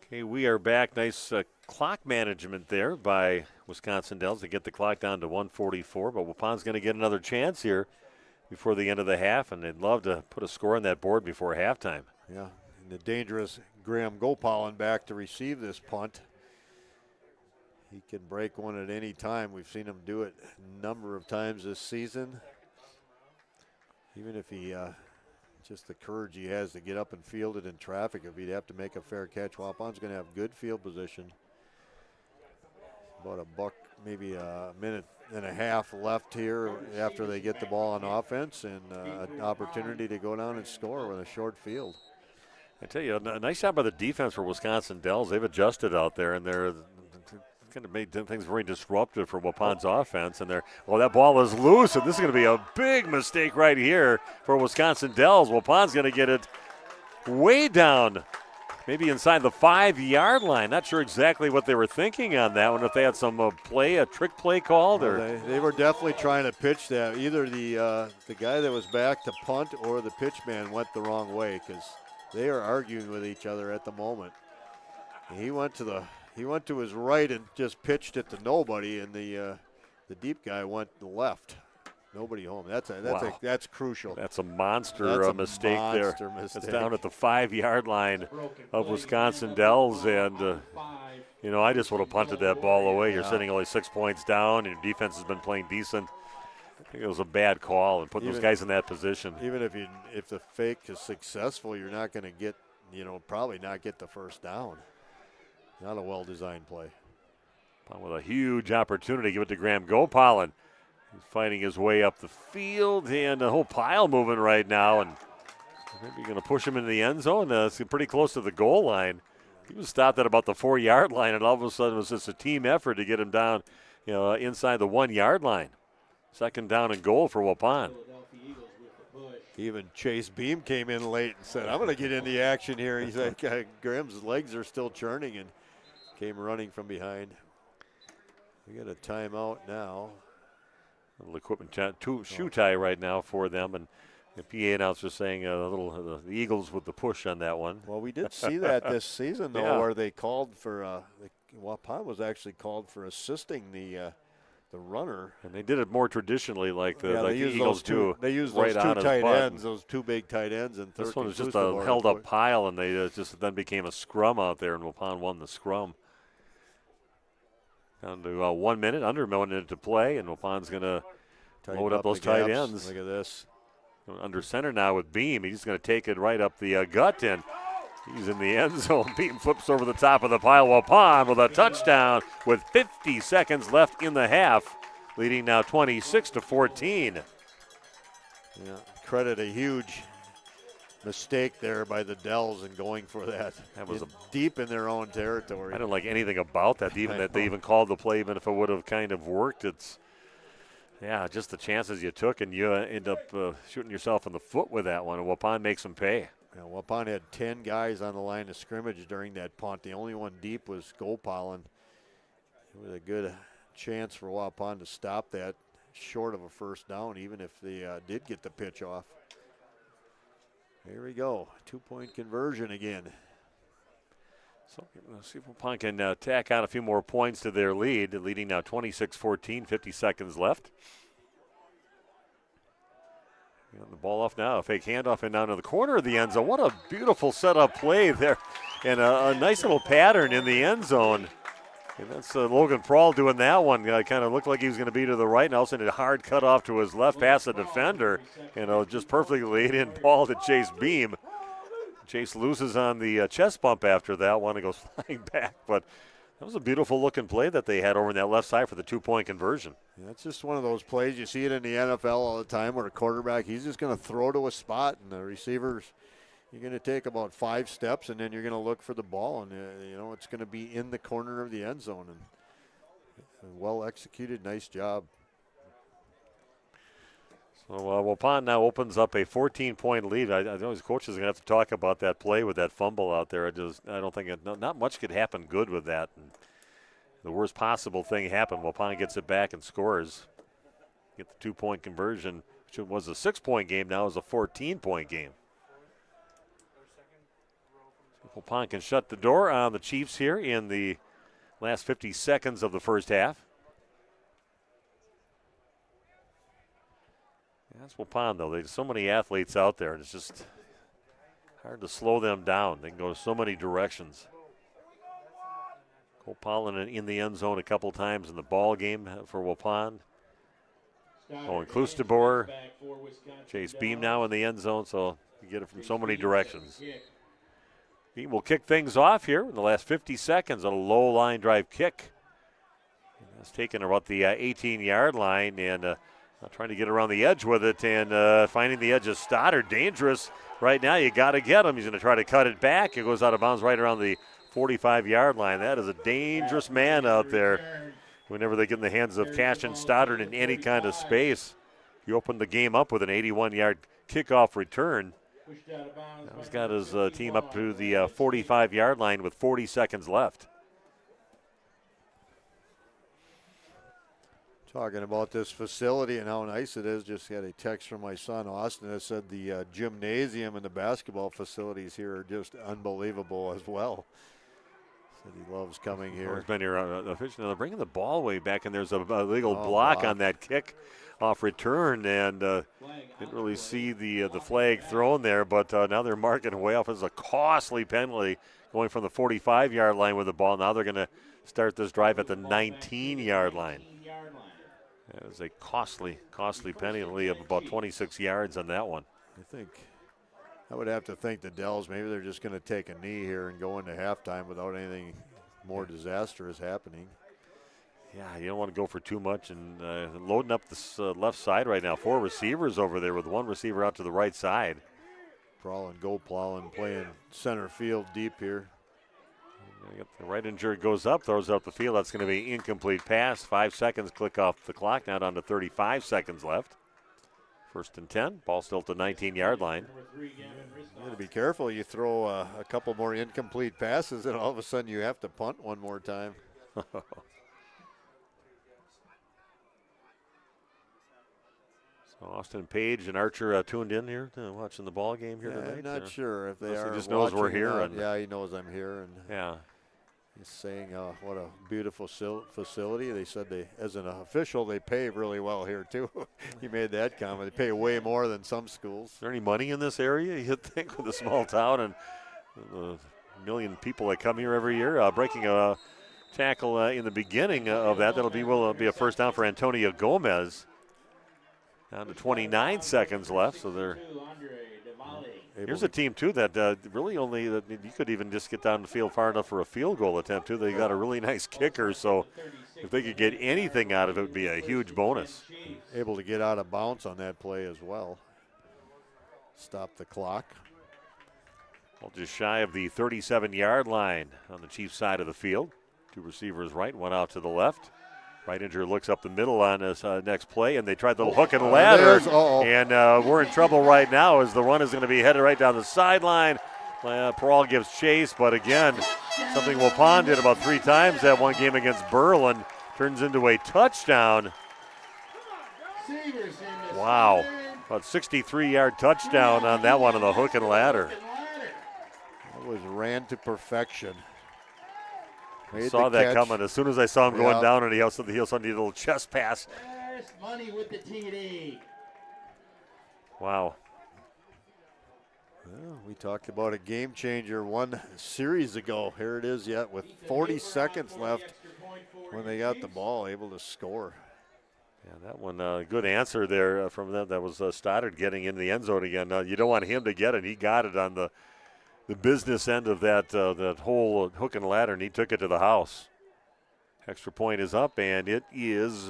Okay, we are back. Nice clock management there by Wisconsin Dells to get the clock down to 1:44, but Waupun's going to get another chance here before the end of the half, and they'd love to put a score on that board before halftime. Yeah, and the dangerous Graham Gopalin back to receive this punt. He can break one at any time. We've seen him do it a number of times this season. Even if he, just the courage he has to get up and field it in traffic, if he'd have to make a fair catch, Waupun's going to have good field position. About a buck, maybe a minute and a half left here after they get the ball on offense, and an opportunity to go down and score with a short field. I tell you, a nice job by the defense for Wisconsin Dells. They've adjusted out there, and they're kind of made things very disruptive for Waupun's offense. And that ball is loose, and this is going to be a big mistake right here for Wisconsin Dells. Waupun's going to get it way down, maybe inside the 5-yard line. Not sure exactly what they were thinking on that one, if they had some a trick play called. Or they were definitely trying to pitch that. Either the guy that was back to punt or the pitch man went the wrong way, because they are arguing with each other at the moment. He went to his right and just pitched it to nobody, and the deep guy went to the left. Nobody home. That's crucial. That's a monster mistake there. It's down at the 5-yard line of Wisconsin Dells, and I just would have punted that ball away. You're sitting only 6 points down, and your defense has been playing decent. I think it was a bad call and putting those guys in that position. Even if the fake is successful, you're not going to get, probably not get the first down. Not a well-designed play. With a huge opportunity, give it to Graham Gopalin. He's fighting his way up the field, and the whole pile moving right now, and maybe going to push him into the end zone. It's pretty close to the goal line. He was stopped at about the 4-yard line, and all of a sudden it was just a team effort to get him down, inside the 1-yard line. Second down and goal for Waupun. Even Chase Beam came in late and said, I'm going to get in the action here. He's like, Graham's legs are still churning, and came running from behind. We got a timeout now. A little equipment shoe tie right now for them, and the PA announcer saying the Eagles with the push on that one. Well, we did see that this season, though, where they called for Waupun was actually called for assisting the runner. And they did it more traditionally, like the Eagles do. They used right those on two tight ends, those two big tight ends. And this one was just a held-up pile, and they just then became a scrum out there, and Waupun won the scrum. Down to 1 minute, under 1 minute to play, and Waupun's going to load up those tight ends. Look at this. Under center now with Beam. He's going to take it right up the gut, and he's in the end zone. Beam flips over the top of the pile. Waupun with a touchdown with 50 seconds left in the half, leading now 26-14. Yeah, credit a huge mistake there by the Dells in going for that. That was deep in their own territory. I don't like anything about that, even that they even called the play, even if it would have kind of worked. It's, just the chances you took, and you end up shooting yourself in the foot with that one, and Waupun makes them pay. Yeah, Waupun had 10 guys on the line of scrimmage during that punt. The only one deep was Gopalin. It was a good chance for Waupun to stop that short of a first down, even if they did get the pitch off. Here we go, 2-point conversion again. So let's see if Waupun can tack on a few more points to their lead, leading now 26-14, 50 seconds left. The ball off now, a fake handoff and down to the corner of the end zone. What a beautiful setup play there, and a nice little pattern in the end zone. And that's Logan Prawl doing that one. Kind of looked like he was going to be to the right, and all of a sudden a hard cut off to his left past the defender. Just perfectly laid in ball to Chase Beam. Chase loses on the chest bump after that one and goes flying back. But that was a beautiful looking play that they had over on that left side for the 2-point conversion. Yeah, it's just one of those plays. You see it in the NFL all the time where a quarterback, he's just going to throw to a spot, and the receivers, you're going to take about 5 steps, and then you're going to look for the ball, and it's going to be in the corner of the end zone. And well executed, nice job. So Waupun now opens up a 14-point lead. I know his coach is going to have to talk about that play with that fumble out there. I don't think not much could happen good with that. And the worst possible thing happened. Waupun gets it back and scores. Get the 2-point conversion, which was a 6-point game. Now is a 14-point game. Waupun can shut the door on the Chiefs here in the last 50 seconds of the first half. That's Waupun, though. There's so many athletes out there, and it's just hard to slow them down. They can go so many directions. Gopalin in the end zone a couple times in the ball game for Waupun. And Klustebor, Chase Beam now in the end zone, so you get it from so many directions. Beam will kick things off here in the last 50 seconds on a low line drive kick. That's taken about the 18-yard line, and trying to get around the edge with it, and finding the edge of Stoddard. Dangerous right now. You got to get him. He's going to try to cut it back. It goes out of bounds right around the 45-yard line. That is a dangerous man out there. Whenever they get in the hands of Cash and Stoddard in any kind of space, you open the game up with an 81-yard kickoff return. Now he's got his team up to the 45-yard line with 40 seconds left. Talking about this facility and how nice it is, just got a text from my son Austin that said the gymnasium and the basketball facilities here are just unbelievable as well. Said he loves coming here. He's been here. They're bringing the ball way back, and there's a legal block on that kick off return, and didn't really see the flag thrown there, but now they're marking way off as a costly penalty going from the 45-yard line with the ball. Now they're going to start this drive at the 19-yard line. That was a costly penalty of about 26 yards on that one. I would have to think the Dells, maybe they're just going to take a knee here and go into halftime without anything more disastrous happening. Yeah, you don't want to go for too much, and loading up this left side right now. 4 receivers over there with 1 receiver out to the right side. Prowling, go plowing, playing center field deep here. The right injured goes up, throws out the field. That's going to be incomplete pass. 5 seconds, click off the clock. Now down to 35 seconds left. 1st and 10. Ball still at the 19-yard line. You got to be careful. You throw a couple more incomplete passes, and all of a sudden you have to punt one more time. So Austin Page and Archer tuned in here, watching the ball game here tonight. I'm not sure if they are. He just knows we're here. And yeah, he knows I'm here. And yeah. He's saying what a beautiful facility. They said as an official, they pay really well here, too. He made that comment. They pay way more than some schools. Is there any money in this area, you'd think, with a small town and a million people that come here every year? Breaking a tackle in the beginning of that. Will be a first down for Antonio Gomez. Down to 29 seconds left, so they're... Here's a team, too, that really only, you could even just get down the field far enough for a field goal attempt, too. They got a really nice kicker, so if they could get anything out of it, it would be a huge bonus. Able to get out of bounds on that play as well. Stop the clock. Well, just shy of the 37-yard line on the Chiefs side of the field. 2 receivers right, 1 out to the left. Right injured looks up the middle on this next play, and they tried the hook and ladder. And we're in trouble right now as the run is going to be headed right down the sideline. Peral gives chase, but again, something Waupun did about 3 times that one game against Berlin turns into a touchdown. Wow, about 63-yard touchdown on that one on the hook and ladder. That was ran to perfection. I saw that coming as soon as I saw him going down, and he also needed a little chest pass. Money with the TD. Wow. Well, we talked about a game changer 1 series ago. Here it is yet with 40 seconds left when they got the ball, able to score. Yeah, that one, good answer there from them. That was Stoddard getting in the end zone again. You don't want him to get it. He got it on the business end of that whole hook and ladder, and he took it to the house. Extra point is up, and it is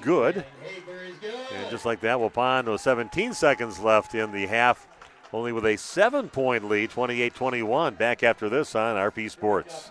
good. And just like that, Waupun with 17 seconds left in the half, only with a 7-point lead, 28-21. Back after this on RP Sports.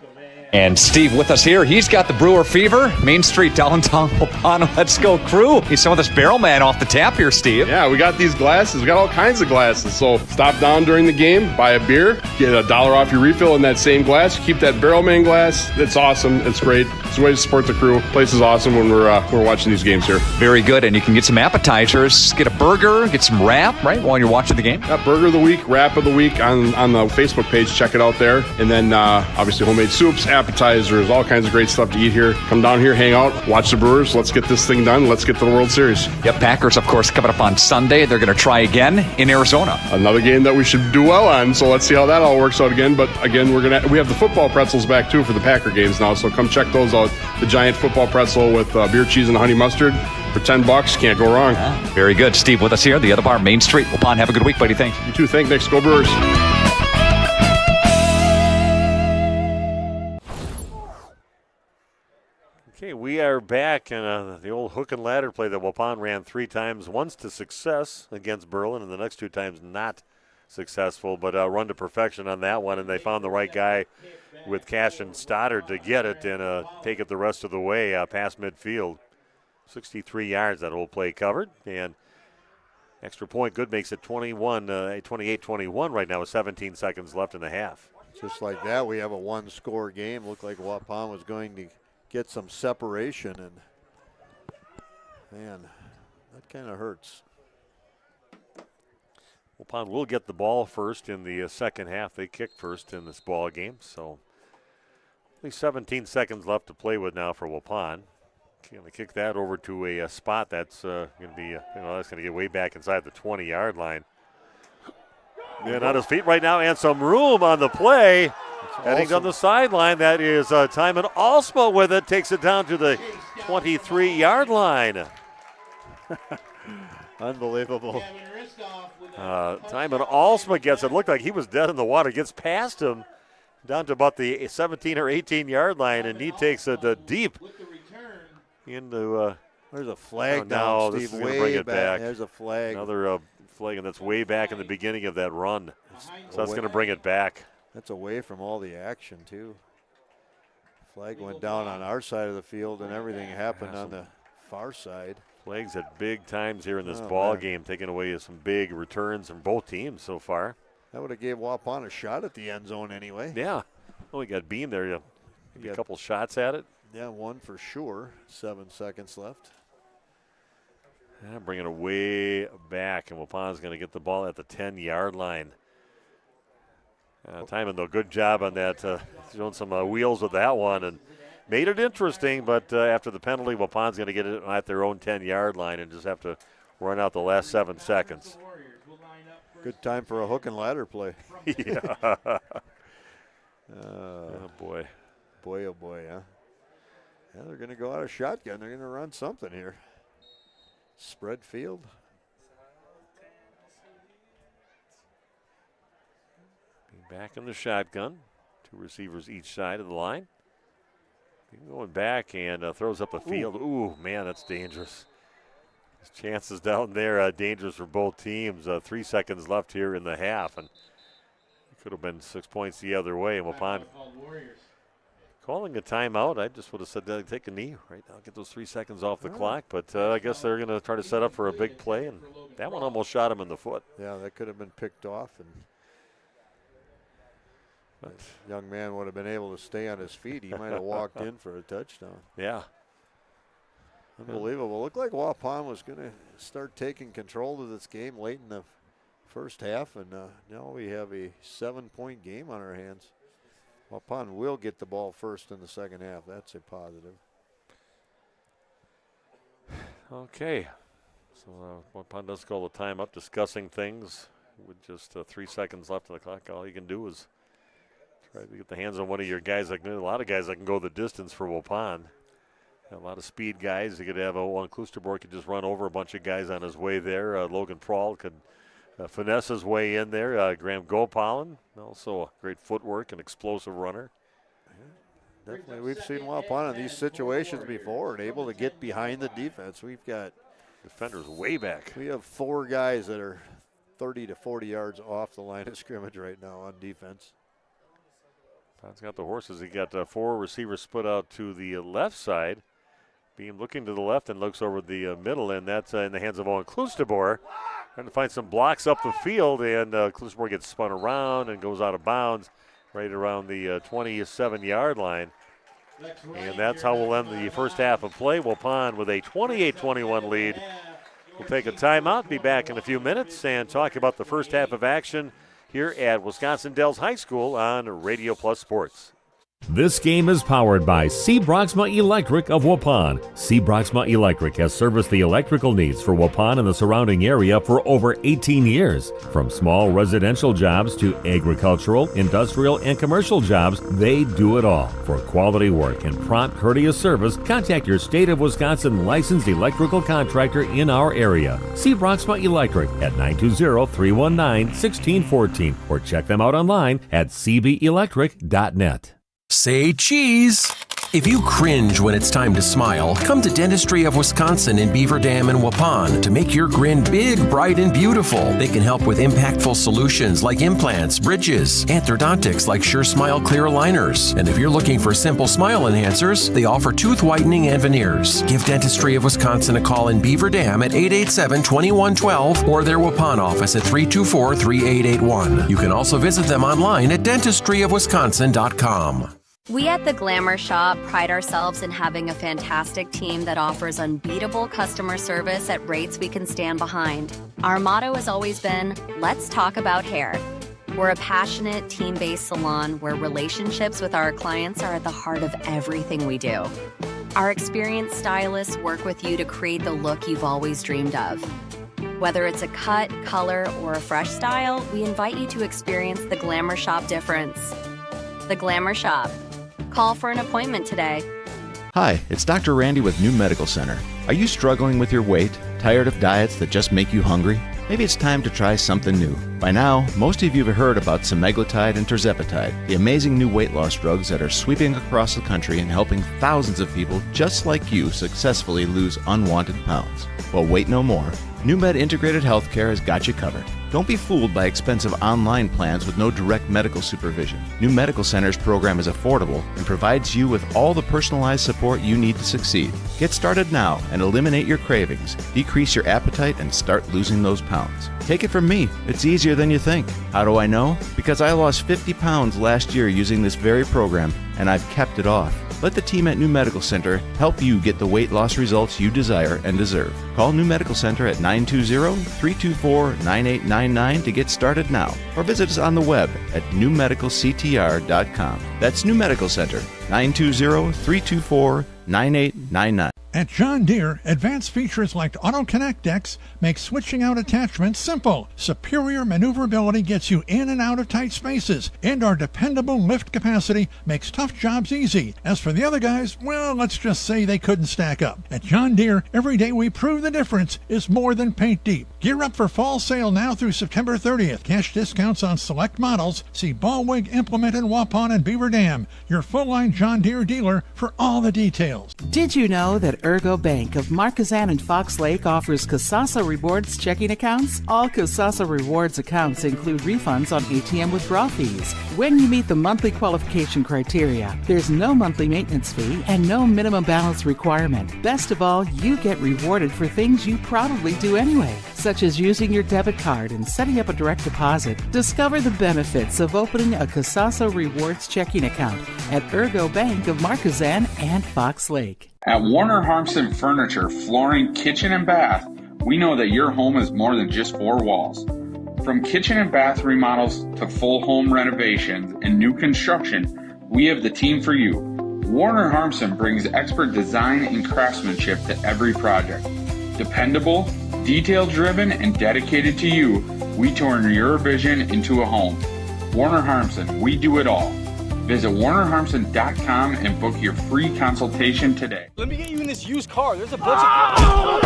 And Steve with us here. He's got the Brewer fever. Main Street, downtown Waupun. Let's go, crew. He's some of this barrel man off the tap here, Steve. Yeah, we got these glasses. We got all kinds of glasses. So stop down during the game, buy a beer, get $1 off your refill in that same glass. Keep that barrel man glass. It's awesome. It's great. It's a way to support the crew. Place is awesome when we're watching these games here. Very good. And you can get some appetizers, get a burger, get some wrap, right, while you're watching the game. Yeah, burger of the week, wrap of the week on the Facebook page. Check it out there. And then obviously homemade soups, appetizers, all kinds of great stuff to eat here. Come down here, hang out, watch the Brewers. Let's get this thing done. Let's get to the World Series. Yep, Packers, of course, coming up on Sunday. They're going to try again in Arizona. Another game that we should do well on, so let's see how that all works out again. But again, we have the football pretzels back, too, for the Packer games now, so come check those out. The giant football pretzel with beer, cheese, and honey mustard for $10. Can't go wrong. Very good. Steve with us here, the other bar, Main Street. Waupun, have a good week, buddy. Thanks. You too. Thanks. Go Brewers. Okay, we are back in the old hook and ladder play that Waupun ran 3 times, once to success against Berlin, and the next 2 times not successful, but run to perfection on that one, and they found the right guy with Cash and Stoddard to get it and take it the rest of the way past midfield. 63 yards that whole play covered, and extra point good makes it 28-21 right now with 17 seconds left in the half. Just like that, we have a 1-score game. Looked like Waupun was going to get some separation, and man, that kind of hurts. Waupun will get the ball first in the second half. They kick first in this ball game, so only 17 seconds left to play with now for Waupun. Going to kick that over to a spot that's going to be, that's going to get way back inside the 20-yard line. And on his feet right now, and some room on the play. Heading on the sideline, that is Timon Alsma with it, takes it down to the 23-yard line. Unbelievable. Timon Alsma gets it. Looked like he was dead in the water. Gets past him down to about the 17 or 18-yard line, and he takes it deep into. There's a flag down, Steve. this is Way bring it back. There's a flag. Another flag, and that's way back in the beginning of that run. So that's going to bring it back. That's away from all the action, too. Flag went down on our side of the field, and everything happened on the far side. Flags at big times here in this ball game, taking away some big returns from both teams so far. That would have gave Waupun a shot at the end zone anyway. Yeah. Well, we got Beam there. Maybe a couple shots at it. Yeah, one for sure. 7 seconds left. Yeah, bringing it way back, and Waupun's going to get the ball at the 10-yard line. Timon, though, good job on that, showing some wheels with that one, and made it interesting, but after the penalty, Waupun's going to get it at their own 10-yard line and just have to run out the last 7 seconds. Good time for a hook and ladder play. Yeah. Oh, boy. Boy, oh, boy, huh? Yeah, they're going to go out of shotgun. They're going to run something here. Spread field. Back in the shotgun. 2 receivers each side of the line. Going back and throws up the field. Ooh, man, that's dangerous. His chances down there dangerous for both teams. 3 seconds left here in the half, and it could have been 6 points the other way. And Waupun calling a timeout. I just would have said take a knee right now, get those 3 seconds off the clock. But I guess they're going to try to set up for a big play, and that one almost shot him in the foot. Yeah, that could have been picked off, and that young man would have been able to stay on his feet. He might have walked in for a touchdown. Yeah. Unbelievable. Looked like Waupun was going to start taking control of this game late in the first half, and now we have a 7-point game on our hands. Waupun will get the ball first in the second half. That's a positive. Okay. So Waupun does call the timeout, discussing things with just 3 seconds left on the clock. All you can do is try to get the hands on one of your guys. A lot of guys that can go the distance for Waupun. A lot of speed guys. You could have one Klusterborg could just run over a bunch of guys on his way there. Logan Prawl could finesse his way in there. Graham Gopalin, also a great footwork and explosive runner. Yeah, definitely, we've seen Waupun in these situations before and able to get behind the defense. We've got defenders way back. We have 4 guys that are 30 to 40 yards off the line of scrimmage right now on defense. Pon's got the horses. He got 4 receivers split out to the left side. Beam looking to the left and looks over the middle, and that's in the hands of Owen Klusterborg. Trying to find some blocks up the field, and Klusterborg gets spun around and goes out of bounds right around the 27-yard line. And that's how we'll end the first half of play. Waupun with a 28-21 lead. We'll take a timeout, be back in a few minutes, and talk about the first half of action here at Wisconsin Dells High School on Radio Plus Sports. This game is powered by C. Broxma Electric of Waupun. C. Broxma Electric has serviced the electrical needs for Waupun and the surrounding area for over 18 years. From small residential jobs to agricultural, industrial, and commercial jobs, they do it all. For quality work and prompt, courteous service, contact your state of Wisconsin licensed electrical contractor in our area. C. Broxma Electric at 920-319-1614 or check them out online at cbelectric.net. Say cheese! If you cringe when it's time to smile, come to Dentistry of Wisconsin in Beaver Dam and Waupun to make your grin big, bright, and beautiful. They can help with impactful solutions like implants, bridges, orthodontics like Sure Smile clear aligners. And if you're looking for simple smile enhancers, they offer tooth whitening and veneers. Give Dentistry of Wisconsin a call in Beaver Dam at 887-2112 or their Waupun office at 324-3881. You can also visit them online at dentistryofwisconsin.com. We at the Glamour Shop pride ourselves in having a fantastic team that offers unbeatable customer service at rates we can stand behind. Our motto has always been, let's talk about hair. We're a passionate, team-based salon where relationships with our clients are at the heart of everything we do. Our experienced stylists work with you to create the look you've always dreamed of. Whether it's a cut, color, or a fresh style, we invite you to experience the Glamour Shop difference. The Glamour Shop. Call for an appointment today. Hi, it's Dr. Randy with New Medical Center. Are you struggling with your weight? Tired of diets that just make you hungry? Maybe it's time to try something new. By now, most of you have heard about semaglutide and tirzepatide, the amazing new weight loss drugs that are sweeping across the country and helping thousands of people just like you successfully lose unwanted pounds. Well, wait no more. NewMed Integrated Healthcare has got you covered. Don't be fooled by expensive online plans with no direct medical supervision. New Medical Center's program is affordable and provides you with all the personalized support you need to succeed. Get started now and eliminate your cravings, decrease your appetite, and start losing those pounds. Take it from me, it's easier than you think. How do I know? Because I lost 50 pounds last year using this very program, and I've kept it off. Let the team at New Medical Center help you get the weight loss results you desire and deserve. Call New Medical Center at 920-324-9899 to get started now, or visit us on the web at newmedicalctr.com. That's New Medical Center, 920-324-9899. At John Deere, advanced features like Auto Connect decks make switching out attachments simple. Superior maneuverability gets you in and out of tight spaces, and our dependable lift capacity makes tough jobs easy. As for the other guys, well, let's just say they couldn't stack up. At John Deere, every day we prove the difference is more than paint deep. Gear up for fall sale now through September 30th. Cash discounts on select models. See Ballwig Implement in Waupun and Beaver Dam. Your full-line John Deere dealer for all the details. Did you know that Ergo Bank of Marquezan and Fox Lake offers Casasa Rewards checking accounts? All Casasa Rewards accounts include refunds on ATM withdrawal fees. When you meet the monthly qualification criteria, there's no monthly maintenance fee and no minimum balance requirement. Best of all, you get rewarded for things you probably do anyway, such as using your debit card and setting up a direct deposit. Discover the benefits of opening a Casasa Rewards checking account at Ergo Bank of Marquezan and Fox Lake. At Warner Harmson Furniture, Flooring, Kitchen, and Bath, we know that your home is more than just four walls. From kitchen and bath remodels to full home renovations and new construction, we have the team for you. Warner Harmson brings expert design and craftsmanship to every project. Dependable, detail-driven, and dedicated to you, we turn your vision into a home. Warner Harmson, we do it all. Visit WarnerHarmson.com and book your free consultation today. Let me get you in this used car. There's a bunch of...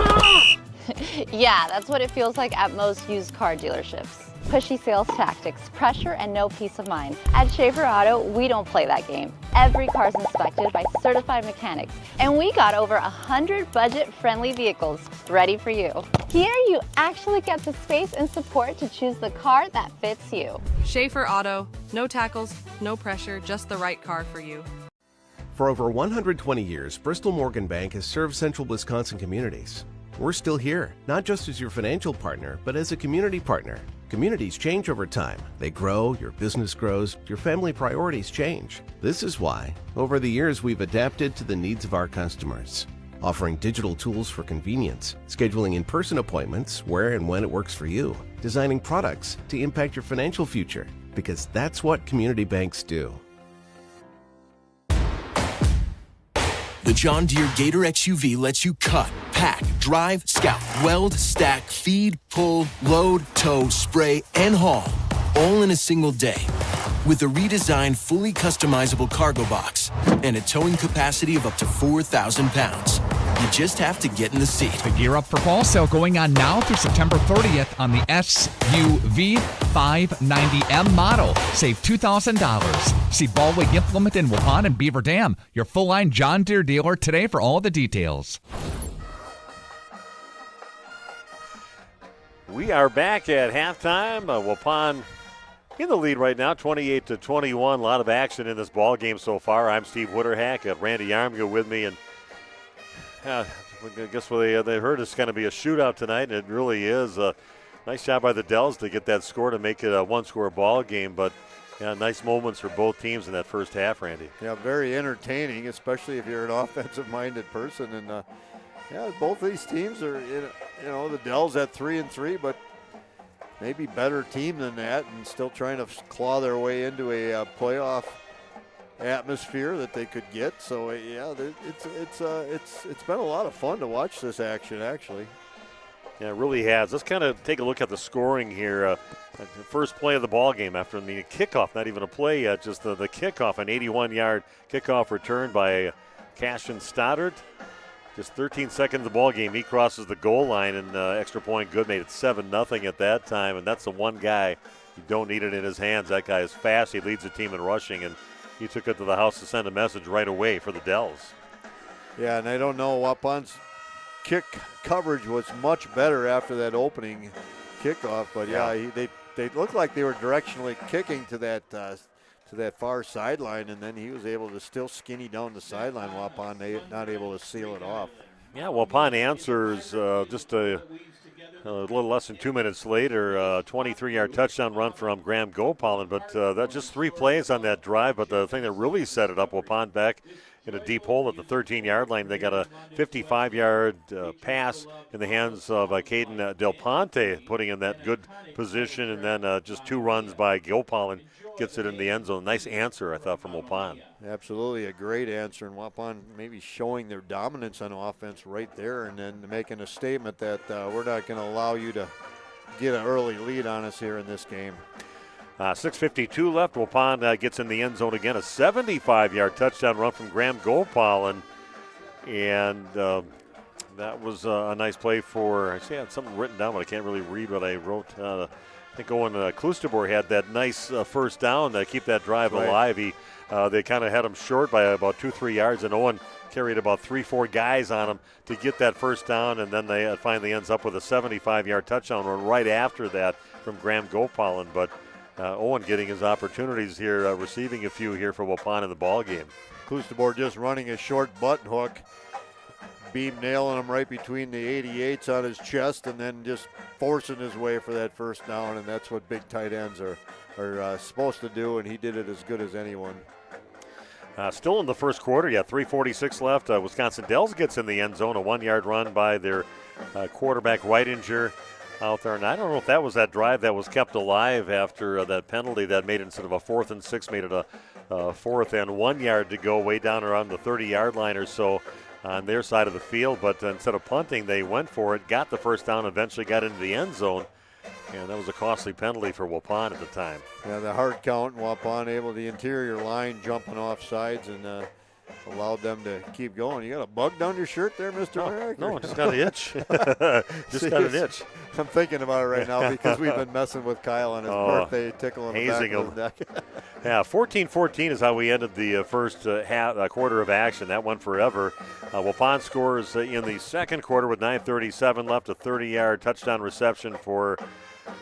Yeah, that's what it feels like at most used car dealerships. Pushy sales tactics, pressure, and no peace of mind. At Schaefer Auto, we don't play that game. Every car's inspected by certified mechanics, and we got over 100 budget-friendly vehicles ready for you. Here, you actually get the space and support to choose the car that fits you. Schaefer Auto, no tackles, no pressure, just the right car for you. For over 120 years, Bristol Morgan Bank has served central Wisconsin communities. We're still here, not just as your financial partner, but as a community partner. Communities change over time. They grow, your business grows, your family priorities change. This is why, over the years, we've adapted to the needs of our customers, offering digital tools for convenience, scheduling in-person appointments where and when it works for you, designing products to impact your financial future, because that's what community banks do. The John Deere Gator XUV lets you cut, pack, drive, scout, weld, stack, feed, pull, load, tow, spray, and haul, all in a single day. With a redesigned, fully customizable cargo box and a towing capacity of up to 4,000 pounds. You just have to get in the seat. The Gear Up for Fall sale going on now through September 30th on the SUV 590M model. Save $2,000. See Ballwig Implement in Waupun and Beaver Dam, your full-line John Deere dealer today for all the details. We are back at halftime. Waupun in the lead right now, 28-21. A lot of action in this ball game so far. I'm Steve Witterhack. Randy Yarmgo with me, and I guess they heard it's going to be a shootout tonight, and it really is. Nice job by the Dells to get that score to make it a one-score ball game, but yeah, nice moments for both teams in that first half, Randy. Yeah, very entertaining, especially if you're an offensive-minded person. And yeah, both these teams are, the Dells at 3-3, but maybe better team than that, and still trying to claw their way into a playoff atmosphere that they could get. So yeah, it's been a lot of fun to watch this action, actually. Yeah, it really has. Let's kind of take a look at the scoring here. The first play of the ball game after the kickoff, not even a play yet, just the kickoff, an 81-yard kickoff return by Cashin Stoddard. Just 13 seconds of the ball game. He crosses the goal line, and extra point good. Made it 7-0 at that time, and that's the one guy you don't need it in his hands. That guy is fast. He leads the team in rushing, and he took it to the house to send a message right away for the Dells. Yeah, and I don't know, Waupun's kick coverage was much better after that opening kickoff, but they looked like they were directionally kicking to that far sideline, and then he was able to still skinny down the sideline. Waupun, they not able to seal it off. Yeah, Waupun answers just a little less than 2 minutes later, 23-yard touchdown run from Graham Gopalin, but that's just 3 plays on that drive. But the thing that really set it up, Waupun back in a deep hole at the 13-yard line. They got a 55-yard pass in the hands of Caden Del Ponte, putting in that good position, and then just 2 runs by Gopalin gets it in the end zone. Nice answer, I thought, from Waupun. Absolutely a great answer, and Waupun maybe showing their dominance on offense right there, and then making a statement that we're not going to allow you to get an early lead on us here in this game. 6:52 left. Waupun gets in the end zone again. A 75-yard touchdown run from Graham Gopalin, and that was a nice play for. I see I had something written down, but I can't really read what I wrote. I think Owen Kloosterboer had that nice first down to keep that drive alive. They kind of had him short by about 2-3 yards, and Owen carried about 3-4 guys on him to get that first down, and then they finally ends up with a 75-yard touchdown run right after that from Graham Gopalin. But Owen getting his opportunities here, receiving a few here for Waupun in the ball game. Kloosterboer just running a short button hook. Beam nailing him right between the 88s on his chest, and then just forcing his way for that first down, and that's what big tight ends are supposed to do, and he did it as good as anyone. Still in the first quarter, 3:46 left. Wisconsin Dells gets in the end zone, a 1-yard run by their quarterback Whitinger out there, and I don't know if that was that drive that was kept alive after that penalty that made it, instead of a 4th and 6, made it a 4th and 1 yard to go way down around the 30-yard line or so on their side of the field, but instead of punting, they went for it, got the first down, eventually got into the end zone, and that was a costly penalty for Waupun at the time. Yeah, the hard count, and Waupun able the interior line jumping off sides and allowed them to keep going. You got a bug down your shirt there, Mr. Merrick? No, just got an itch. Just got an itch. I'm thinking about it right now because we've been messing with Kyle on his birthday, tickling the back of his neck. Yeah, 14-14 is how we ended the first quarter of action. That went forever. Waupun scores in the second quarter with 9:37 left, a 30-yard touchdown reception for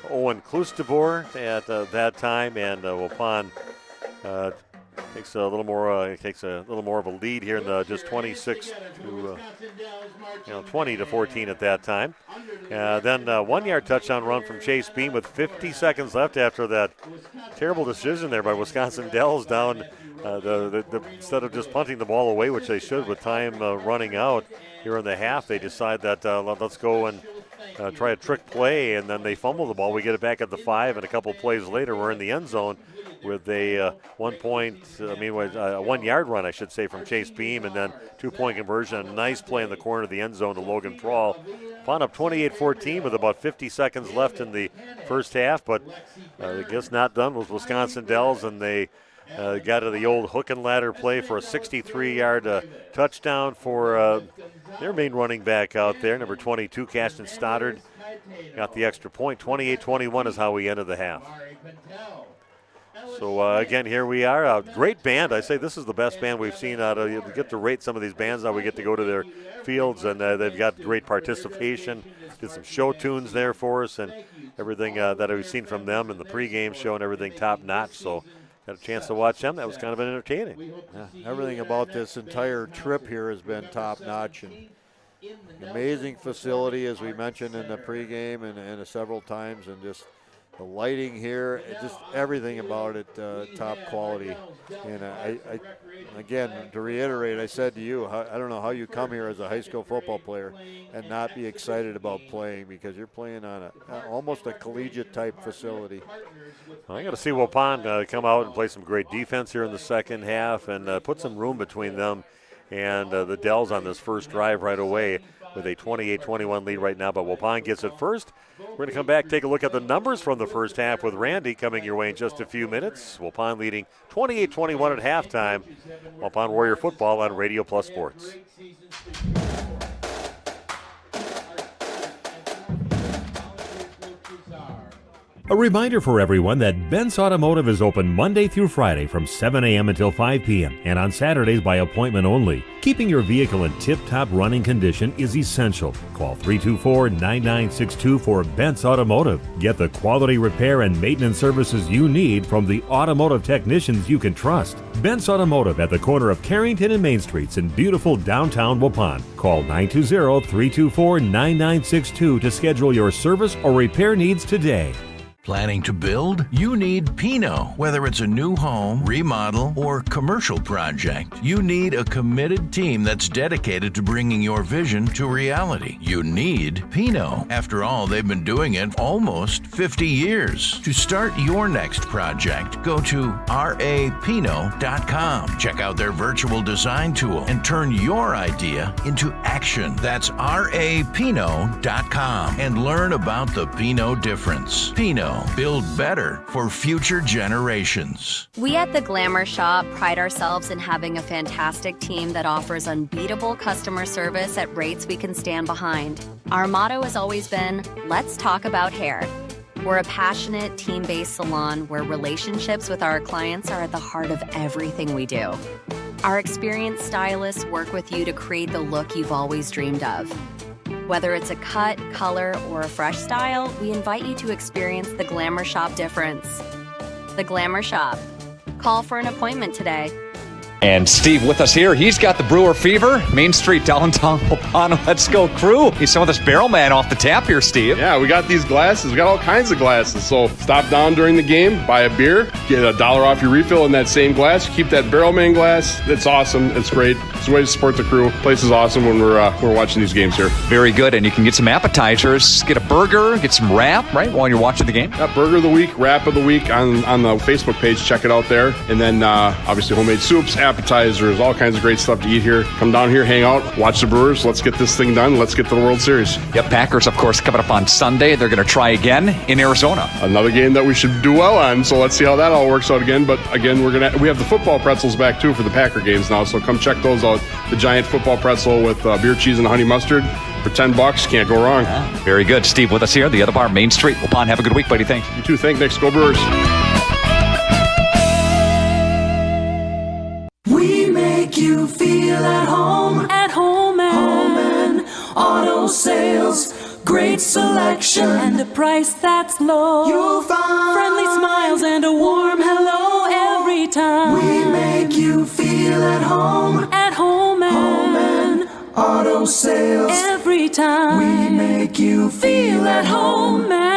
Owen Kloosterboer at that time, and Waupun takes a little more of a lead here in the just 26 to 20 to 14 at that time. Then 1-yard touchdown run from Chase Beam with 50 seconds left after that terrible decision there by Wisconsin Dells down. Instead of just punting the ball away, which they should with time running out here in the half, they decide that let's go and try a trick play, and then they fumble the ball. We get it back at the 5, and a couple plays later we're in the end zone with a 1-yard run, I should say, from Chase Beam, and then 2-point conversion. A nice play in the corner of the end zone to Logan Prawl. Waupun up 28-14 with about 50 seconds left in the first half, but I guess not done with Wisconsin Dells, and they got to the old hook and ladder play for a 63-yard touchdown for their main running back out there, number 22, Caston Stoddard. Got the extra point. 28-21 is how we ended the half. So, again, here we are. A great band. I say this is the best band we've seen out of. We get to rate some of these bands now. We get to go to their fields, and they've got great participation. Did some show tunes there for us, and everything that we've seen from them in the pregame show and everything top-notch. So, got a chance to watch them. That was kind of entertaining. Yeah, everything about this entire trip here has been top-notch, and amazing facility, as we mentioned in the pregame and several times, and just the lighting here, just everything about it, top quality. And again, to reiterate, I said to you, I don't know how you come here as a high school football player and not be excited about playing, because you're playing on almost a collegiate type facility. Well, I got to see Waupun come out and play some great defense here in the second half and put some room between them and the Dells on this first drive right away with a 28-21 lead right now. But Waupun gets it first. We're going to come back, take a look at the numbers from the first half with Randy coming your way in just a few minutes. Waupun leading 28-21 at halftime. Waupun Warrior football on Radio Plus Sports. A reminder for everyone that Ben's Automotive is open Monday through Friday from 7 a.m. until 5 p.m. and on Saturdays by appointment only. Keeping your vehicle in tip-top running condition is essential. Call 324-9962 for Ben's Automotive. Get the quality repair and maintenance services you need from the automotive technicians you can trust. Ben's Automotive at the corner of Carrington and Main Streets in beautiful downtown Waupun. Call 920-324-9962 to schedule your service or repair needs today. Planning to build? You need Pinot. Whether it's a new home, remodel, or commercial project, you need a committed team that's dedicated to bringing your vision to reality. You need Pinot. After all, they've been doing it almost 50 years. To start your next project, go to rapinot.com. Check out their virtual design tool and turn your idea into action. That's rapinot.com and learn about the Pinot difference. Pinot. Build better for future generations. We at the Glamour Shop pride ourselves in having a fantastic team that offers unbeatable customer service at rates we can stand behind. Our motto has always been, let's talk about hair. We're a passionate, team-based salon where relationships with our clients are at the heart of everything we do. Our experienced stylists work with you to create the look you've always dreamed of. Whether it's a cut, color, or a fresh style, we invite you to experience the Glamour Shop difference. The Glamour Shop. Call for an appointment today. And Steve with us here. He's got the Brewer fever. Main Street, downtown Waupun. Let's go, crew. He's some of this barrel man off the tap here, Steve. Yeah, we got these glasses. We got all kinds of glasses. So stop down during the game, buy a beer, get $1 off your refill in that same glass. Keep that barrel man glass. It's awesome. It's great. It's a way to support the crew. Place is awesome when we're watching these games here. Very good. And you can get some appetizers, get a burger, get some wrap, right, while you're watching the game. Yeah, burger of the week, wrap of the week on the Facebook page. Check it out there. And then obviously homemade soups, appetizers, all kinds of great stuff to eat here. Come down here, hang out, watch the Brewers. Let's get this thing done. Let's get to the World Series. Yep, Packers, of course, coming up on Sunday. They're going to try again in Arizona. Another game that we should do well on, so let's see how that all works out again. But again, we have the football pretzels back, too, for the Packer games now, so come check those out. The giant football pretzel with beer cheese and honey mustard for $10. Can't go wrong. Very good. Steve with us here, the other bar, Main Street. Waupun, have a good week, buddy. Thanks. You too. Thanks, Nick. Go Brewers. Make you feel at home and auto sales, great selection and a price that's low. You'll find friendly smiles and a warm hello every time. We make you feel at home and auto sales every time. We make you feel at home and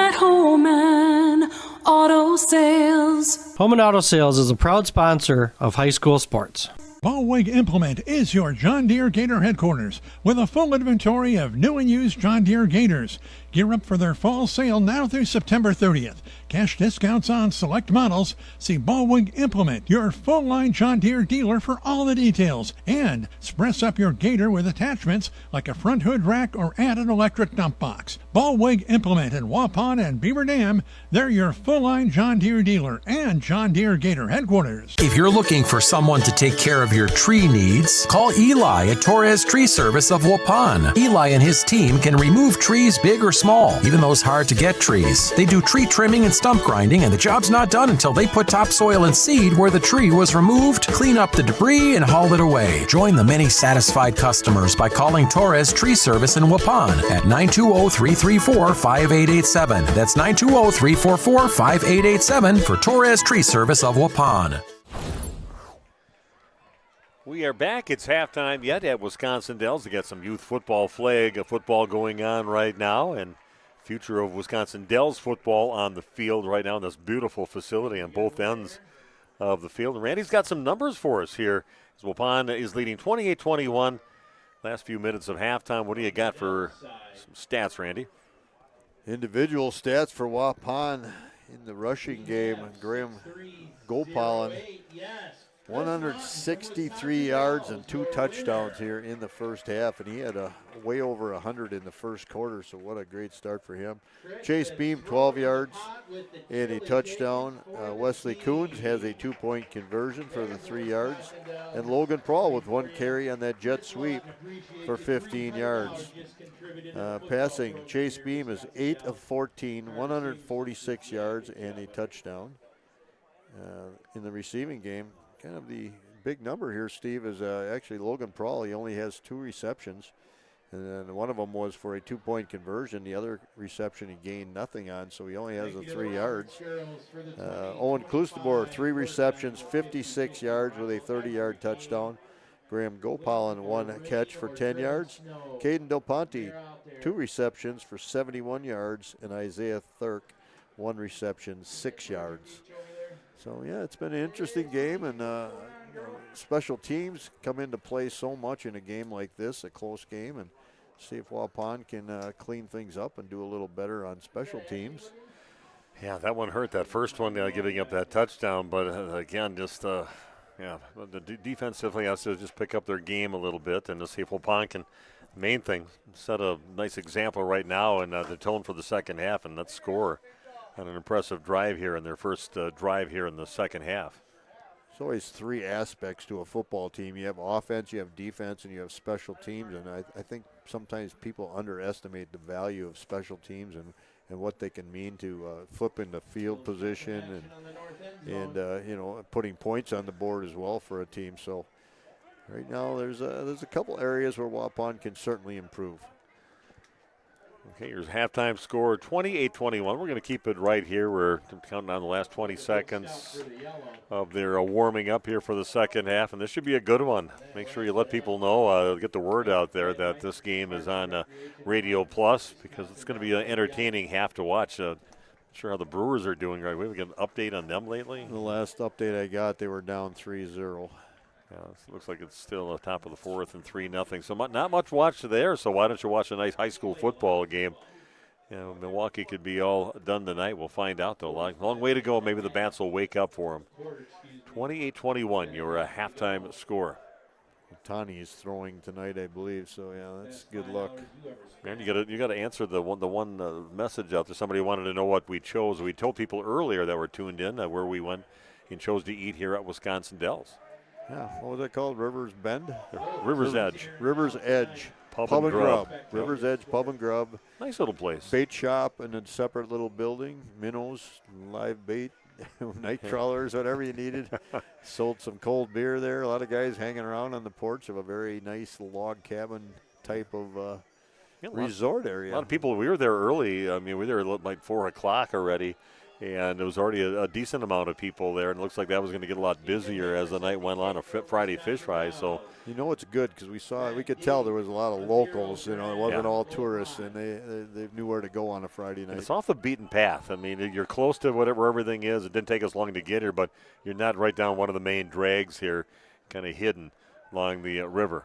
auto sales. Home and Auto Sales is a proud sponsor of high school sports. Ballweg Implement is your John Deere Gator headquarters with a full inventory of new and used John Deere Gators. Gear up for their fall sale now through September 30th. Cash discounts on select models. See Ballweg Implement, your full-line John Deere dealer for all the details. And spruce up your Gator with attachments like a front hood rack or add an electric dump box. Ballweg Implement in Waupun and Beaver Dam, they're your full-line John Deere dealer and John Deere Gator headquarters. If you're looking for someone to take care of your tree needs, call Eli at Torres Tree Service of Waupun. Eli and his team can remove trees big or small, even those hard to get trees. They do tree trimming and stump grinding, and the job's not done until they put topsoil and seed where the tree was removed, clean up the debris, and haul it away. Join the many satisfied customers by calling Torres Tree Service in Waupun at 920-334-5887. That's 920-344-5887 for Torres Tree Service of Waupun. We are back. It's halftime yet at Wisconsin Dells. They got some youth football football going on right now, and future of Wisconsin Dells football on the field right now in this beautiful facility on both ends of the field. And Randy's got some numbers for us here. As Waupun is leading 28-21. Last few minutes of halftime. What do you got for some stats, Randy? Individual stats for Waupun in the rushing game. Graham Gopalin 163 yards and 2 touchdowns here in the first half, and he had way over 100 in the first quarter, so what a great start for him. Chase Beam, 12 yards and a touchdown. Wesley Coons has a 2-point conversion for the 3 yards, and Logan Prawl with 1 carry on that jet sweep for 15 yards. Passing, Chase Beam is 8 of 14, 146 yards and a touchdown. In the receiving game, kind of the big number here, Steve, is actually Logan Prawl. He only has 2 receptions, and then one of them was for a 2-point conversion. The other reception he gained nothing on, so he only has 3 yards. Owen Kloosterboer, 3 receptions, 56 yards with a 30-yard touchdown. Graham Gopalin, 1 catch for 10 yards. Caden Del Ponte, 2 receptions for 71 yards, and Isaiah Thurk, 1 reception, 6 yards. So, yeah, it's been an interesting game, and special teams come into play so much in a game like this, a close game, and see if Waupun can clean things up and do a little better on special teams. Yeah, that one hurt, that first one, giving up that touchdown, but again, just, the defense definitely has to just pick up their game a little bit and to see if Waupun can, main thing, set a nice example right now and the tone for the second half, and let's score on an impressive drive here in their first drive here in the second half. There's always 3 aspects to a football team. You have offense, you have defense, and you have special teams. And I think sometimes people underestimate the value of special teams and what they can mean to flipping the field position and putting points on the board as well for a team. So right now there's a couple areas where Waupun can certainly improve. Okay, here's halftime score, 28-21. We're going to keep it right here. We're counting on the last 20 seconds of their warming up here for the second half, and this should be a good one. Make sure you let people know, get the word out there that this game is on Radio Plus, because it's going to be an entertaining half to watch. Not sure how the Brewers are doing right. We have an update on them lately. The last update I got, they were down 3-0. It looks like it's still on top of the fourth and 3-0. So not much watch there, so why don't you watch a nice high school football game? Milwaukee could be all done tonight. We'll find out, though. Long way to go. Maybe the Bats will wake up for them. 28-21, your halftime score. Tani is throwing tonight, I believe, so, yeah, that's good luck. Man, you got to answer the one message out there. Somebody wanted to know what we chose. We told people earlier that were tuned in where we went and chose to eat here at Wisconsin Dells. Yeah, what was it called? Rivers Bend? Rivers Edge. Rivers Edge. Pub and Grub. Rivers Edge Pub and Grub. Nice little place. Bait shop in a separate little building. Minnows, live bait, night trawlers, whatever you needed. Sold some cold beer there. A lot of guys hanging around on the porch of a very nice log cabin type of resort area. A lot of people. We were there early. I mean, we were there like 4 o'clock already. And there was already a decent amount of people there, and it looks like that was going to get a lot busier as the night went on, a Friday fish fry. So, it's good because we could tell there was a lot of locals. It wasn't all tourists, and they knew where to go on a Friday night. And it's off the beaten path. I mean, you're close to where everything is. It didn't take us long to get here, but you're not right down one of the main drags here, kind of hidden along the river.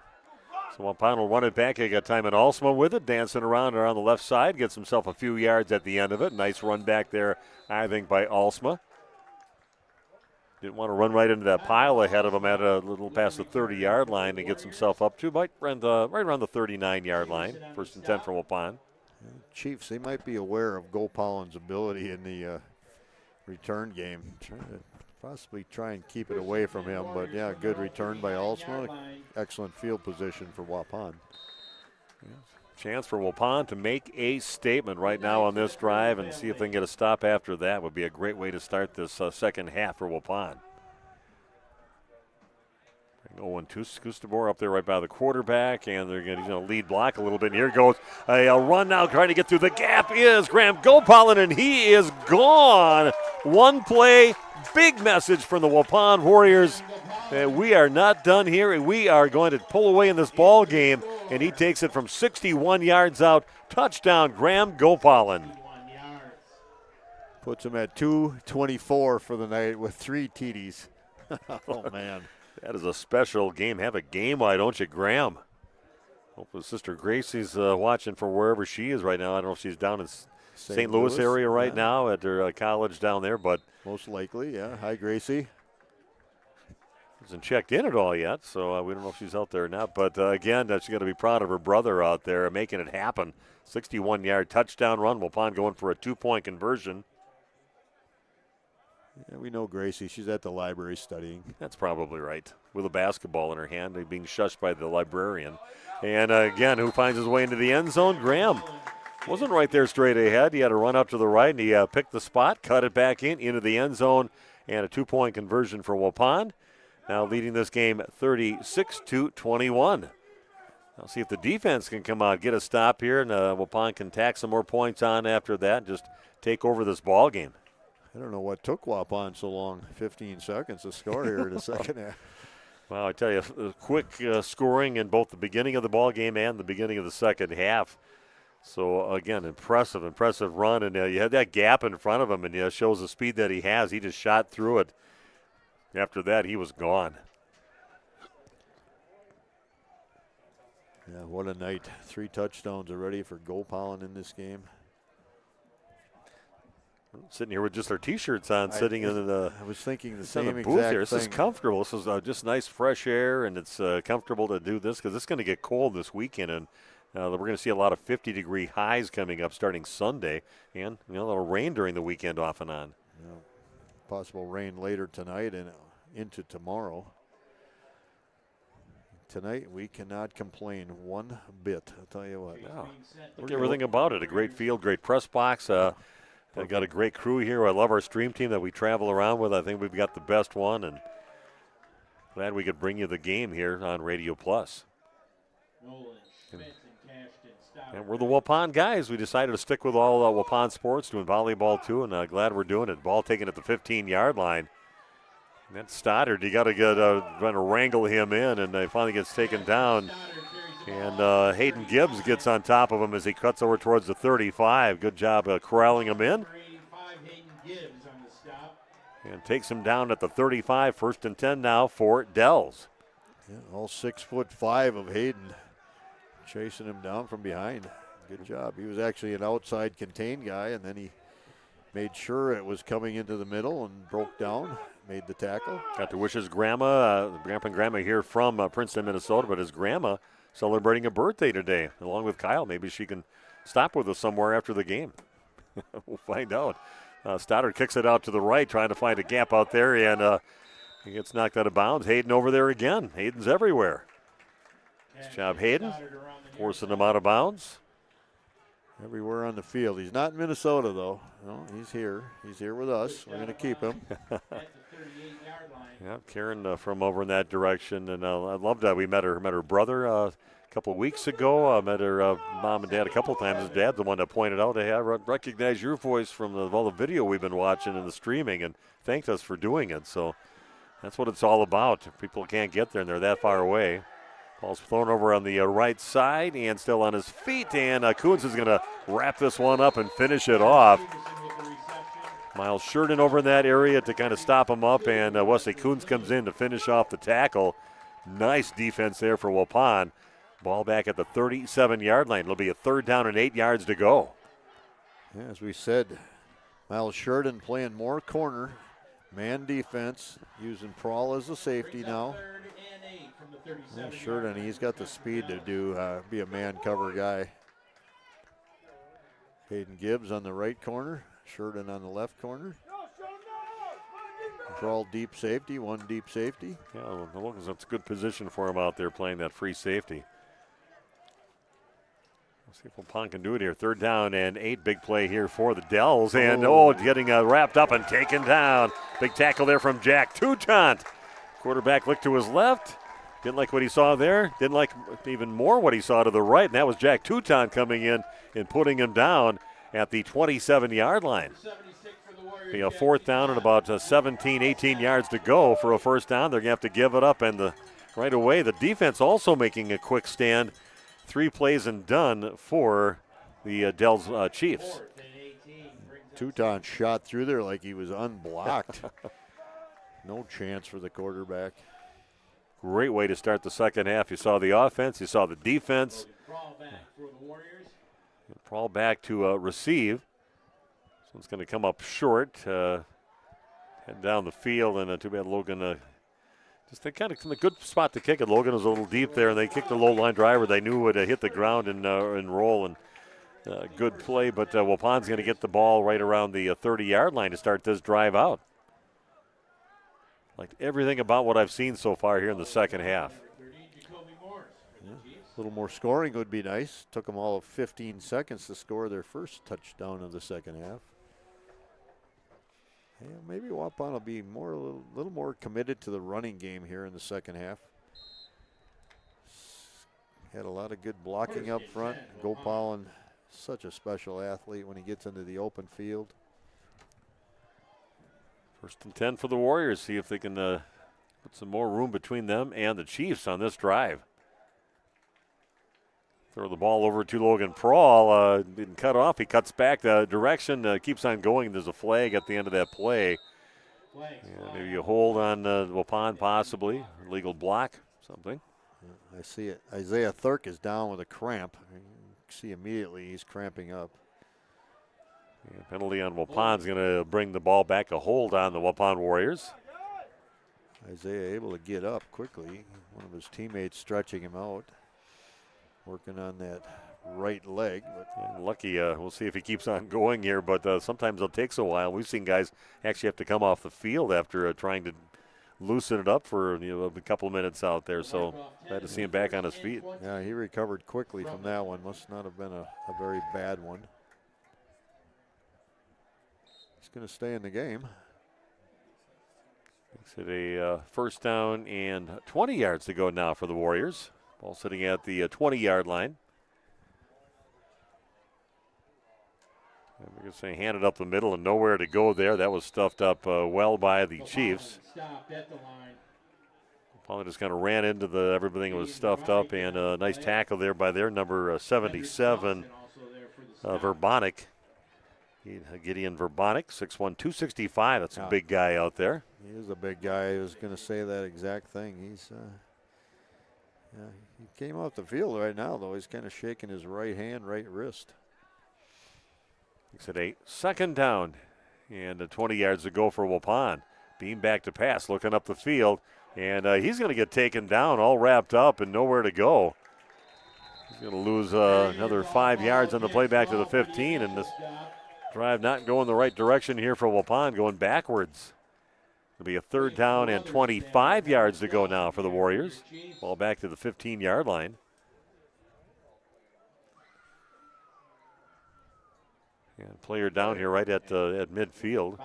So Waupun will run it back. He got Timon Alsma with it, dancing around the left side, gets himself a few yards at the end of it. Nice run back there, I think, by Alsma. Didn't want to run right into that pile ahead of him at a little past the 30-yard line and gets himself up to right around the 39-yard line. First and 10 for Waupun. Chiefs, they might be aware of Gopalin's ability in the return game. Trying to possibly try and keep it away from him, but yeah, good return by Alsma. Excellent field position for Waupun. Chance for Waupun to make a statement right now on this drive and see if they can get a stop after that. Would be a great way to start this second half for Waupun. Owen Kustabor up there right by the quarterback, and he's going to lead block a little bit. And here goes a run now, trying to get through. The gap is Graham Gopalin, and he is gone. One play, big message from the Waupun Warriors. We are not done here, and we are going to pull away in this ball game. And he takes it from 61 yards out. Touchdown, Graham Gopalin. Puts him at 224 for the night with 3 TDs. Oh, man. That is a special game. Have a game, why don't you, Graham? Hope his sister Gracie's watching from wherever she is right now. I don't know if she's down in St. Louis area right now at her college down there, but most likely, yeah. Hi, Gracie. Hasn't checked in at all yet, so we don't know if she's out there or not. But again, she's got to be proud of her brother out there making it happen. 61-yard touchdown run. Waupun going for a 2-point conversion. Yeah, we know Gracie. She's at the library studying. That's probably right. With a basketball in her hand, being shushed by the librarian. And again, who finds his way into the end zone? Graham. Wasn't right there straight ahead. He had to run up to the right, and he picked the spot, cut it back into the end zone, and a 2-point conversion for Waupun. Now leading this game 36-21. I'll see if the defense can come out, get a stop here, and Waupun can tack some more points on after that, just take over this ball game. I don't know what took Waupun so long, 15 seconds to score here in the second half. Well, I tell you, quick scoring in both the beginning of the ball game and the beginning of the second half. So, again, impressive run. And you had that gap in front of him, and it shows the speed that he has. He just shot through it. After that, he was gone. Yeah, what a night. 3 touchdowns already for Gopalin in this game. Sitting here with just our T-shirts on, sitting in the. I was thinking the same same booth exact here. This thing. is comfortable. This is just nice fresh air, and it's comfortable to do this because it's going to get cold this weekend, and we're going to see a lot of 50-degree highs coming up starting Sunday, and a little rain during the weekend off and on. Yeah. Possible rain later tonight and into tomorrow. Tonight we cannot complain one bit. I'll tell you what. Wow. Look everything about it. A great field, great press box. I got a great crew here. I love our stream team that we travel around with. I think we've got the best one, and glad we could bring you the game here on Radio Plus. And we're the Waupun guys. We decided to stick with all Waupun sports, doing volleyball too, and glad we're doing it. Ball taken at the 15-yard line. And that's Stoddard. You got to get trying to wrangle him in, and he finally gets taken down. And Hayden Gibbs gets on top of him as he cuts over towards the 35. Good job corralling him in. And takes him down at the 35. 1st and 10 now for Dells. Yeah, all 6'5" of Hayden chasing him down from behind. Good job. He was actually an outside contained guy, and then he made sure it was coming into the middle and broke down, made the tackle. Got to wish his grandma, grandpa and grandma here from Princeton, Minnesota, but his grandma celebrating a birthday today, along with Kyle. Maybe she can stop with us somewhere after the game. We'll find out. Stoddard kicks it out to the right, trying to find a gap out there, and he gets knocked out of bounds. Hayden over there again. Hayden's everywhere. Nice job, Hayden, forcing him out of bounds. Everywhere on the field. He's not in Minnesota, though. No, he's here. He's here with us. We're going to keep him. Yeah, Karen from over in that direction, and I loved that. We met her brother a couple of weeks ago. I met her mom and dad a couple of times. His dad's the one that pointed out, hey, I recognize your voice from all the video we've been watching and the streaming, and thanked us for doing it. So that's what it's all about. People can't get there, and they're that far away. Ball's thrown over on the right side, and still on his feet, and Coons is going to wrap this one up and finish it off. Miles Sheridan over in that area to kind of stop him up, and Wesley Coons comes in to finish off the tackle. Nice defense there for Waupun. Ball back at the 37-yard line. It'll be a 3rd down and 8 yards to go. Yeah, as we said, Miles Sheridan playing more corner, man defense, using Prawl as a safety now. Yeah, Sheridan, he's got the speed to be a man cover guy. Hayden Gibbs on the right corner, Sheridan on the left corner. Prawl deep safety, one deep safety. Yeah, well, that's a good position for him out there playing that free safety. Let's see if Waupun can do it here. 3rd down and 8. Big play here for the Dells. And, getting wrapped up and taken down. Big tackle there from Jack Toutant. Quarterback looked to his left. Didn't like what he saw there. Didn't like even more what he saw to the right. And that was Jack Toutant coming in and putting him down at the 27-yard line. Be a 4th down and about 17, 18 yards to go for a 1st down. They're going to have to give it up. And right away, the defense also making a quick stand. 3 plays and done for the Dells Chiefs. Toutant shot through there like he was unblocked. No chance for the quarterback. Great way to start the second half. You saw the offense, you saw the defense. Prawl back to receive. This one's going to come up short. Head down the field, and too bad Logan Just they kind of in a good spot to kick it. Logan was a little deep there, and they kicked the low line driver. They knew would hit the ground and roll, and good play. But Waupun's going to get the ball right around the 30-yard line to start this drive out. Like everything about what I've seen so far here in the second half. Yeah, a little more scoring would be nice. Took them all 15 seconds to score their first touchdown of the second half. Yeah, maybe Waupun will be a little more committed to the running game here in the second half. Had a lot of good blocking up front. Gopal, such a special athlete when he gets into the open field. 1st and 10 for the Warriors. See if they can put some more room between them and the Chiefs on this drive. Throw the ball over to Logan Prawl. Didn't cut off. He cuts back the direction, keeps on going. There's a flag at the end of that play. Yeah, maybe a hold on Waupun possibly. Illegal block, something. I see it. Isaiah Thurk is down with a cramp. You can see immediately he's cramping up. Yeah, penalty on Waupun's going to bring the ball back. A hold on the Waupun Warriors. Isaiah able to get up quickly. One of his teammates stretching him out. Working on that right leg. But lucky, we'll see if he keeps on going here, but sometimes it takes a while. We've seen guys actually have to come off the field after trying to loosen it up for a couple of minutes out there, so glad to see him back on his feet. Yeah, he recovered quickly from that one. Must not have been a very bad one. He's going to stay in the game. Makes it a 1st down and 20 yards to go now for the Warriors. Ball sitting at the 20-yard line. And we're going to say handed up the middle and nowhere to go there. That was stuffed up well by the Chiefs. Probably just kind of ran into everything was stuffed up, and a nice tackle there by their number 77, Verbonic. Gideon Verbonic, 6'1", 265. That's a big guy out there. He is a big guy. I was going to say that exact thing. He's he came off the field right now, though. He's kind of shaking his right hand, right wrist. Makes it a 2nd down and 20 yards to go for Waupun. Beam back to pass, looking up the field, and he's going to get taken down, all wrapped up and nowhere to go. He's going to lose another 5 yards on the play back to the 15, and this drive not going the right direction here for Waupun, going backwards. It'll be a 3rd down and 25 yards to go now for the Warriors. Ball back to the 15-yard line. And player down here right at midfield.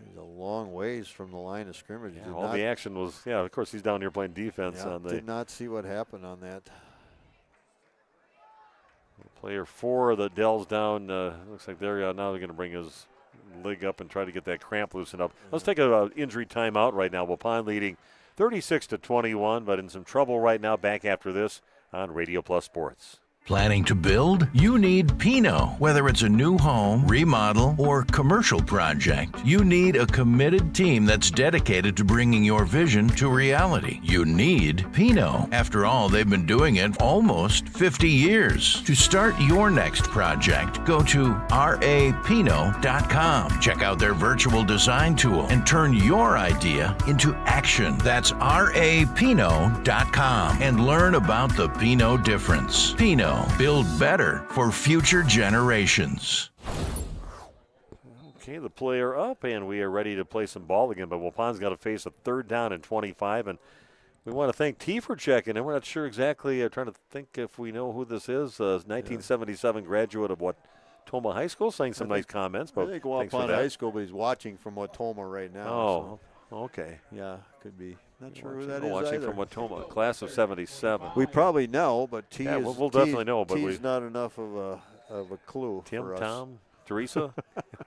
He's a long ways from the line of scrimmage. Yeah, all the action was, of course he's down here playing defense. Did not see what happened on that. Player 4 of the Dells down. Looks like now they're going to bring his leg up and try to get that cramp loosened up. Let's take an injury timeout right now. Waupun leading 36-21, but in some trouble right now. Back after this on Radio Plus Sports. Planning to build? You need Pinot. Whether it's a new home, remodel, or commercial project, you need a committed team that's dedicated to bringing your vision to reality. You need Pinot. After all, they've been doing it almost 50 years. To start your next project, go to rapinot.com. Check out their virtual design tool and turn your idea into action. That's rapinot.com and learn about the Pinot difference. Pinot. Build better for future generations. Okay, the player up, and we are ready to play some ball again, but Waupun's got to face a 3rd down and 25, and we want to thank T for checking in. We're not sure exactly, trying to think if we know who this is. 1977 graduate of Wautoma High School, saying some nice comments. But I think Waupun High School, but he's watching from Wautoma right now. Oh, okay. Yeah, could be. Not sure who that is watching either. From Wautoma, class of 77. We probably know, but we'll definitely know. But T's not enough of a clue Tim, for us. Tom, Teresa?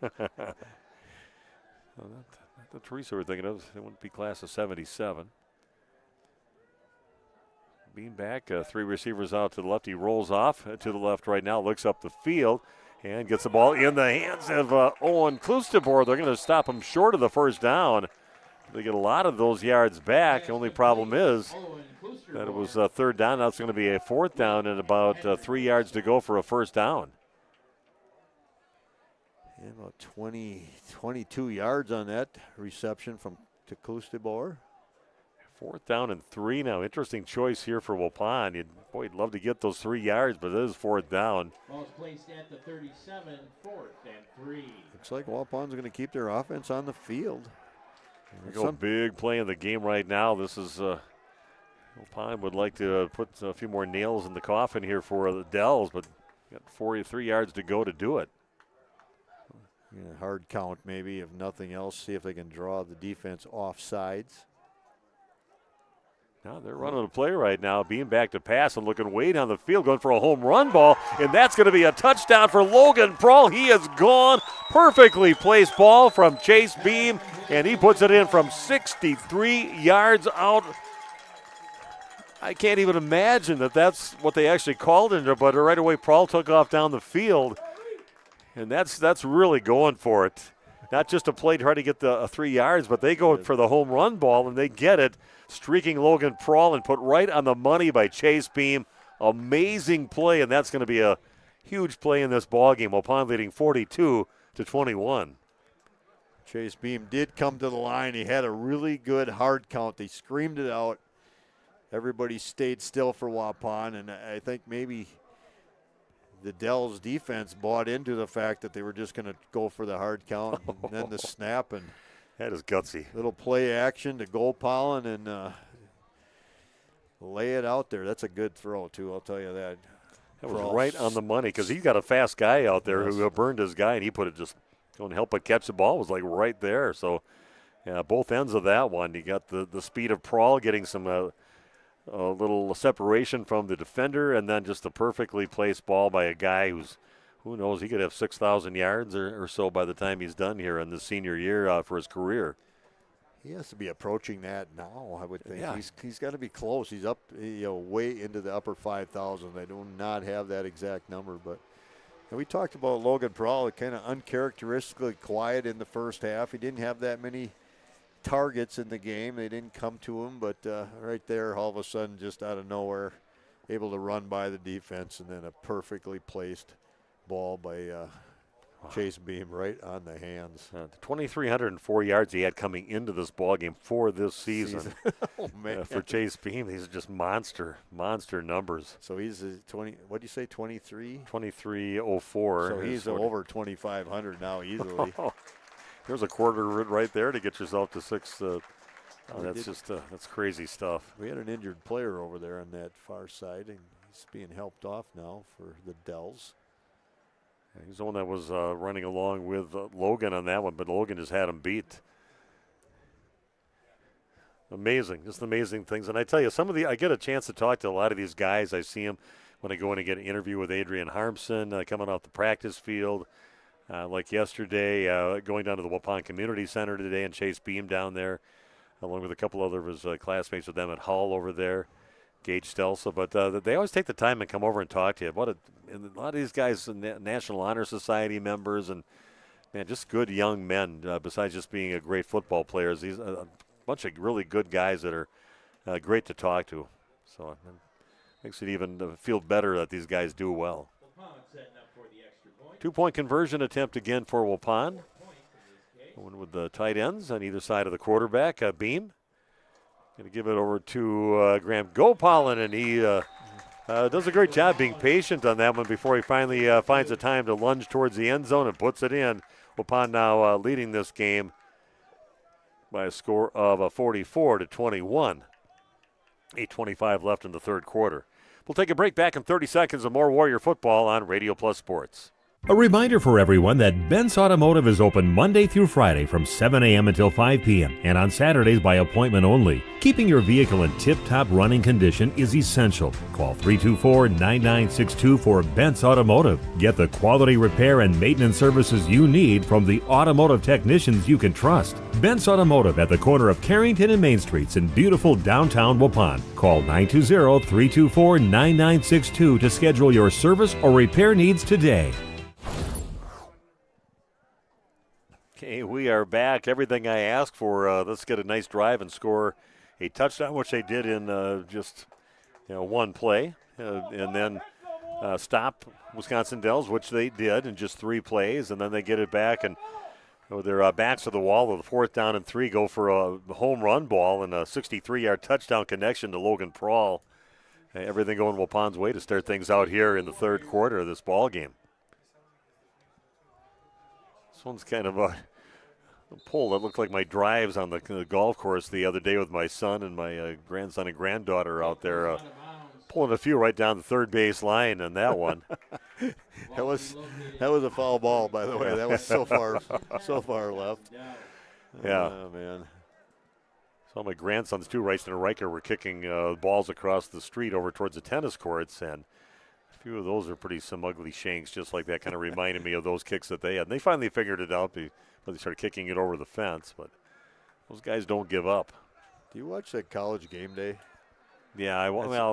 Not the Teresa we're thinking of. It wouldn't be class of 77. Bean back, 3 receivers out to the left. He rolls off to the left right now, looks up the field, and gets the ball in the hands of Owen Klustebor. They're going to stop him short of the 1st down. They get a lot of those yards back. Only problem is that it was a 3rd down. Now it's going to be a 4th down and about 3 yards to go for a 1st down. Yeah, about 22 yards on that reception to Klustebor. 4th down and 3 now. Interesting choice here for Waupun. You'd love to get those 3 yards, but it is 4th down. Ball's placed at the 37, 4th and 3. Looks like Waupun's going to keep their offense on the field. There we go, big play in the game right now. This is Waupun would like to put a few more nails in the coffin here for the Dells, but got 43 yards to go to do it. Yeah, hard count maybe, if nothing else. See if they can draw the defense off sides. Now they're running a play right now, being back to pass and looking way down the field, going for a home run ball, and that's going to be a touchdown for Logan Prawl. He is gone. Perfectly placed ball from Chase Beam, and he puts it in from 63 yards out. I can't even imagine that that's what they actually called in there, but right away Prawl took off down the field, and that's really going for it. Not just a play to try to get the 3 yards, but they go for the home run ball, and they get it. Streaking Logan Prawl and put right on the money by Chase Beam. Amazing play, and that's going to be a huge play in this ball game. Waupun leading 42-21. Chase Beam did come to the line. He had a really good hard count. They screamed it out. Everybody stayed still for Waupun, and I think maybe the Dells defense bought into the fact that they were just going to go for the hard count and then the snap, and that is gutsy. Little play action to Gold Pollen and lay it out there. That's a good throw, too, I'll tell you that. That was right on the money because he's got a fast guy out there who burned his guy, and he put it just going to help but catch the ball. It was like right there. So, yeah, both ends of that one. You got the speed of Prawl getting some a little separation from the defender, and then just a perfectly placed ball by a guy who's, who knows, he could have 6,000 yards or so by the time he's done here in the senior year for his career. He has to be approaching that now, I would think. Yeah. He's got to be close. He's up, way into the upper 5,000. They do not have that exact number, but and we talked about Logan Prawl, kind of uncharacteristically quiet in the first half. He didn't have that many targets in the game. They didn't come to him, but right there, all of a sudden, just out of nowhere, able to run by the defense, and then a perfectly placed ball by Chase Beam right on the hands. 2,304 yards he had coming into this ball game for this season. Oh, man. For Chase Beam, these are just monster numbers. So he's 20. What do you say? 23. 2304. So he's over 2,500 now easily. There's a quarter right there to get yourself to 6. That's crazy stuff. We had an injured player over there on that far side, and he's being helped off now for the Dells. Yeah, he's the one that was running along with Logan on that one, but Logan just had him beat. Amazing, just amazing things. And I tell you, I get a chance to talk to a lot of these guys. I see them when I go in and get an interview with Adrian Harmson coming off the practice field. Like yesterday, going down to the Waupun Community Center today, and Chase Beam down there, along with a couple other of his classmates with them at Hull over there, Gage Stelsa. But they always take the time and come over and talk to you. And a lot of these guys are National Honor Society members, and man, just good young men. Besides just being a great football players, these a bunch of really good guys that are great to talk to. So it makes it even feel better that these guys do well. 2-point conversion attempt again for Waupun. Going with the tight ends on either side of the quarterback. Beam going to give it over to Graham Gopalin, and he does a great job being patient on that one before he finally finds the time to lunge towards the end zone and puts it in. Waupun now leading this game by a score of 44-21. 8:25 left in the third quarter. We'll take a break. Back in 30 seconds of more Warrior football on Radio Plus Sports. A reminder for everyone that Bent's Automotive is open Monday through Friday from 7 a.m. until 5 p.m. and on Saturdays by appointment only. Keeping your vehicle in tip-top running condition is essential. Call 324-9962 for Bent's Automotive. Get the quality repair and maintenance services you need from the automotive technicians you can trust. Bent's Automotive at the corner of Carrington and Main Streets in beautiful downtown Waupun. Call 920-324-9962 to schedule your service or repair needs today. Okay, we are back. Everything I asked for. Let's get a nice drive and score a touchdown, which they did in just one play, and then stop Wisconsin Dells, which they did in just 3 plays, and then they get it back and With their backs to the wall with a 4th down and 3, go for a home run ball and a 63-yard touchdown connection to Logan Prawl. Everything going Waupun's way to start things out here in the 3rd quarter of this ball game. This one's kind of a pull that looked like my drives on the golf course the other day with my son and my grandson and granddaughter out there pulling a few right down the third base line on that one. that was a foul ball, by the way. That was so far left. Yeah. Oh, man. So my grandsons, too, Rice and Riker, were kicking balls across the street over towards the tennis courts, and a few of those are some ugly shanks, just like that. Kind of reminded me of those kicks that they had. And they finally figured it out before they started kicking it over the fence, but those guys don't give up. Do you watch that College Game Day? Yeah,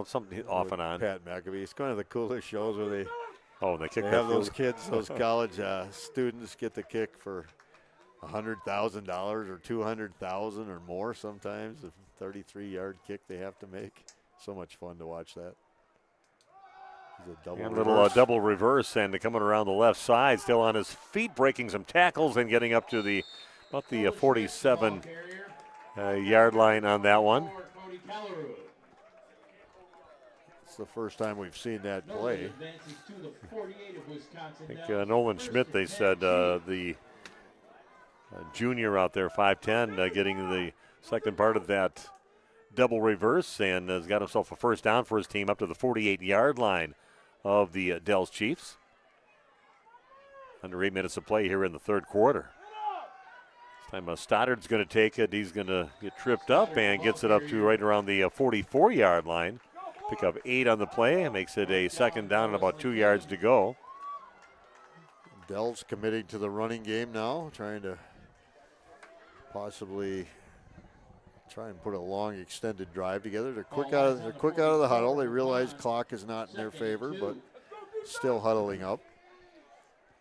something off and on. Pat McAfee. It's kind of the coolest shows where they kick have those kids, those college students get the kick for $100,000 or $200,000 or more sometimes. A 33-yard kick they have to make. So much fun to watch that. Double reverse and coming around the left side, still on his feet, breaking some tackles and getting up to about the 47-yard line on that one. It's the first time we've seen that play. I think Nolan Schmidt, they said, the junior out there, 5'10", getting the second part of that double reverse and has got himself a first down for his team up to the 48-yard line of the Dells Chiefs. Under 8 minutes of play here in the 3rd quarter. This time Stoddard's going to take it. He's going to get tripped up and gets it up to right around the 44-yard line. Pick up 8 on the play. Makes it a second down and about 2 yards to go. Dells committing to the running game now, trying to possibly try and put a long extended drive together. They're quick out of the huddle. They realize clock is not in their favor, but still huddling up.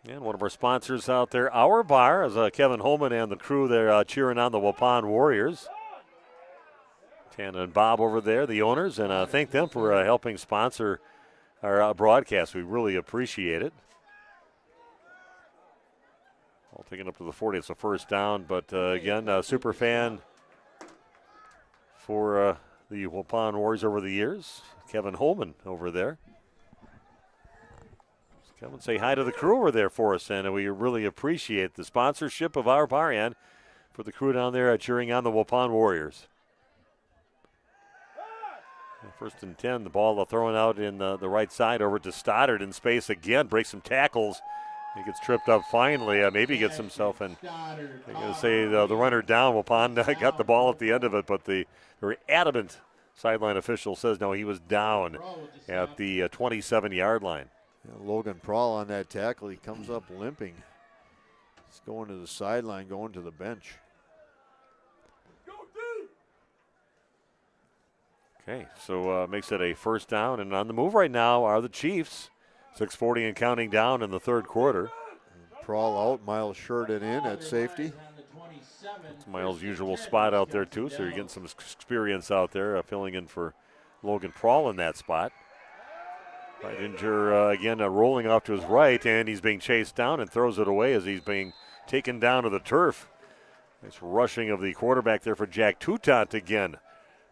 And one of our sponsors out there, Our Bar, is Kevin Holman and the crew there cheering on the Waupun Warriors. Tana and Bob over there, the owners, and thank them for helping sponsor our broadcast. We really appreciate it. All taken up to the 40. It's a first down, but again, super fan for the Waupun Warriors over the years. Kevin Holman over there. Come and say hi to the crew over there for us, and we really appreciate the sponsorship of Our Bar and for the crew down there cheering on the Waupun Warriors. First and 10, the ball thrown out in the right side over to Stoddard in space again, breaks some tackles. He gets tripped up finally. Maybe gets himself in. I'm going to say the runner down. Waupun got the ball at the end of it, but the very adamant sideline official says no, he was down at the 27-yard line. Logan Prawl on that tackle. He comes up limping. He's going to the sideline, going to the bench. Okay, so makes it a first down. And on the move right now are the Chiefs. 6:40 and counting down in the 3rd quarter. Prawl out, Miles Sheridan in at safety. It's Miles' usual spot out there, too, so you're getting some experience out there filling in for Logan Prawl in that spot. Ridinger, again, rolling off to his right, and he's being chased down and throws it away as he's being taken down to the turf. Nice rushing of the quarterback there for Jack Toutant again.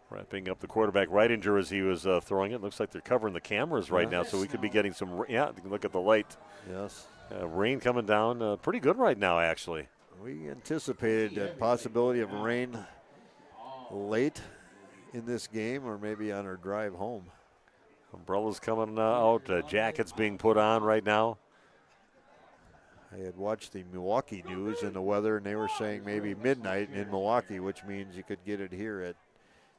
Wrapping up the quarterback Ridinger as he was throwing it. Looks like they're covering the cameras right now, so we could be getting some, look at the light. Yes. Rain coming down pretty good right now, actually. We anticipated a possibility of rain late in this game or maybe on our drive home. Umbrellas coming out, jackets being put on right now. I had watched the Milwaukee news and the weather, and they were saying maybe midnight in Milwaukee, which means you could get it here at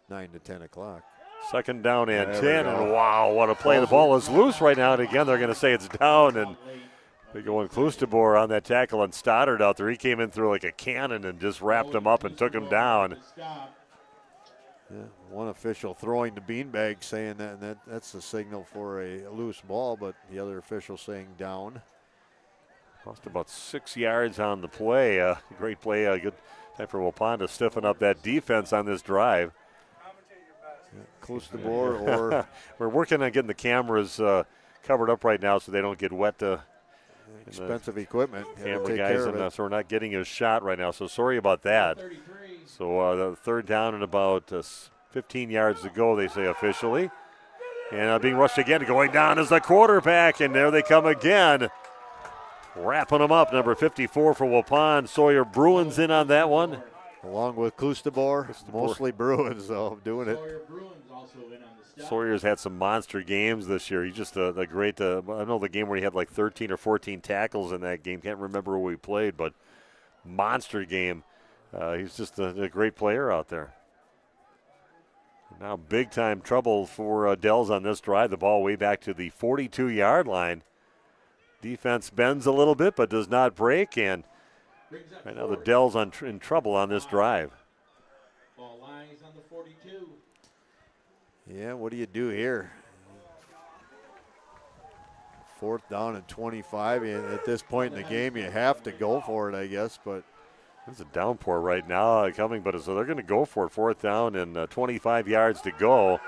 9 to 10 o'clock. Second down and 10, and wow, what a play. The ball is loose right now, and again, they're going to say it's down, and they're going Kloosterboer on that tackle, and Stoddard out there. He came in through like a cannon and just wrapped him up and took him down. Yeah, one official throwing the beanbag saying that, and that's the signal for a loose ball, but the other official saying down. Lost about 6 yards on the play. Great play. Good time for Waupun to stiffen up that defense on this drive. Kloosterboer or we're working on getting the cameras covered up right now so they don't get wet expensive equipment. Camera guys, and so we're not getting a shot right now. So sorry about that. So the third down and about 15 yards to go, they say officially. And being rushed again, going down is the quarterback, and there they come again. Wrapping them up, number 54 for Waupun. Sawyer Bruins in on that one. Along with Kustabor, mostly Bruins, though, doing it. Sawyer's had some monster games this year. He's just a great, I know the game where he had like 13 or 14 tackles in that game. Can't remember who we played, but monster game. He's just a great player out there. Now big-time trouble for Dells on this drive. The ball way back to the 42-yard line. Defense bends a little bit but does not break, and right now the Dells in trouble on this drive. Ball lies on the 42. Yeah, what do you do here? 4th down and 25. At this point in the game, you have to go for it, I guess, but there's a downpour right now coming, but so they're going to go for it. 4th down and 25 yards to go.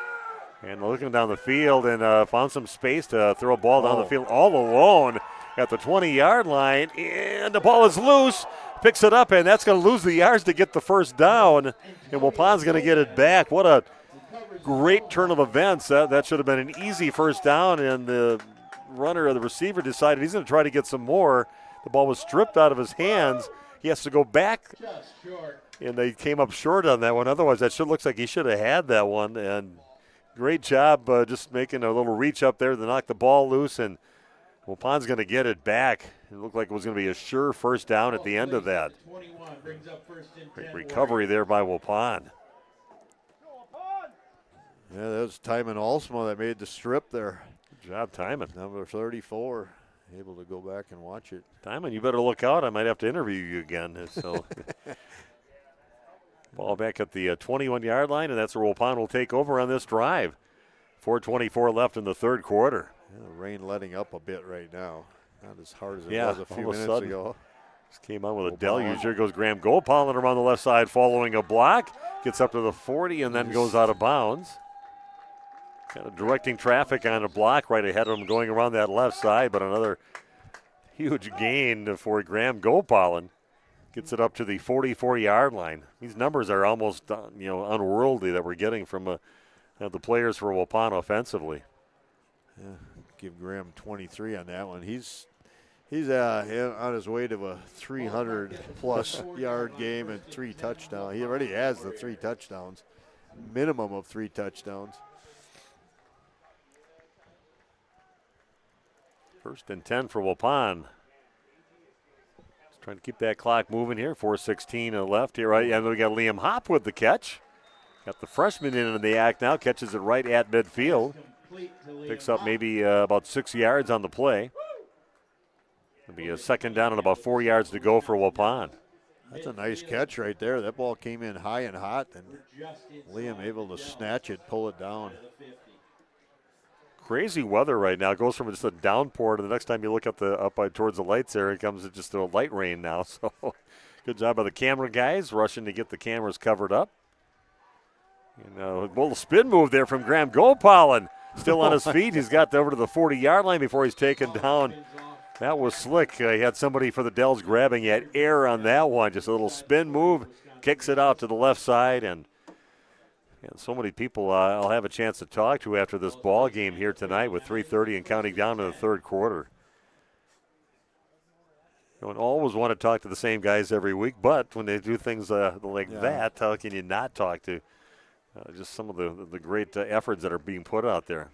And looking down the field and found some space to throw a ball down the field all alone at the 20-yard line. And the ball is loose. Picks it up, and that's going to lose the yards to get the first down. And Waupun's going to get it back. What a great turn of events. That should have been an easy first down, and the runner or the receiver decided he's going to try to get some more. The ball was stripped out of his hands. He has to go back, and they came up short on that one. Otherwise, that looks like he should have had that one. And great job just making a little reach up there to knock the ball loose, and Waupun's going to get it back. It looked like it was going to be a sure first down at the end of that. Great recovery there by Waupun. Yeah, that was Timon Alsma that made the strip there. Good job, Timon. Number 34, able to go back and watch it. Timon, you better look out. I might have to interview you again. So, ball back at the 21-yard line, and that's where Waupun will take over on this drive. 4:24 left in the third quarter. Yeah, the rain letting up a bit right now. Not as hard as it was a few all of minutes sudden, ago. Just came on with a deluge. Here goes Graham Goldpollen around the left side following a block. Gets up to the 40 and then goes out of bounds. Kind of directing traffic on a block right ahead of him going around that left side, but another huge gain for Graham Goldpollen. Gets it up to the 44-yard line. These numbers are almost unworldly that we're getting from the players for Waupun offensively. Yeah, give Graham 23 on that one. He's on his way to a 300-plus yard game and 3 touchdowns. He already has the 3 touchdowns, minimum of 3 touchdowns. 1st and 10 for Waupun. Just trying to keep that clock moving here. 4:16 left here, right? And we got Liam Hopp with the catch. Got the freshman in the act now. Catches it right at midfield. Picks up maybe about 6 yards on the play. It'll be a 2nd down and about 4 yards to go for Waupun. That's a nice catch right there. That ball came in high and hot, and Liam able to snatch it, pull it down. Crazy weather right now. It goes from just a downpour to the next time you look up towards the lights there, it comes just a light rain now. So good job by the camera guys rushing to get the cameras covered up. And a little spin move there from Graham Goldpollen. Still on his feet. He's got over to the 40-yard line before he's taken down. That was slick. He had somebody for the Dells grabbing. He had air on that one. Just a little spin move. Kicks it out to the left side. And so many people I'll have a chance to talk to after this ball game here tonight with 3:30 and counting down to the third quarter. You don't always want to talk to the same guys every week, but when they do things like that, how can you not talk to just some of the great efforts that are being put out there?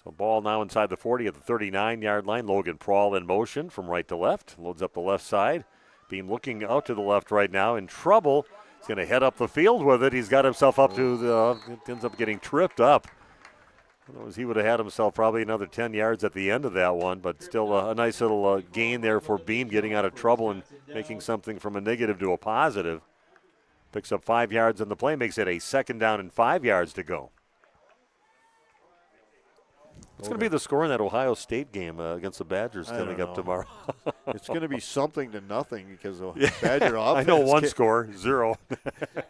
So ball now inside the 40 at the 39-yard line. Logan Prawl in motion from right to left. Loads up the left side. Beam looking out to the left right now. In trouble. He's going to head up the field with it. He's got himself up to ends up getting tripped up. Otherwise, he would have had himself probably another 10 yards at the end of that one, but still a nice little gain there for Beam, getting out of trouble and making something from a negative to a positive. Picks up 5 yards on the play, makes it a 2nd down and 5 yards to go. What's going to be the score in that Ohio State game against the Badgers coming up tomorrow? It's going to be something to nothing because the Yeah. Badger offense. I know one score, 0.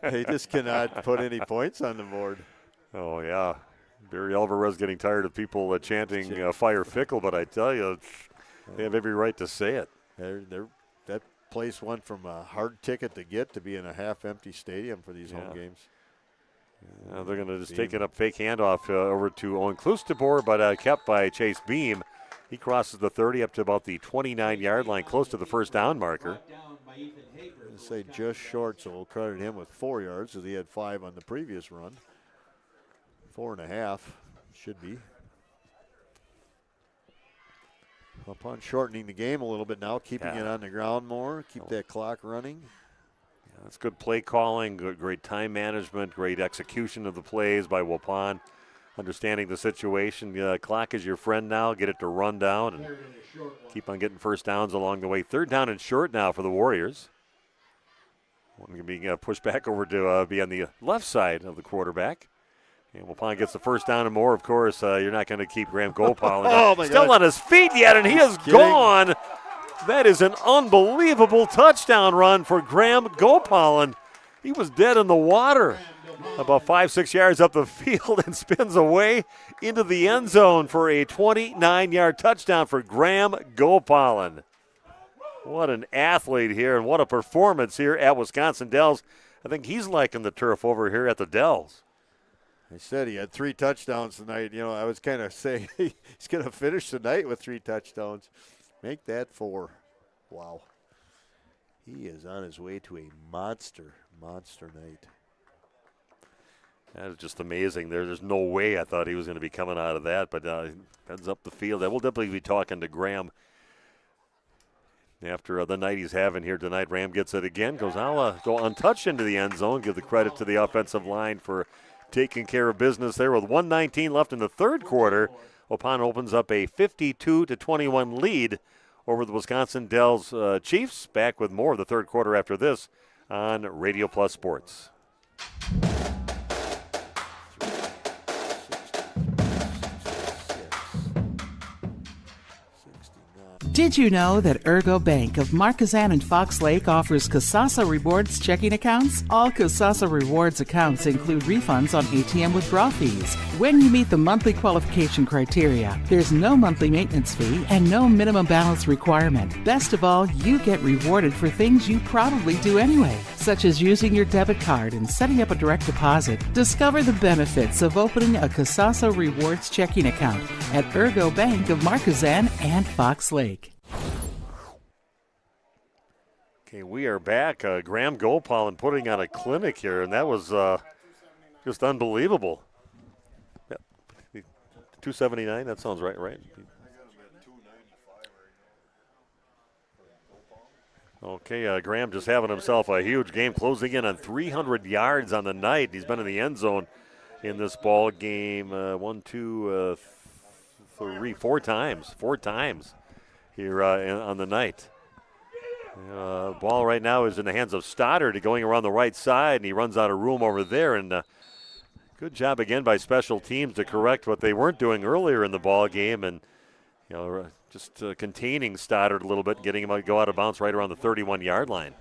They just cannot put any points on the board. Oh, yeah. Barry Alvarez getting tired of people chanting fire fickle, but I tell you, they have every right to say it. That place went from a hard ticket to get to being a half-empty stadium for these home games. They're going to just take it up fake handoff over to Owen Kloosterboer, but kept by Chase Beam. He crosses the 30 up to about the 29-yard line, close to the first down marker. I'd say just short, so we'll credit him with 4 yards as he had 5 on the previous run. 4.5 should be. Upon shortening the game a little bit now, keeping it on the ground more, keep that clock running. That's good play calling, great time management, great execution of the plays by Waupun. Understanding the situation. Clock is your friend now. Get it to run down and keep on getting first downs along the way. 3rd down and short now for the Warriors. One can be pushed back over to be on the left side of the quarterback. And Waupun gets the first down and more. Of course, you're not going to keep Graham Gopal still on his feet yet, and he is gone. That is an unbelievable touchdown run for Graham Gopal. He was dead in the water. About 5-6 yards up the field and spins away into the end zone for a 29-yard touchdown for Graham Gopal. What an athlete here, and what a performance here at Wisconsin Dells. I think he's liking the turf over here at the Dells. I said he had 3 touchdowns tonight. You know, I was kind of saying he's going to finish the night with 3 touchdowns. Make that 4. Wow. He is on his way to a monster night. That is just amazing. There's no way I thought he was going to be coming out of that, but heads up the field. We'll definitely be talking to Graham after the night he's having here tonight. Ram gets it again, goes, I'll go untouched into the end zone. Give the credit to the offensive line for taking care of business there with 1:19 left in the 3rd quarter. Waupun opens up a 52-21 lead over the Wisconsin Dells Chiefs. Back with more of the 3rd quarter after this on Radio Plus Sports. Did you know that Ergo Bank of Marquezan and Fox Lake offers Kasasa Rewards checking accounts? All Kasasa Rewards accounts include refunds on ATM withdrawal fees. When you meet the monthly qualification criteria, there's no monthly maintenance fee and no minimum balance requirement. Best of all, you get rewarded for things you probably do anyway, such as using your debit card and setting up a direct deposit. Discover the benefits of opening a Kasasa Rewards checking account at Ergo Bank of Marquezan and Fox Lake. Okay, we are back. Graham Gopal putting on a clinic here, and that was just unbelievable. Yep. 279, that sounds right? Okay, Graham just having himself a huge game, closing in on 300 yards on the night. He's been in the end zone in this ball game 4 times here on the night. Ball right now is in the hands of Stoddard going around the right side, and he runs out of room over there. And good job again by special teams to correct what they weren't doing earlier in the ball game, and just containing Stoddard a little bit, getting him to go out of bounds right around the 31-yard line.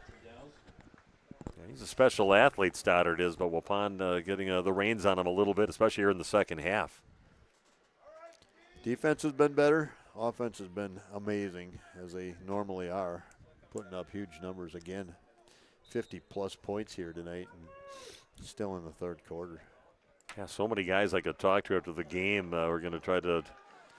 He's a special athlete, Stoddard is, but Waupun getting the reins on him a little bit, especially here in the second half. Defense has been better. Offense has been amazing, as they normally are. Putting up huge numbers again. 50-plus points here tonight, and still in the 3rd quarter. Yeah, so many guys I could talk to after the game. We're going to try to.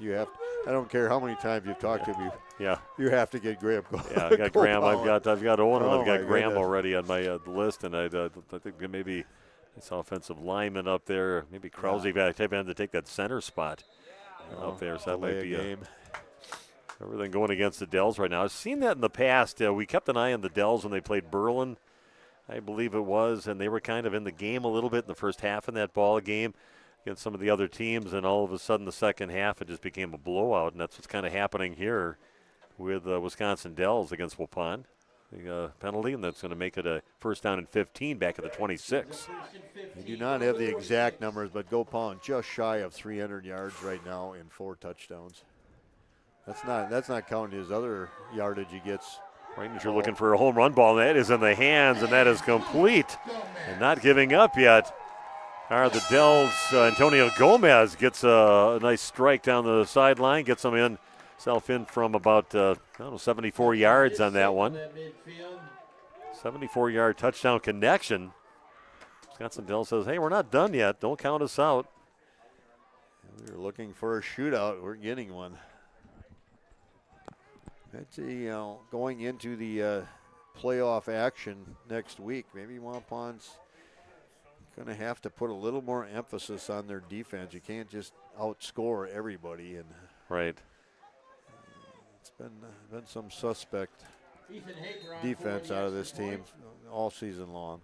I don't care how many times you've talked to him. You have to get Graham. Yeah, I got Graham. I've got Owen, and I've got Graham goodness. already on my list, and I think maybe this offensive lineman up there, maybe Krause. I had to take that center spot up there, so that might be game. Everything going against the Dells right now. I've seen that in the past. We kept an eye on the Dells when they played Berlin, I believe it was, and they were kind of in the game a little bit in the first half in that ball game against some of the other teams, and all of a sudden the second half it just became a blowout, and that's what's kind of happening here with Wisconsin Dells against Waupun. The penalty, and that's going to make it a 1st down and 15 back at the 26. I do not have the exact numbers, but Waupun just shy of 300 yards right now in 4 touchdowns. That's not counting his other yardage he gets. Right as you're looking for a home run ball, and that is in the hands, and that is complete. And not giving up yet are the Dells. Antonio Gomez gets a nice strike down the sideline, gets himself in from about 74 yards on that one. 74-yard touchdown connection. Wisconsin Dells says, hey, we're not done yet. Don't count us out. We were looking for a shootout. We're getting one. That's going into the playoff action next week. Maybe Waupun's going to have to put a little more emphasis on their defense. You can't just outscore everybody. And right. It's been some suspect defense out of this team all season long.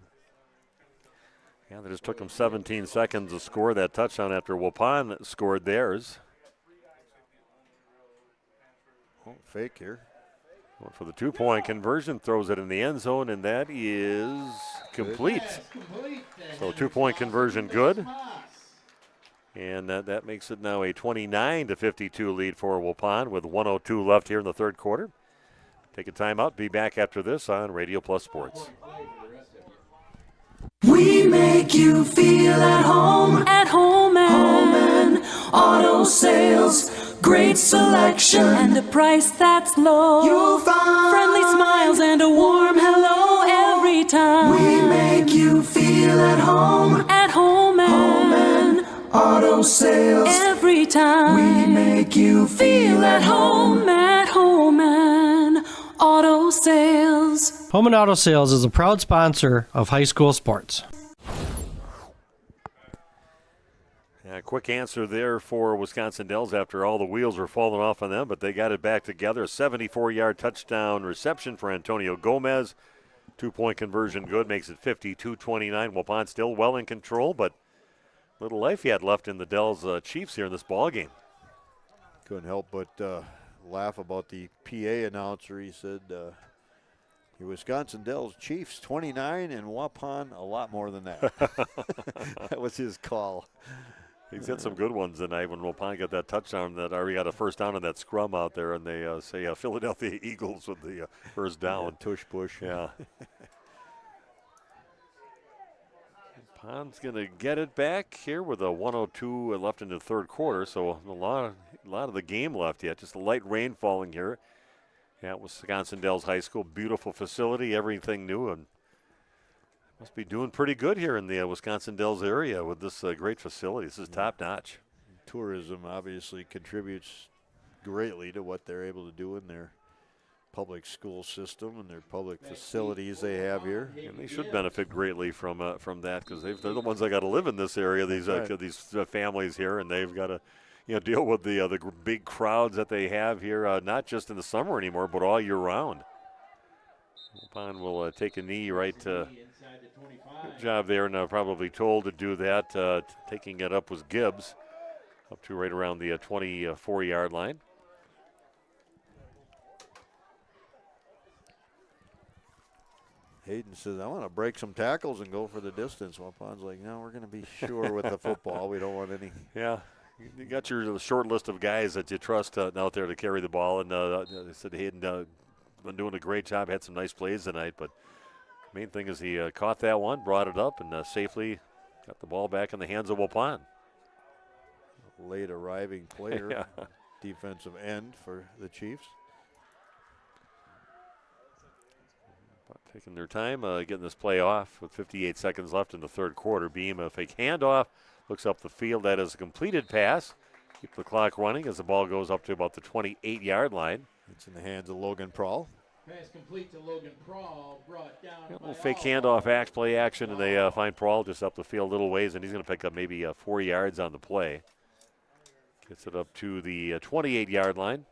Yeah, they just took them 17 seconds to score that touchdown after Waupun scored theirs. Fake here. Going for the 2-point conversion, throws it in the end zone, and that is complete. So 2-point conversion good. And that makes it now a 29-52 lead for Waupun with 1:02 left here in the third quarter. Take a timeout. Be back after this on Radio Plus Sports. We make you feel at home and auto sales. Great selection and a price that's low. You'll find friendly smiles and a warm hello every time. We make you feel at home and auto sales. Every time we make you feel at home and auto sales. Home and Auto Sales is a proud sponsor of high school sports. A quick answer there for Wisconsin Dells after all the wheels were falling off on them, but they got it back together. A 74-yard touchdown reception for Antonio Gomez. 2-point conversion good, makes it 52-29. Waupun still well in control, but little life yet left in the Dells Chiefs here in this ball game. Couldn't help but laugh about the PA announcer. He said, your Wisconsin Dells Chiefs 29 and Waupun a lot more than that. That was his call. He's had some good ones tonight when Waupun got that touchdown that already got a first down in that scrum out there, and they say Philadelphia Eagles with the first down. Yeah, tush push. Yeah. Wapun's going to get it back here with a 1:02 left in the third quarter, so a lot of the game left yet. Just a light rain falling here. Yeah, Wisconsin Dells High School, beautiful facility, everything new, and must be doing pretty good here in the Wisconsin Dells area with this great facility. This is top notch. Tourism obviously contributes greatly to what they're able to do in their public school system and their public facilities they have here. And they should benefit greatly from that because they're the ones that got to live in this area. These families here, and they've got to deal with the big crowds that they have here, not just in the summer anymore, but all year round. Waupun will take a knee right. Good job there, and probably told to do that. Taking it up was Gibbs, up to right around the 24-yard line. Hayden says, I want to break some tackles and go for the distance. Wapun's like, no, we're going to be sure with the football. We don't want any. Yeah. You got your short list of guys that you trust out there to carry the ball. And they said Hayden been doing a great job, had some nice plays tonight. But main thing is he caught that one, brought it up, and safely got the ball back in the hands of Waupun. Late arriving player, yeah. Defensive end for the Chiefs. Taking their time, getting this play off with 58 seconds left in the third quarter. Beam a fake handoff, looks up the field. That is a completed pass. Keep the clock running as the ball goes up to about the 28-yard line. It's in the hands of Logan Prawl. Pass complete to Logan Prawl, brought down. A little fake handoff, play action, and they find Prawl just up the field a little ways, and he's going to pick up maybe 4 yards on the play. Gets it up to the 28-yard line.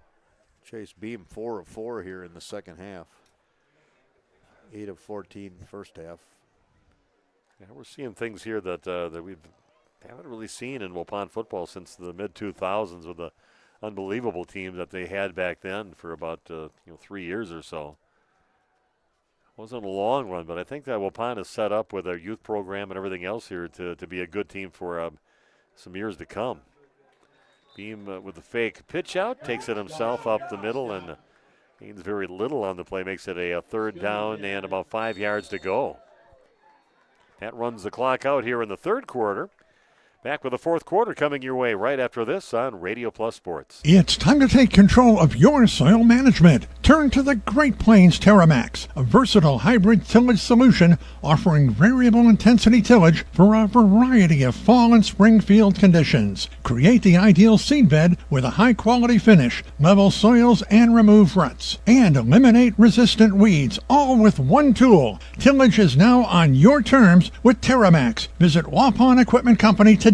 Chase Beam 4 of 4 here in the second half. 8 of 14 first half. Yeah, we're seeing things here that we haven't really seen in Waupun football since the mid-2000s with the unbelievable team that they had back then for about 3 years or so. Wasn't a long run, but I think that Waupun is set up with their youth program and everything else here to be a good team for some years to come. Beam with the fake pitch out, takes it himself up the middle, and gains very little on the play, makes it a third down and about 5 yards to go. That runs the clock out here in the third quarter. Back with the fourth quarter coming your way right after this on Radio Plus Sports. It's time to take control of your soil management. Turn to the Great Plains TerraMax, a versatile hybrid tillage solution offering variable intensity tillage for a variety of fall and spring field conditions. Create the ideal seed bed with a high-quality finish, level soils, and remove ruts. And eliminate resistant weeds, all with one tool. Tillage is now on your terms with TerraMax. Visit Waupun Equipment Company today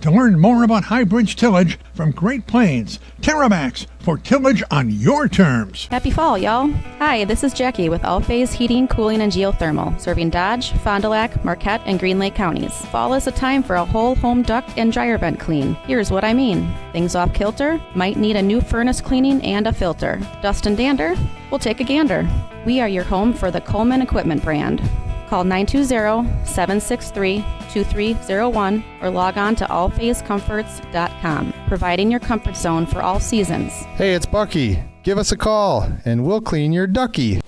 to learn more about hybrid tillage from Great Plains. TerraMax, for tillage on your terms. Happy fall, y'all. Hi, this is Jackie with All Phase Heating, Cooling, and Geothermal, serving Dodge, Fond du Lac, Marquette, and Green Lake counties. Fall is a time for a whole home duct and dryer vent clean. Here's what I mean. Things off kilter, might need a new furnace cleaning and a filter. Dust and dander? We'll take a gander. We are your home for the Coleman Equipment brand. Call 920-763-2301 or log on to allphasecomforts.com, providing your comfort zone for all seasons. Hey, it's Bucky. Give us a call, and we'll clean your ducky.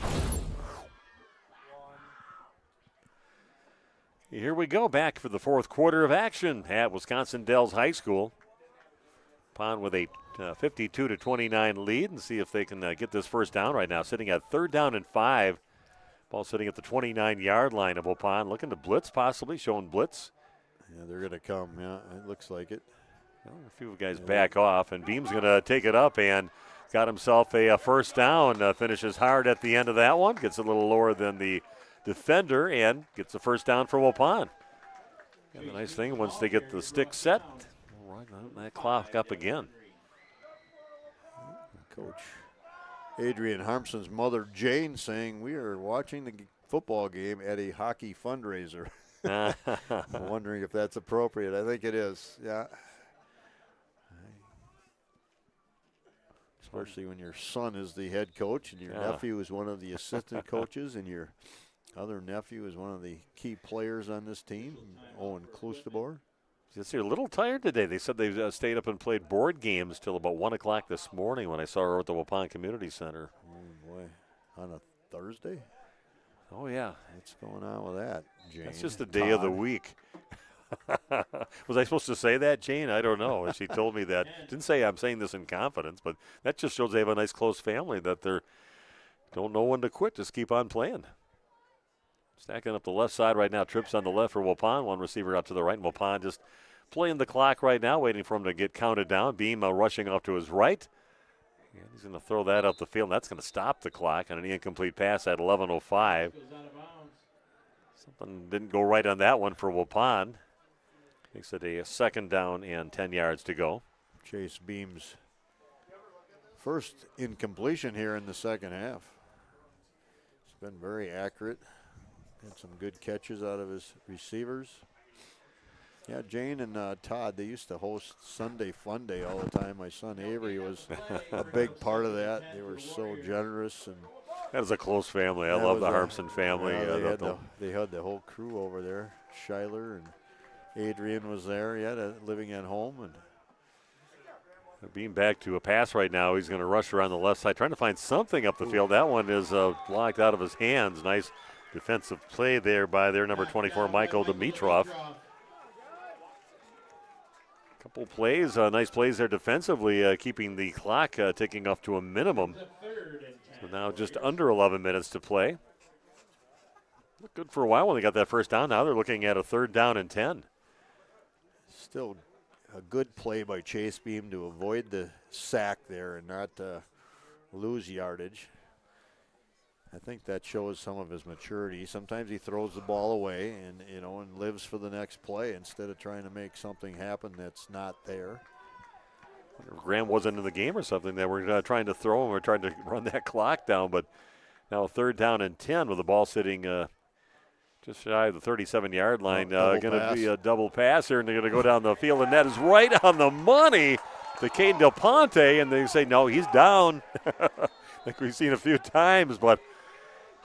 Here we go, back for the fourth quarter of action at Wisconsin Dells High School. Waupun with a 52-29 lead, and see if they can get this first down right now. Sitting at 3rd down and 5. Ball sitting at the 29-yard line of Waupun, looking to blitz, possibly showing blitz. Yeah, they're going to come. Yeah, it looks like it. Well, a few guys back off, and Beam's going to take it up and got himself a first down. Finishes hard at the end of that one. Gets a little lower than the defender and gets the first down for Waupun. And the nice thing, once they get the stick set, right on that clock up again. Coach Adrian Harmson's mother, Jane, saying, we are watching the football game at a hockey fundraiser. I'm wondering if that's appropriate. I think it is, yeah. Especially when your son is the head coach and your nephew is one of the assistant coaches and your other nephew is one of the key players on this team, Owen Kloosterboer. You're a little tired today. They said they stayed up and played board games till about 1 o'clock this morning when I saw her at the Waupun Community Center. Oh, boy. On a Thursday? Oh, yeah. What's going on with that, Jane? That's just the day of the week. Was I supposed to say that, Jane? I don't know. She told me that. Didn't say I'm saying this in confidence, but that just shows they have a nice close family, that they don't know when to quit. Just keep on playing. Stacking up the left side right now. Trips on the left for Waupun. One receiver out to the right. And Waupun just playing the clock right now, waiting for him to get counted down. Beam rushing off to his right. And he's going to throw that up the field. And that's going to stop the clock on an incomplete pass at 11:05. Something didn't go right on that one for Waupun. Makes it a 2nd down and 10 yards to go. Chase Beam's first incompletion here in the second half. It's been very accurate. Had some good catches out of his receivers. Yeah, Jane and Todd, they used to host Sunday Fun Day all the time. My son Avery was a big part of that. They were so generous. And that is a close family. I love the Harmson family. Yeah, they had the whole crew over there. Schuyler and Adrian was there, living at home. And being back to a pass right now, he's going to rush around the left side, trying to find something up the field. That one is blocked out of his hands. Nice defensive play there by their number 24, Michael Dimitrov. Couple plays, nice plays there defensively, keeping the clock ticking up to a minimum. So now just under 11 minutes to play. Looked good for a while when they got that first down. Now they're looking at a 3rd down and 10. Still a good play by Chase Beam to avoid the sack there and not lose yardage. I think that shows some of his maturity. Sometimes he throws the ball away and lives for the next play instead of trying to make something happen that's not there. Graham wasn't in the game or something that we're trying to throw him. We're trying to run that clock down, but now a 3rd down and 10 with the ball sitting just shy of the 37-yard line. Going to be a double pass here, and they're going to go down the field, and that is right on the money to Caden Del Ponte, and they say, no, he's down. I think we've seen a few times, but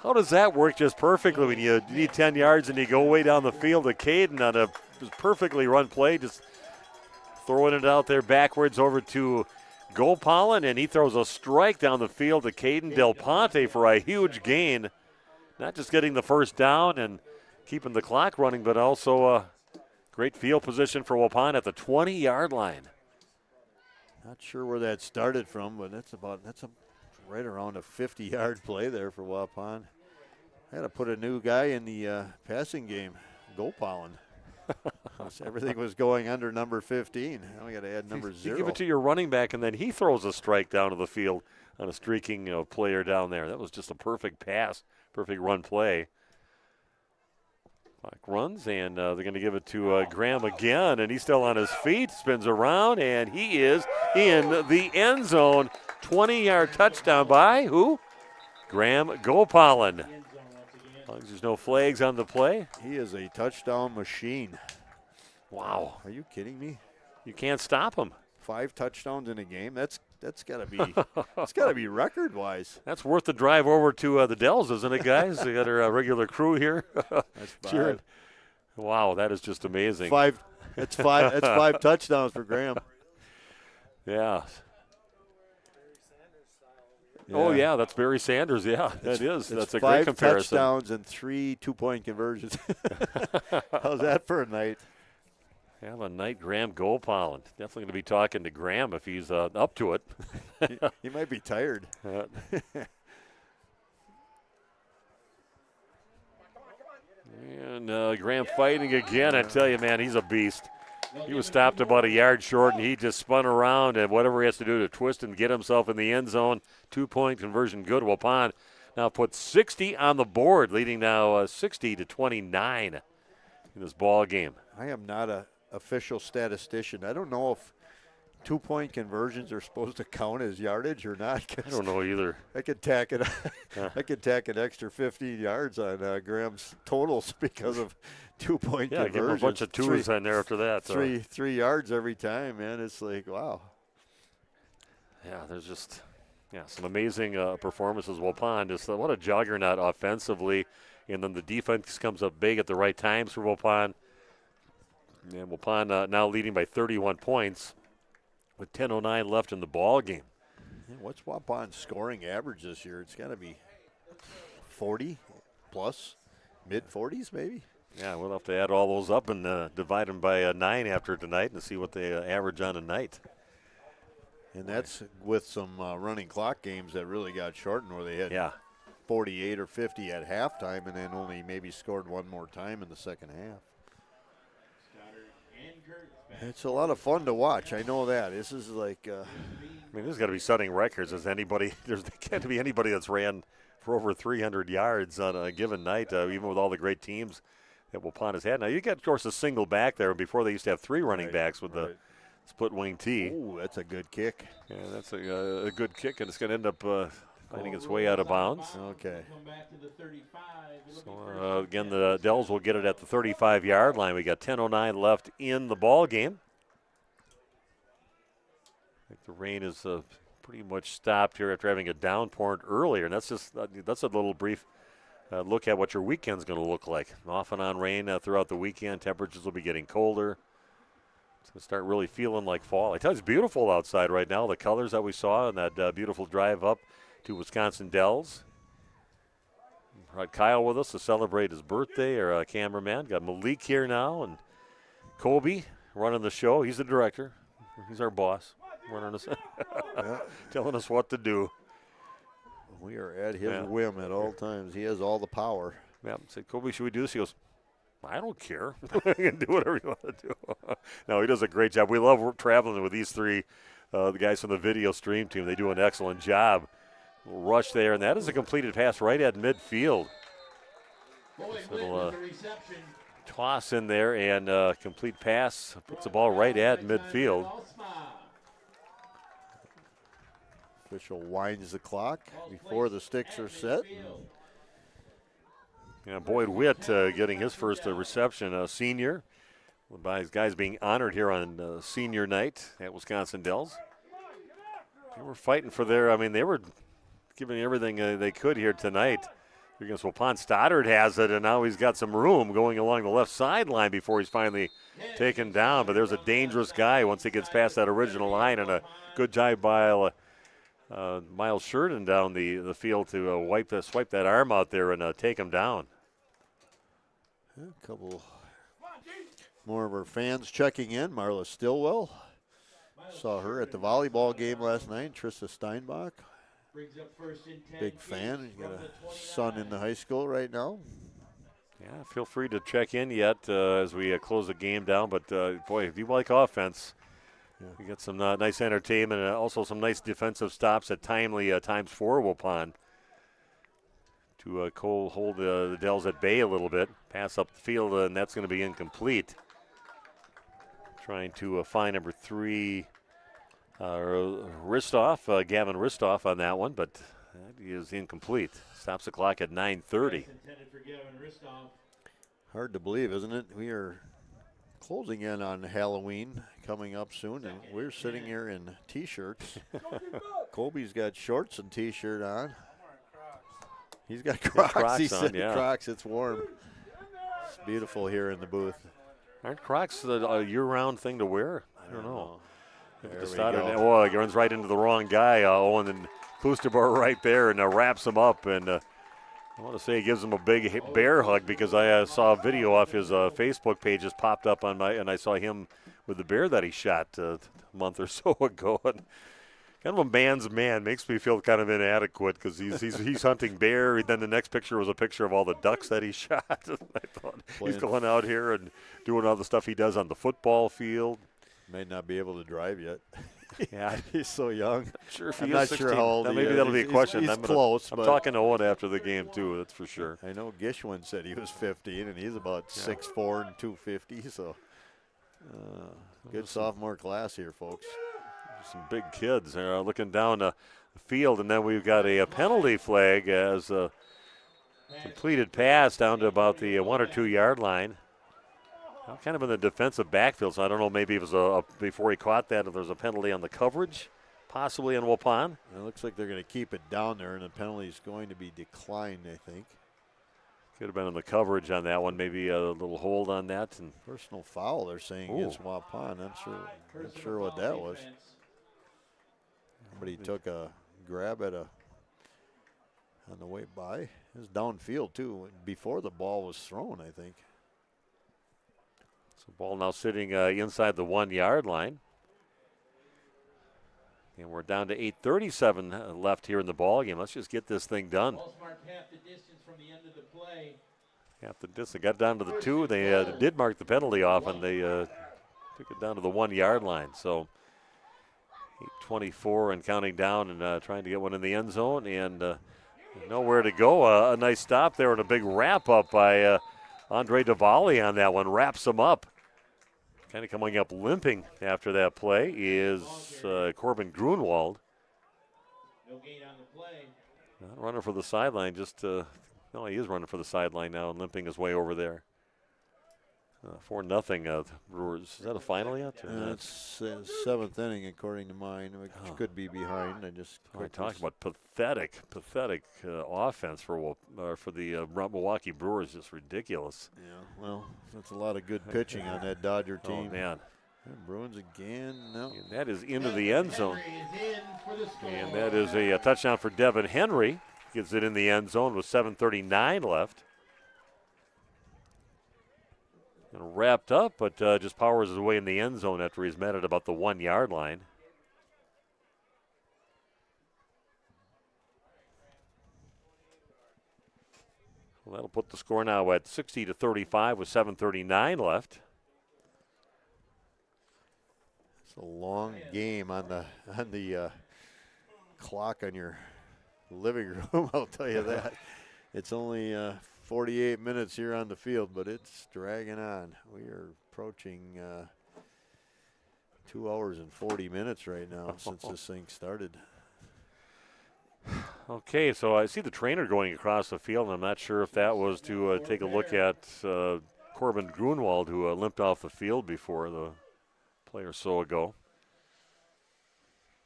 How does that work just perfectly when you need 10 yards and you go way down the field to Caden on a perfectly run play, just throwing it out there backwards over to Gopalin, and he throws a strike down the field to Caden Del Ponte for a huge gain. Not just getting the first down and keeping the clock running, but also great field position for Waupun at the 20-yard line. Not sure where that started from, but that's right around a 50-yard play there for Waupun. I got to put a new guy in the passing game, Gopalin. Everything was going under number 15. Now we got to add number 0. You give it to your running back, and then he throws a strike down to the field on a streaking player down there. That was just a perfect pass, perfect run play. Clock runs, and they're going to give it to Graham again, and he's still on his feet, spins around, and he is in the end zone. 20-yard touchdown by who? Graham Gopalin. As long as there's no flags on the play. He is a touchdown machine. Wow. Are you kidding me? You can't stop him. 5 touchdowns in a game. That's got to be record wise. That's worth the drive over to the Dells, isn't it, guys? They got our regular crew here. That's 5. Wow, that is just amazing. 5. That's 5. That's 5 touchdowns for Graham. Yeah. Oh, yeah, that's Barry Sanders. Yeah, that is. That's a great comparison. 5 touchdowns and 3 2-point conversions. How's that for a night? Have a night, Graham Gopalin. Definitely going to be talking to Graham if he's up to it. He might be tired. And Graham fighting again. I tell you, man, he's a beast. He was stopped about a yard short, and he just spun around, and whatever he has to do to twist and get himself in the end zone. 2-point conversion good. Waupun now puts 60 on the board, leading now 60-29 in this ball game. I am not a official statistician. I don't know if 2-point conversions are supposed to count as yardage or not. I don't know either. I could tack it. I could tack an extra 15 yards on Graham's totals because of 2-point conversions. Give him a bunch of twos on there after that. 3 yards every time, man. It's like, wow. Yeah, there's just some amazing performances. Waupun, just what a juggernaut offensively, and then the defense comes up big at the right times for Waupun. And Waupun now leading by 31 points with 10:09 left in the ball game. Yeah, what's Waupun's scoring average this year? It's got to be 40 plus, mid-40s maybe. Yeah, we'll have to add all those up and divide them by 9 after tonight and see what they average on a night. And that's with some running clock games that really got shortened where they had 48 or 50 at halftime and then only maybe scored one more time in the second half. It's a lot of fun to watch. I know that. This is like. There's got to be setting records. There can't be anybody that's ran for over 300 yards on a given night, even with all the great teams that Waupun has had. Now, you got, of course, a single back there. Before they used to have 3 running backs with the split wing T. Ooh, that's a good kick. Yeah, that's a good kick, and it's going to end up finding its way out of bounds. Okay. So, again, the Dells will get it at the 35-yard line. We got 10:09 left in the ball game. I think the rain is pretty much stopped here after having a downpour earlier, and that's a little brief look at what your weekend's going to look like. Off and on rain throughout the weekend. Temperatures will be getting colder. It's going to start really feeling like fall. I tell you, it's beautiful outside right now. The colors that we saw and that beautiful drive up to Wisconsin Dells. Brought Kyle with us to celebrate his birthday, our cameraman. Got Malik here now, and Colby running the show. He's the director. He's our boss, running us, telling us what to do. We are at his whim at all times. He has all the power. Yeah, I said, Colby, should we do this? He goes, I don't care. You can do whatever you want to do. No, he does a great job. We love traveling with these 3, the guys from the video stream team. They do an excellent job. Rush there, and that is a completed pass right at midfield. Little toss in there and complete pass. Puts the ball right at midfield. Official winds the clock before the sticks are set. Yeah, Boyd Witt getting his first reception, senior. By his guys being honored here on senior night at Wisconsin Dells. They were fighting for they were giving everything they could here tonight. Against Waupun, Stoddard has it, and now he's got some room going along the left sideline before he's finally taken down. But there's a dangerous guy once he gets past that original line, and a good job by Miles Sheridan down the field to swipe that arm out there and take him down. A couple more of our fans checking in. Marla Stillwell. Saw her at the volleyball game last night. Trista Steinbach. Big fan. He's got a son in the high school right now. Yeah, feel free to check in yet as we close the game down. But, boy, if you like offense, you get some nice entertainment and also some nice defensive stops at timely times for Waupun to hold the Dells at bay a little bit. Pass up the field, and that's going to be incomplete. Trying to find number 3, Ristoff, Gavin Ristoff on that one, but that is incomplete. Stops the clock at 9:30. Hard to believe, isn't it? We are closing in on Halloween coming up soon, and we're sitting here in T-shirts. Kobe's got shorts and T-shirt on. He's got Crocs. He said Crocs. It's warm. It's beautiful here in the booth. Aren't Crocs a year-round thing to wear? I don't know. There we go. Oh, he runs right into the wrong guy, Owen, and Klusterbar right there and wraps him up. And I want to say he gives him a big bear hug because I saw a video off his Facebook page just popped up on and I saw him with the bear that he shot a month or so ago. And kind of a man's man. Makes me feel kind of inadequate because he's hunting bear. Then the next picture was a picture of all the ducks that he shot. I thought he's going out here and doing all the stuff he does on the football field. May not be able to drive yet. Yeah, he's so young. I'm not sure how old he is. Maybe that'll be a question. He's close. I'm talking to Owen after the game, too, that's for sure. I know Gishwin said he was 15, and he's about 6'4" and 250, so good sophomore class here, folks. Some big kids looking down the field, and then we've got a penalty flag as a completed pass down to about the 1 or 2 yard line. I'm kind of in the defensive backfield, so I don't know. Maybe it was before he caught that, if there's a penalty on the coverage, possibly in Waupun. It looks like they're going to keep it down there, and the penalty is going to be declined, I think. Could have been in the coverage on that one. Maybe a little hold on that. And personal foul, they're saying, against Waupun. I'm not sure what that was. Somebody took a grab on the way by. It was downfield, too, before the ball was thrown, I think. So ball now sitting inside the 1 yard line. And we're down to 8:37 left here in the ball game. Let's just get this thing done. Half the distance from the end of the play. Half the distance. Got down to the 2. They did mark the penalty off, and they took it down to the 1 yard line. So 8:24 and counting down and trying to get one in the end zone. And nowhere to go. A nice stop there and a big wrap up by Andre Duvali on that one. Wraps him up. Kind of coming up limping after that play is Corbin Grunwald. No gain on the play. Not running for the sideline, no, he is running for the sideline now and limping his way over there. 4-0 Brewers. Is that a final yet? It's 7th inning according to mine, which could be behind. Talking about pathetic offense for the Milwaukee Brewers, just ridiculous. Yeah, well, that's a lot of good pitching on that Dodger team. Oh, man. And Bruins again, no. And that is into the end zone. And that is a touchdown for Devin Henry. Gets it in the end zone with 7:39 left. And wrapped up, but just powers his way in the end zone after he's met at about the 1 yard line. Well, that'll put the score now at 60-35 with 7:39 left. It's a long game on the clock on your living room, I'll tell you that. It's only 48 minutes here on the field, but it's dragging on. We are approaching 2 hours and 40 minutes right now since this thing started. Okay, so I see the trainer going across the field, and I'm not sure if that was to take a look at Corbin Grunwald, who limped off the field before the play or so ago.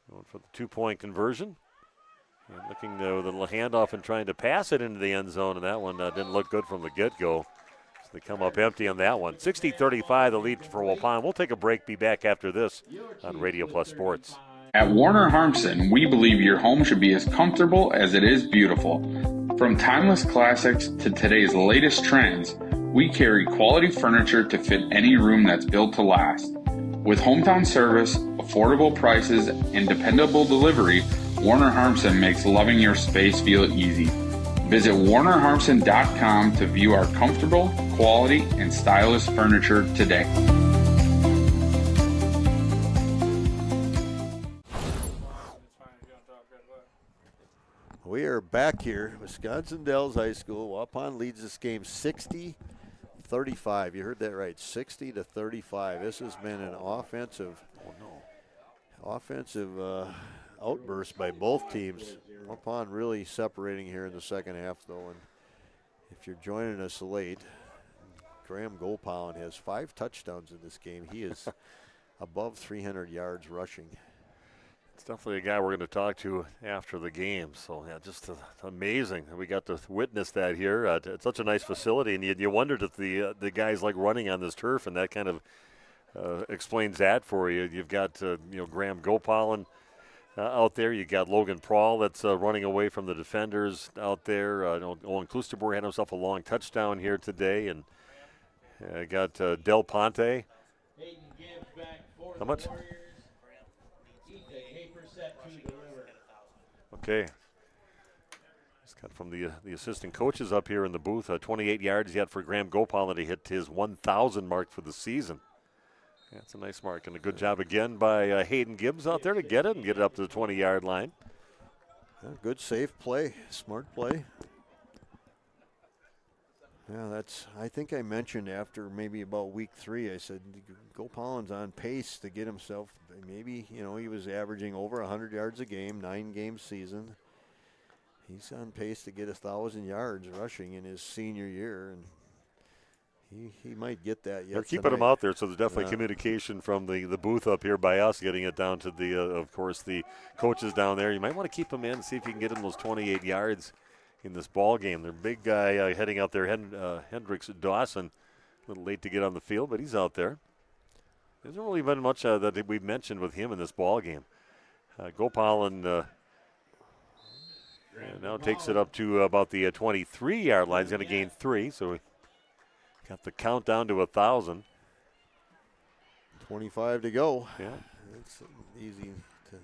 Going for the 2-point conversion. And looking with a little handoff and trying to pass it into the end zone, and that one didn't look good from the get-go. So they come up empty on that one. 60-35, the lead for Waupun. We'll take a break, be back after this on Radio Plus Sports. At Warner Harmson, we believe your home should be as comfortable as it is beautiful. From timeless classics to today's latest trends, we carry quality furniture to fit any room that's built to last. With hometown service, affordable prices, and dependable delivery, Warner Harmson makes loving your space feel easy. Visit WarnerHarmson.com to view our comfortable, quality, and stylish furniture today. We are back here, Wisconsin Dells High School. Waupun leads this game 60-35. You heard that right, 60-35. This has been an offensive outburst by both teams. Waupun really separating here in the second half, though. And if you're joining us late, Graham Gopalin has 5 touchdowns in this game. He is above 300 yards rushing. It's definitely a guy we're going to talk to after the game. So, yeah, just amazing. We got to witness that here. It's such a nice facility, and you wondered if the guys like running on this turf, and that kind of explains that for you. You've got Graham Gopalin out there. You got Logan Prawl that's running away from the defenders out there. Owen Klusterboer had himself a long touchdown here today, and got Del Ponte. How much? Okay. Just got from the assistant coaches up here in the booth. 28 yards yet for Graham Gopalin to hit his 1,000 mark for the season. That's a nice mark, and a good job again by Hayden Gibbs out there to get it and get it up to the 20-yard line. Good safe play, smart play. Yeah, I think I mentioned after maybe about week 3, I said Gopalin's on pace to get himself, maybe, he was averaging over 100 yards a game, 9-game season. He's on pace to get 1,000 yards rushing in his senior year, and he might get that yet. They're keeping him out there, so there's definitely communication from the booth up here by us, getting it down to of course, the coaches down there. You might want to keep him in, see if you can get him those 28 yards in this ball game. Their big guy heading out there, Hendricks Dawson, a little late to get on the field, but he's out there. There hasn't really been much that we've mentioned with him in this ball game. Gopalin now takes it up to about the 23-yard line. He's going to gain 3, so we got the countdown to 1,000. 25 to go. Yeah, it's an easy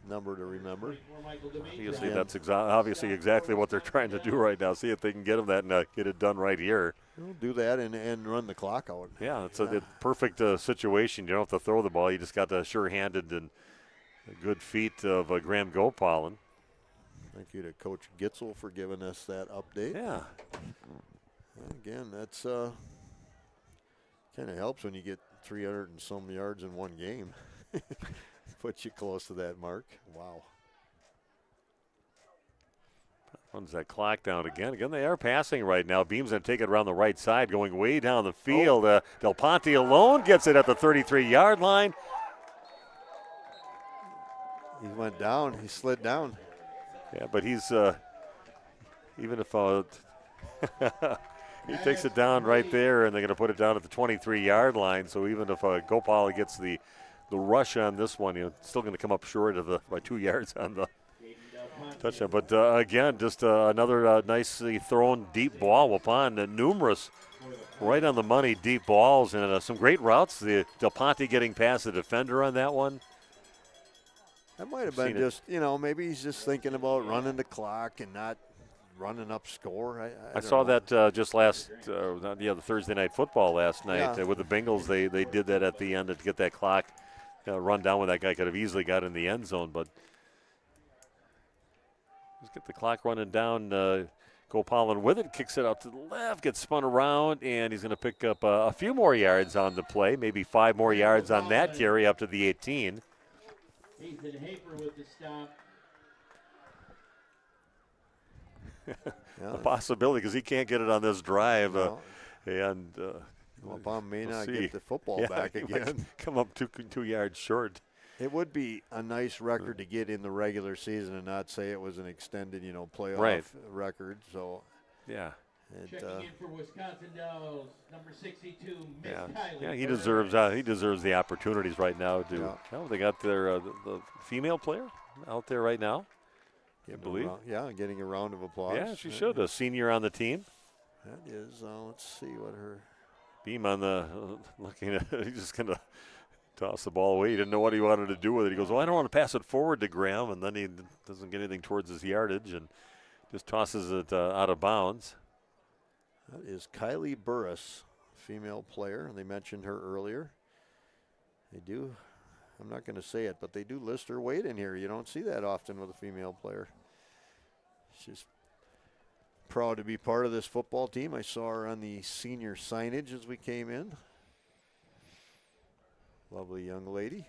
number to remember. Obviously, that's obviously exactly what they're trying to do right now. See if they can get him that and get it done right here. We'll do that and run the clock out. Yeah, it's a perfect situation. You don't have to throw the ball. You just got the sure-handed and good feet of Graham Gopalin. Thank you to Coach Gitzel for giving us that update. Yeah. Again, that's kind of helps when you get 300 and some yards in one game. Puts you close to that mark. Wow. Runs that clock down again. Again, they are passing right now. Beam's going to take it around the right side, going way down the field. Del Ponte alone gets it at the 33-yard line. He went down. He slid down. Yeah, but he's even if he takes it down right there, and they're going to put it down at the 23-yard line. So even if Gopal gets the rush on this one, still going to come up short of by 2 yards on the touchdown. But again, just another nicely thrown deep ball. Waupun, numerous right on the money deep balls and some great routes. Del Ponte getting past the defender on that one. That might have been just, maybe he's just thinking about running the clock and not running up score. I saw that just last, the Thursday night football last night with the Bengals. They did that at the end to get that clock run down when that guy could have easily got in the end zone. But let's get the clock running down. Gopalin with it, kicks it out to the left, gets spun around, and he's going to pick up a few more yards on the play, maybe 5 more yards on that carry up to the 18. Ethan Hafer with the stop. A possibility because he can't get it on this drive. Waupun may not get the football back again. Come up two yards short. It would be a nice record to get in the regular season and not say it was an extended, playoff record. So, yeah. Checking in for Wisconsin Dells, number 62, Miss Kylie. Yeah, he deserves the opportunities right now. They got their the female player out there right now. I believe. Getting a round of applause. Yeah, she should. A senior on the team. That is. Let's see what her. Beam on the looking at. He's just gonna toss the ball away. He didn't know what he wanted to do with it. He goes, "Well, I don't want to pass it forward to Graham," and then he doesn't get anything towards his yardage and just tosses it out of bounds. That is Kylie Burris, female player. They mentioned her earlier. They do. I'm not going to say it, but they do list her weight in here. You don't see that often with a female player. She's proud to be part of this football team. I saw her on the senior signage as we came in. Lovely young lady.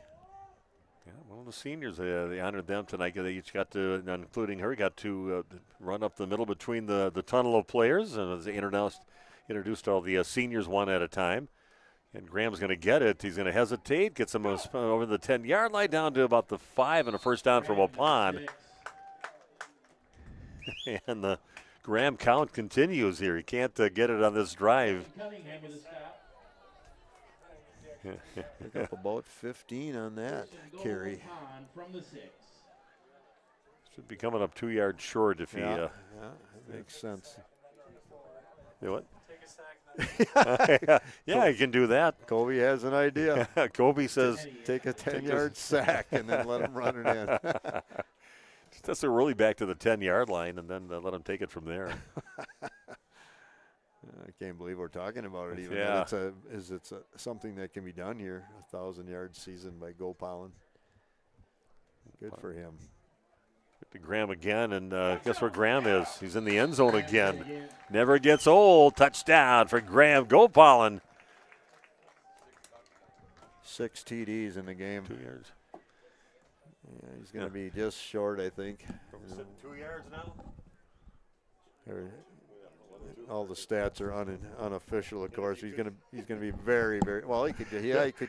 Yeah, one of the seniors, they honored them tonight. They each got to, including her, got to run up the middle between the tunnel of players, and as they introduced all the seniors one at a time. And Graham's going to get it. He's going to hesitate, gets him over the 10-yard line down to about the 5 and a first down for Waupun. And the Graham count continues here. He can't get it on this drive. Pick up about 15 on that carry. Should be coming up 2 yards short if he. That makes sense. You know what? Yeah, he can do that. Kobe has an idea. Kobe says, take a 10-yard sack and then let him run it in. Just throw really back to the 10-yard line and then let him take it from there. I can't believe we're talking about it. Even yeah, it's something that can be done here. 1,000-yard season by Gopalin. Good for him. Good to Graham again, and guess where Graham is? He's in the end zone again. Never gets old. Touchdown for Graham Gopalin. 6 TDs in the game. 2 yards. Yeah, he's going to be just short, I think. 2 yards now. All the stats are unofficial, of course. He's going to be very, very well. He could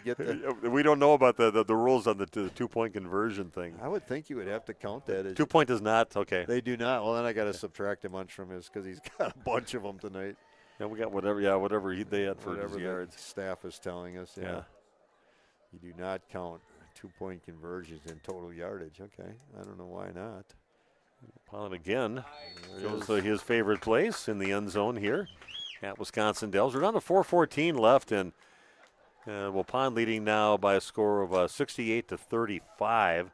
get the. We don't know about the rules on the 2-point conversion thing. I would think you would have to count that as 2-point is not okay. They do not. Well, then I got to subtract a bunch from his because he's got a bunch of them tonight. Yeah, we got whatever they had for whatever his yards. Staff is telling us. Yeah. You do not count 2-point conversions in total yardage. Okay, I don't know why not. Pollen again goes to his favorite place in the end zone here at Wisconsin Dells. We're down to 4:14 left, and Waupun leading now by a score of 68-35. Let's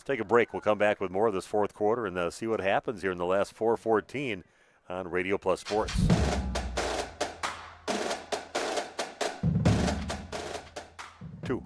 take a break. We'll come back with more of this fourth quarter and see what happens here in the last 4:14 on Radio Plus Sports. Two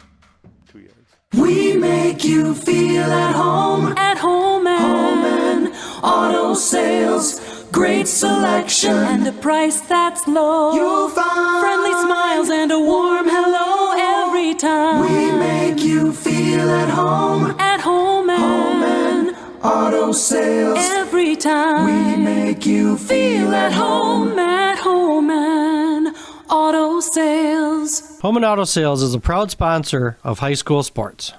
yards. We make you feel at home and auto sales. Great selection and a price that's low. You'll find friendly smiles and a warm hello every time. We make you feel at home and auto sales. Every time we make you feel at home and auto sales. Home and Auto Sales is a proud sponsor of high school sports.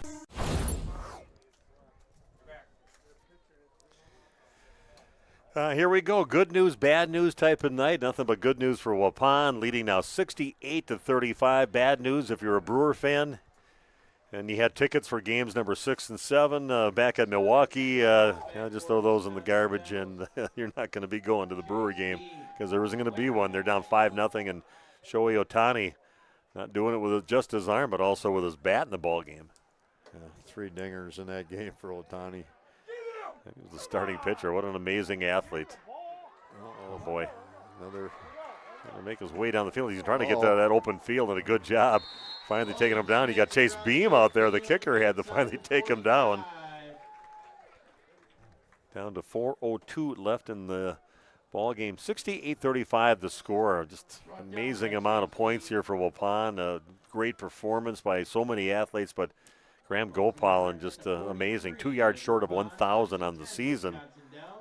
Here we go. Good news, bad news type of night. Nothing but good news for Waupun, leading now 68-35. Bad news if you're a Brewer fan and you had tickets for games number 6 and 7 back at Milwaukee. Just throw those in the garbage, and you're not going to be going to the Brewer game because there isn't going to be one. They're down 5-0, and Shohei Ohtani not doing it with just his arm, but also with his bat in the ball game. 3 dingers in that game for Ohtani. He was the starting pitcher. What an amazing athlete. Oh, boy. Another. Trying to make his way down the field. He's trying to get to that open field, and a good job finally taking him down. You got Chase Beam out there. The kicker had to finally take him down. Down to 4:02 left in the ball game. 68-35 the score. Just amazing amount of points here for Waupun. A great performance by so many athletes, but Graham Gopalin just amazing. 2 yards short of 1,000 on the season.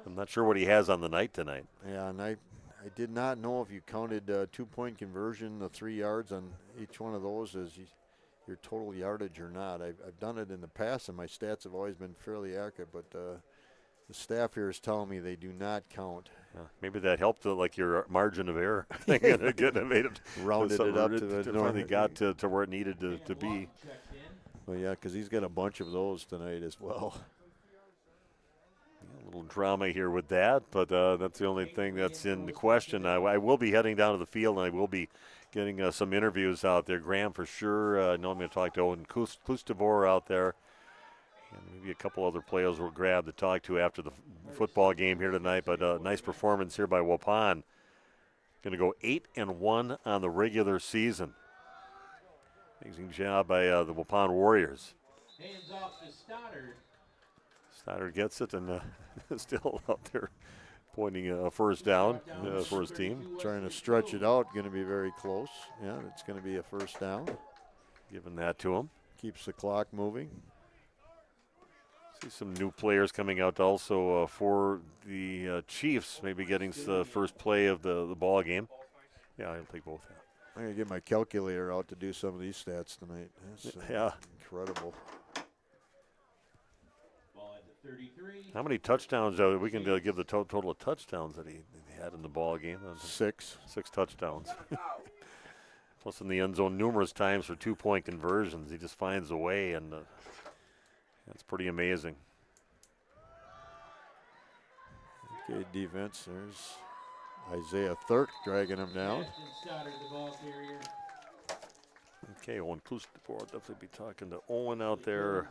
I'm not sure what he has on the night tonight. Yeah, and I did not know if you counted 2-point conversion, the 3 yards on each one of those. As your total yardage or not. I've done it in the past, and my stats have always been fairly accurate, but the staff here is telling me they do not count. Maybe that helped, like your margin of error thing. It made it rounded it up to the finally got to where it needed to be. Well, yeah, because he's got a bunch of those tonight as well. A little drama here with that, but that's the only thing that's in question. I will be heading down to the field, and I will be getting some interviews out there. Graham, for sure. I know I'm going to talk to Owen Kustevor out there. And maybe a couple other players we'll grab to talk to after the football game here tonight. But nice performance here by Waupun. Going to go 8-1 on the regular season. Amazing job by the Waupun Warriors. Hands off to Stoddard. Stoddard gets it and still out there pointing a first down for his team. Trying to stretch it out, going to be very close. Yeah, it's going to be a first down. Giving that to him. Keeps the clock moving. See some new players coming out also for the Chiefs, maybe getting the first play of the ball game. Yeah, I'll take both. Yeah. I'm going to get my calculator out to do some of these stats tonight. That's incredible. How many touchdowns? We can give the total of touchdowns that he had in the ball game. 6. 6 touchdowns. Plus in the end zone numerous times for 2-point conversions. He just finds a way, and that's pretty amazing. Okay, defense. There's Isaiah Thirk dragging him down. Okay, Owen Kustevor. Definitely be talking to Owen out there.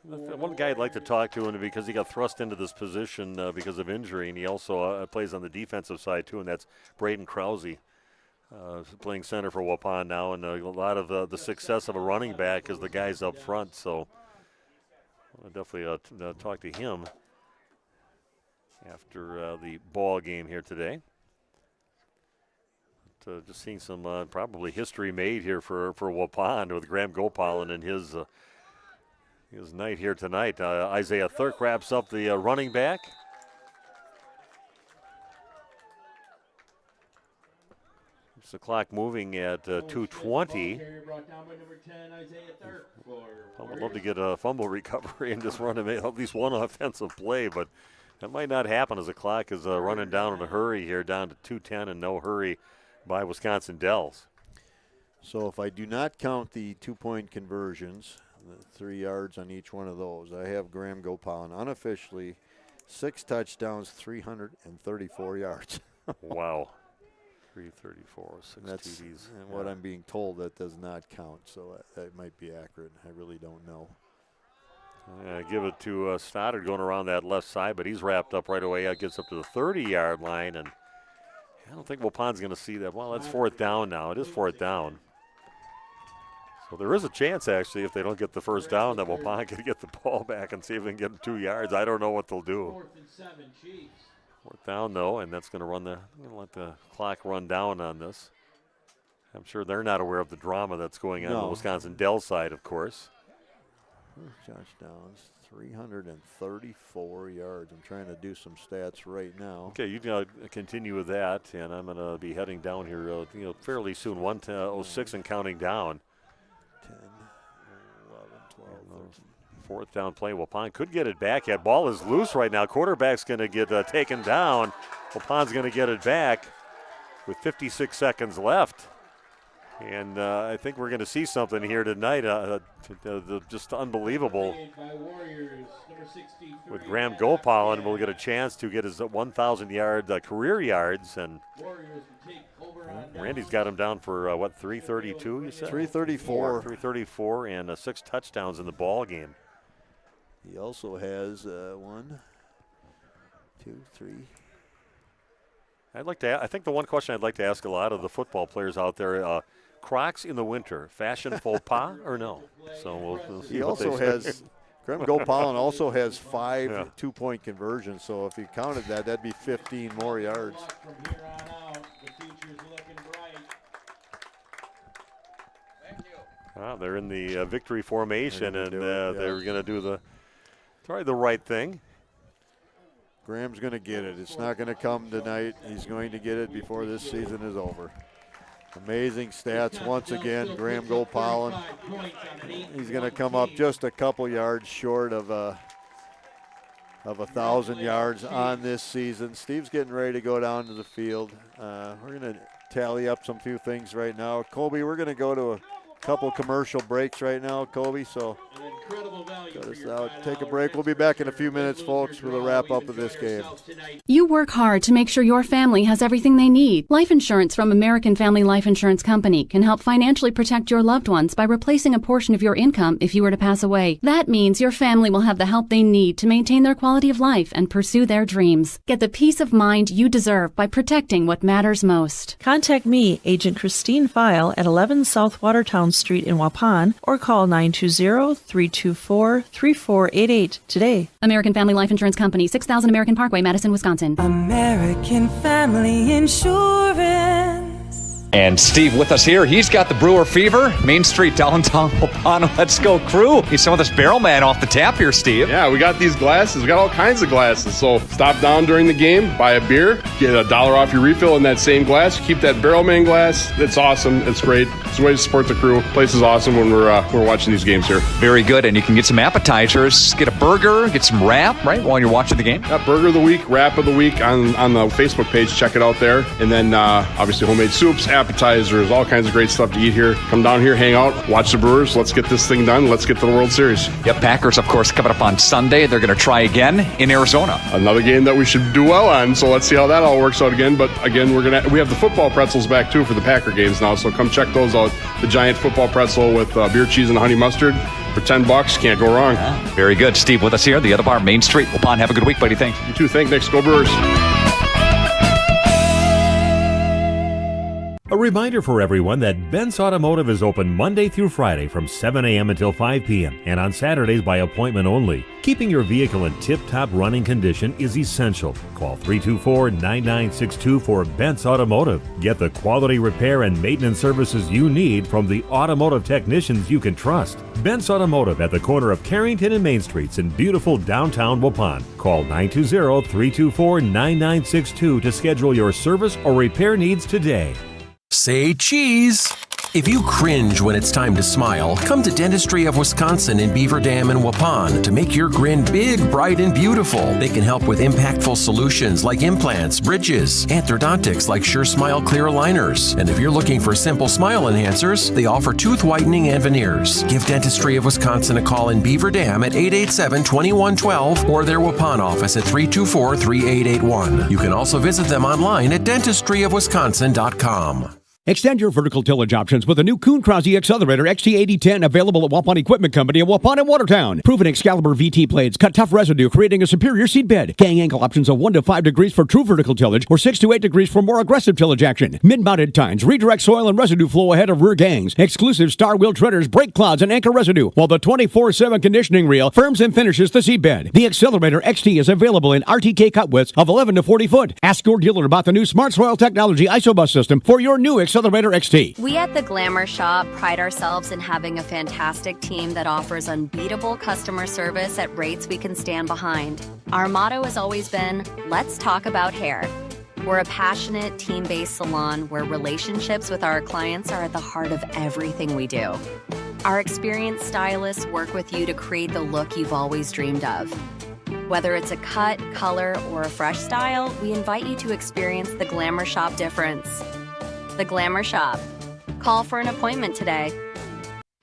One guy I'd like to talk to, and because he got thrust into this position because of injury, and he also plays on the defensive side too, and that's Braden Krause, playing center for Waupun now, and a lot of the success of a running back is the guys up front. So I'll definitely talk to him after the ball game here today. But, just seeing some probably history made here for Waupun with Graham Gopal and his night here tonight. Isaiah Thirk wraps up the running back. It's the clock moving at 2:20. I would love to get a fumble recovery and just run at least one offensive play, but that might not happen as the clock is running down in a hurry here, down to 2:10 and no hurry by Wisconsin Dells. So if I do not count the 2-point conversions, the 3 yards on each one of those, I have Graham Gopal unofficially 6 touchdowns, 334 yards. Wow. 334, 6 That's TDs. And what I'm being told, that does not count, so that might be accurate. I really don't know. Give it to Stoddard going around that left side, but he's wrapped up right away. That gets up to the 30-yard line, and I don't think Waupun's going to see that. Well, that's 4th down now. It is 4th down. So there is a chance, actually, if they don't get the first down, that Waupun could get the ball back and see if they can get 2 yards. I don't know what they'll do. 4th and 7, Chiefs. 4th down, though, and that's going to let the clock run down on this. I'm sure they're not aware of the drama that's going on the Wisconsin Dells side, of course. Touchdowns, 334 yards. I'm trying to do some stats right now. Okay, you continue with that, and I'm going to be heading down here fairly soon, 1:06 and counting down. 10, 11, 12, 13. 4th down play. Waupun could get it back. That ball is loose right now. Quarterback's going to get taken down. Waupun's going to get it back with 56 seconds left. And I think we're going to see something here tonight. Just unbelievable. With Graham Gopal, and we'll get a chance to get his 1,000-yard career yards. And Randy's got him down for, 332, you said? 334. 334 and 6 touchdowns in the ball game. He also has 1, 2, 3. I think the one question I'd like to ask a lot of the football players out there, Crocs in the winter, fashion faux pas or no? So we'll see. He also has, Graham Gopal also has 5 2-point conversions. So if you counted that, that'd be 15 more yards. From here on out, the future's looking bright. Thank you. They're in the victory formation, and they're going to do the right thing. Graham's going to get it. It's not going to come tonight. He's going to get it before this season is over. Amazing stats once again. Graham Gopalin. He's going to come up just a couple yards short of 1,000 yards on this season. Steve's getting ready to go down to the field. We're going to tally up some few things right now. Kobe, we're going to go to a couple commercial breaks right now, Kobe, so cut us out. Take a break. We'll be back in a few minutes, folks, with a wrap-up of this game. You work hard to make sure your family has everything they need. Life insurance from American Family Life Insurance Company can help financially protect your loved ones by replacing a portion of your income if you were to pass away. That means your family will have the help they need to maintain their quality of life and pursue their dreams. Get the peace of mind you deserve by protecting what matters most. Contact me, Agent Christine File, at 11 South Watertown Street in Waupun, or call 920-324-3488 today. American Family Life Insurance Company, 6000 American Parkway, Madison, Wisconsin. American Family Insurance. And Steve with us here. He's got the Brewer fever. Main Street, downtown Waupun. Let's go, crew. He's some of this barrel man off the tap here, Steve. Yeah, we got these glasses. We got all kinds of glasses. So stop down during the game, buy a beer, get $1 off your refill in that same glass. Keep that barrel man glass. It's awesome. It's great. It's a way to support the crew. Place is awesome when we're watching these games here. Very good. And you can get some appetizers, get a burger, get some wrap, right, while you're watching the game. Burger of the week, wrap of the week on the Facebook page. Check it out there. And then obviously homemade soups, appetizers, all kinds of great stuff to eat here. Come down here, hang out, watch the Brewers. Let's get this thing done. Let's get to the World Series. Yep, Packers, of course, coming up on Sunday. They're going to try again in Arizona. Another game that we should do well on, so let's see how that all works out again. But again, we have the football pretzels back too for the Packer games now, so come check those out. The giant football pretzel with beer cheese and honey mustard for $10. Can't go wrong. Yeah, very good. Steve with us here, the other bar, Main Street. Waupun, have a good week, buddy. Thanks. You too. Thanks. Go Brewers. A reminder for everyone that Ben's Automotive is open Monday through Friday from 7 a.m. until 5 p.m. and on Saturdays by appointment only. Keeping your vehicle in tip-top running condition is essential. Call 324-9962 for Ben's Automotive. Get the quality repair and maintenance services you need from the automotive technicians you can trust. Ben's Automotive at the corner of Carrington and Main Streets in beautiful downtown Waupun. Call 920-324-9962 to schedule your service or repair needs today. Say cheese. If you cringe when it's time to smile, come to Dentistry of Wisconsin in Beaver Dam and Waupun to make your grin big, bright, and beautiful. They can help with impactful solutions like implants, bridges, orthodontics like Sure Smile clear aligners. And if you're looking for simple smile enhancers, they offer tooth whitening and veneers. Give Dentistry of Wisconsin a call in Beaver Dam at 887-2112 or their Waupun office at 324-3881. You can also visit them online at dentistryofwisconsin.com. Extend your vertical tillage options with a new Kuhn-Krause Accelerator XT8010 available at Waupun Equipment Company in Waupun and Watertown. Proven Excalibur VT blades cut tough residue, creating a superior seed bed. Gang angle options of 1 to 5 degrees for true vertical tillage or 6 to 8 degrees for more aggressive tillage action. Mid-mounted tines redirect soil and residue flow ahead of rear gangs. Exclusive star wheel treaders, brake clods, and anchor residue, while the 24/7 conditioning reel firms and finishes the seed bed. The Accelerator XT is available in RTK cut widths of 11 to 40 foot. Ask your dealer about the new Smart Soil Technology ISOBUS system for your new Accelerator XT. We at the Glamour Shop pride ourselves in having a fantastic team that offers unbeatable customer service at rates we can stand behind. Our motto has always been, let's talk about hair. We're a passionate, team-based salon where relationships with our clients are at the heart of everything we do. Our experienced stylists work with you to create the look you've always dreamed of. Whether it's a cut, color, or a fresh style, we invite you to experience the Glamour Shop difference. The Glamour Shop. Call for an appointment today.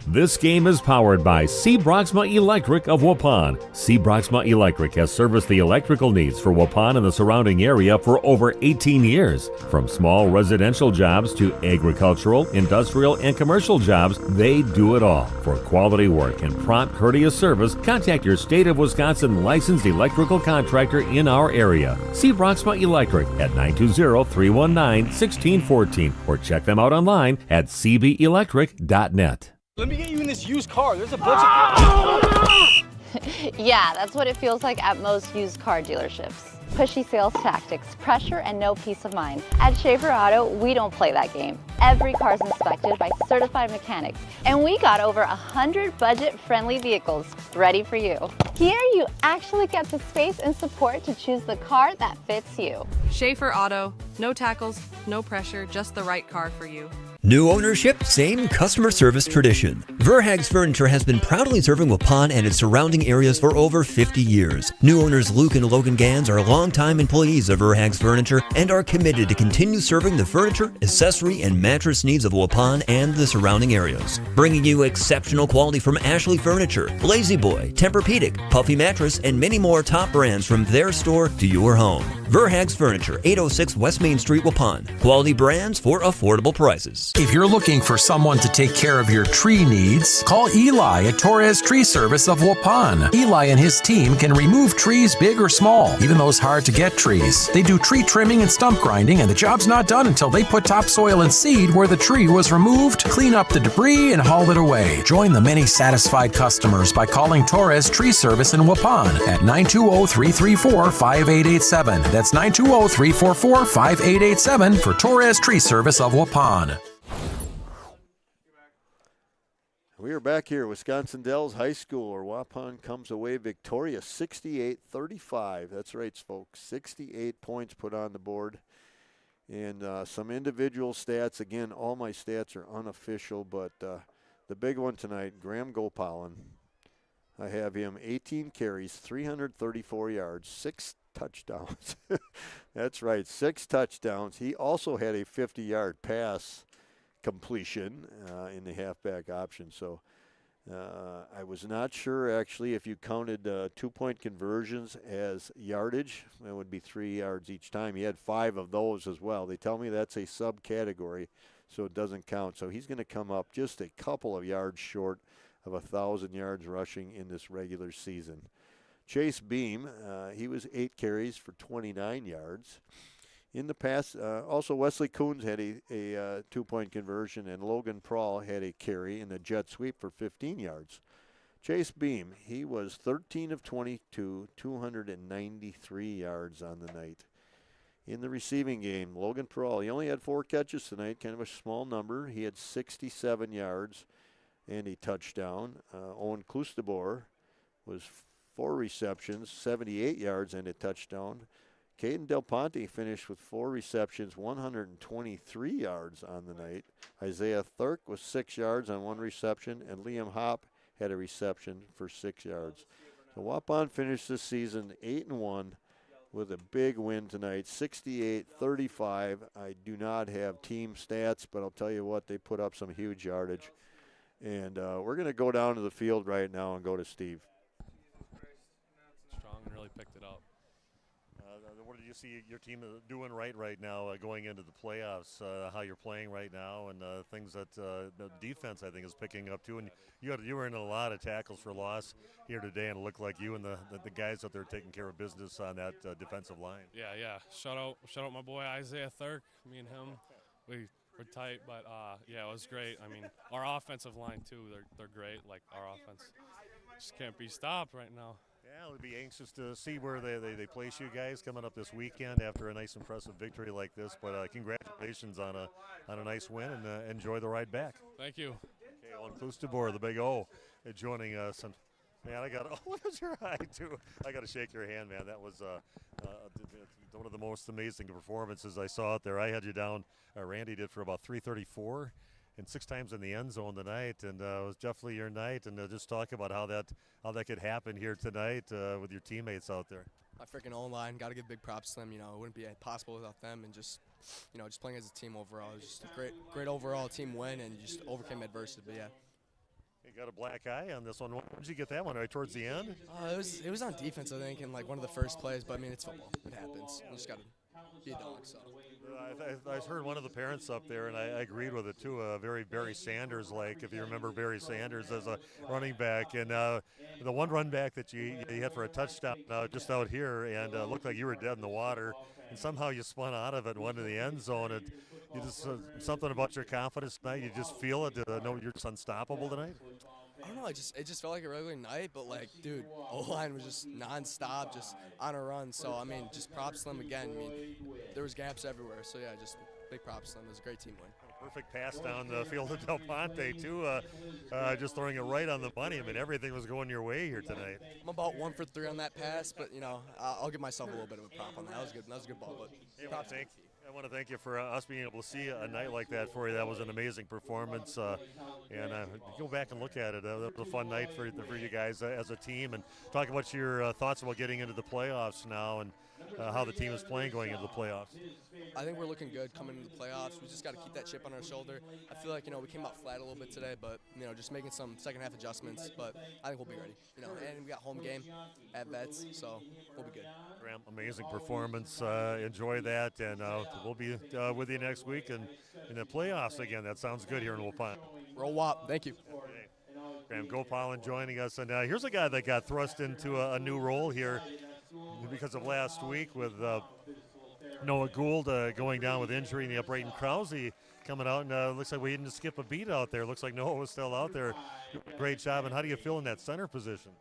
This game is powered by C. Broxma Electric of Waupun. C. Broxma Electric has serviced the electrical needs for Waupun and the surrounding area for over 18 years. From small residential jobs to agricultural, industrial, and commercial jobs, they do it all. For quality work and prompt, courteous service, contact your State of Wisconsin licensed electrical contractor in our area. C. Broxma Electric at 920-319-1614 or check them out online at cbelectric.net. Let me get you in this used car. There's a bunch of... Yeah, that's what it feels like at most used car dealerships. Pushy sales tactics, pressure, and no peace of mind. At Schaefer Auto, we don't play that game. Every car's inspected by certified mechanics, and we got over 100 budget-friendly vehicles ready for you. Here, you actually get the space and support to choose the car that fits you. Schaefer Auto, no tackles, no pressure, just the right car for you. New ownership, same customer service tradition. Verhaeg's Furniture has been proudly serving Waupun and its surrounding areas for over 50 years. New owners Luke and Logan Gans are longtime employees of Verhaeg's Furniture and are committed to continue serving the furniture, accessory, and mattress needs of Waupun and the surrounding areas. Bringing you exceptional quality from Ashley Furniture, Lazy Boy, Tempur-Pedic, Puffy Mattress, and many more top brands from their store to your home. Verhaeg's Furniture, 806 West Main Street, Waupun. Quality brands for affordable prices. If you're looking for someone to take care of your tree needs, call Eli at Torres Tree Service of Waupun. Eli and his team can remove trees big or small, even those hard to get trees. They do tree trimming and stump grinding, and the job's not done until they put topsoil and seed where the tree was removed, clean up the debris, and haul it away. Join the many satisfied customers by calling Torres Tree Service in Waupun at 920-334-5887. That's 920-344-5887 for Torres Tree Service of Waupun. We are back here at Wisconsin Dells High School, where Waupun comes away victorious 68-35. That's right, folks. 68 points put on the board. And some individual stats. Again, all my stats are unofficial, but the big one tonight, Graham Gopalan. I have him 18 carries, 334 yards, 6 touchdowns. That's right, 6 touchdowns. He also had a 50-yard pass completion in the halfback option. So I was not sure, actually, if you counted 2-point conversions as yardage. That would be 3 yards each time. He had 5 of those as well. They tell me that's a subcategory, so it doesn't count. So he's going to come up just a couple of yards short of 1,000 yards rushing in this regular season. Chase Beam, he was 8 carries for 29 yards. In the past, also Wesley Coons had a 2-point conversion, and Logan Prawl had a carry in a jet sweep for 15 yards. Chase Beam, he was 13 of 22, 293 yards on the night. In the receiving game, Logan Prawl, he only had 4 catches tonight, kind of a small number. He had 67 yards and a touchdown. Owen Klustebor was 4 receptions, 78 yards and a touchdown. Caden Del Ponte finished with 4 receptions, 123 yards on the night. Isaiah Thurk was 6 yards on 1 reception, and Liam Hopp had a reception for 6 yards. So Waupun finished this season 8-1 with a big win tonight, 68-35. I do not have team stats, but I'll tell you what, they put up some huge yardage. And we're going to go down to the field right now and go to Steve. Strong and really picked it up. What did you see your team doing right now going into the playoffs, how you're playing right now, and things that the defense, I think, is picking up too? And you were in a lot of tackles for loss here today, and it looked like you and the guys out there taking care of business on that defensive line. Yeah. Shout out my boy Isaiah Thurk. Me and him, we're tight, but yeah, it was great. I mean, our offensive line too, they're great. Like, our offense just can't be stopped right now. Yeah, we'll be anxious to see where they place you guys coming up this weekend after a nice, impressive victory like this. But congratulations on a nice win, and enjoy the ride back. Thank you. Okay, Owen Klustebor, the big O, joining us. And man, what was your eye too? I got to shake your hand, man. That was one of the most amazing performances I saw out there. I had you down. Randy did for about 334. And 6 times in the end zone tonight, and it was definitely your night. And just talk about how that could happen here tonight with your teammates out there. My freaking O-line, got to give big props to them. It wouldn't be possible without them, and just playing as a team overall. It was just a great overall team win, and you just overcame adversity. But yeah. You got a black eye on this one. When did you get that one? Right towards the end? It was on defense, I think, in like one of the first plays. But I mean, it's football. It happens. You just got to be a dog. So. I heard one of the parents up there, and I agreed with it too. Very Barry Sanders-like, if you remember Barry Sanders as a running back, and the one run back that you had for a touchdown just out here, and looked like you were dead in the water, and somehow you spun out of it and went to the end zone. And you just something about your confidence tonight. You just feel it. Know you're just unstoppable tonight. I don't know. It just felt like a regular night, but like, dude, O-line was just nonstop, just on a run. So I mean, just props to them again. I mean, there was gaps everywhere. So yeah, just big props to them. It was a great team win. Perfect pass down the field of Del Ponte too, just throwing it right on the money. I mean, everything was going your way here tonight. I'm about 1 for 3 on that pass, but I'll give myself a little bit of a prop on that. That was good. That was a good ball, but props. I want to thank you for us being able to see a night like that for you. That was an amazing performance, and go back and look at it. That was a fun night for you guys as a team. And talk about your thoughts about getting into the playoffs now and how the team is playing going into the playoffs. I think we're looking good coming into the playoffs. We just got to keep that chip on our shoulder. I feel like, we came out flat a little bit today, but, just making some second half adjustments. But I think we'll be ready. And we got home game at Vets, so we'll be good. Graham, amazing performance. Enjoy that, and we'll be with you next week and in the playoffs again. That sounds good here in Waupun. Roll Wop. Thank you. Okay. Graham Gopalin joining us. And here's a guy that got thrust into a new role here because of last week with Noah Gould going down with injury, and Braden Krause coming out, and looks like we didn't skip a beat out there. Looks like Noah was still out there. Great job. And how do you feel in that center position?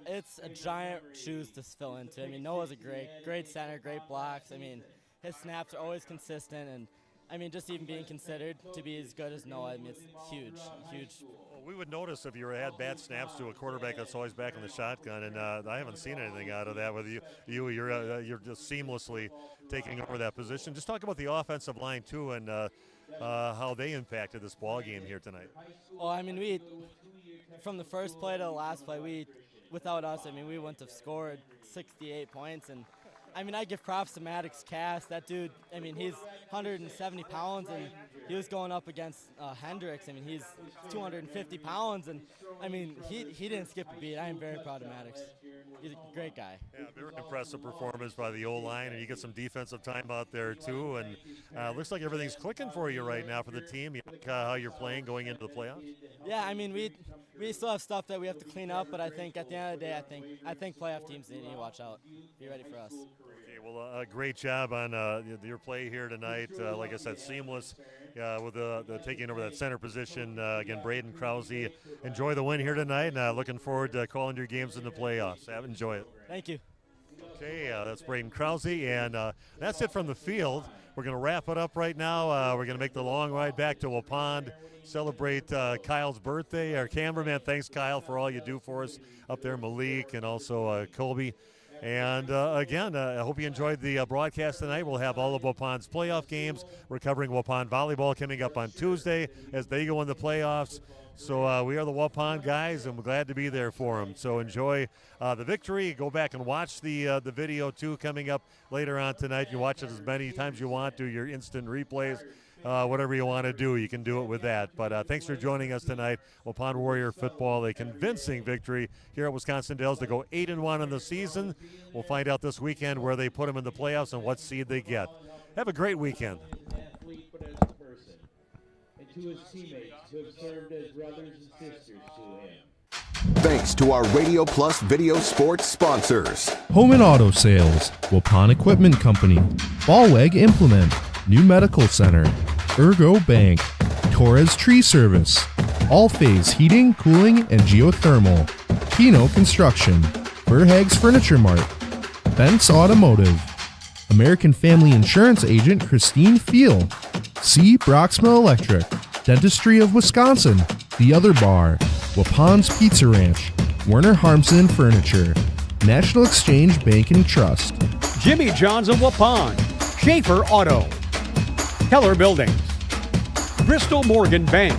It's a giant shoes to fill into. I mean, Noah's a great center, great blocks. I mean, his snaps are always consistent, and I mean, just even being considered to be as good as Noah, I mean, it's huge. Well, we would notice if you had bad snaps to a quarterback that's always back in the shotgun, and I haven't seen anything out of that with you. You're just seamlessly taking over that position. Just talk about the offensive line too, and how they impacted this ball game here tonight. Well, I mean, from the first play to the last play, without us, I mean, we wouldn't have scored 68 points. And, I mean, I give props to Maddox Cass. That dude, I mean, he's 170 pounds, and he was going up against Hendricks. I mean, he's 250 pounds, and, I mean, he didn't skip a beat. I am very proud of Maddox. He's a great guy. Yeah, very impressive performance by the O-line, and you get some defensive time out there, too. And looks like everything's clicking for you right now for the team. You like how you're playing going into the playoffs? Yeah, I mean, we still have stuff that we have to clean up, but I think at the end of the day, I think playoff teams need to watch out. Be ready for us. Okay, well, great job on your play here tonight. Like I said, seamless with the taking over that center position. Again, Braden Krause. Enjoy the win here tonight, and looking forward to calling your games in the playoffs. Enjoy it. Thank you. Okay, that's Braden Krause, and that's it from the field. We're going to wrap it up right now. We're going to make the long ride back to Waupun, celebrate Kyle's birthday. Our cameraman, thanks, Kyle, for all you do for us up there, Malik, and also Colby. And again, I hope you enjoyed the broadcast tonight. We'll have all of Waupun's playoff games. We're covering Waupun volleyball coming up on Tuesday as they go in the playoffs. So we are the Waupun guys, and we're glad to be there for them. So enjoy the victory. Go back and watch the video, too, coming up later on tonight. You watch it as many times as you want. Do your instant replays. Whatever you want to do, you can do it with that. But thanks for joining us tonight. Waupun Warrior football, a convincing victory here at Wisconsin Dells to go 8-1 in the season. We'll find out this weekend where they put them in the playoffs and what seed they get. Have a great weekend. Athlete, but as a person, and to his teammates who have served as brothers and sisters to him. Thanks to our Radio Plus Video Sports sponsors. Home and Auto Sales, Waupun Equipment Company, Ballweg Implement, New Medical Center, Ergo Bank, Torres Tree Service, All Phase Heating, Cooling, and Geothermal, Kino Construction, Verhaeg's Furniture Mart, Bent's Automotive, American Family Insurance Agent Christine Fiel, C. Broxma Electric, Dentistry of Wisconsin, The Other Bar, Waupun's Pizza Ranch, Werner Harmsen Furniture, National Exchange Bank and Trust, Jimmy John's of Waupun, Schaefer Auto, Keller Buildings, Bristol Morgan Bank,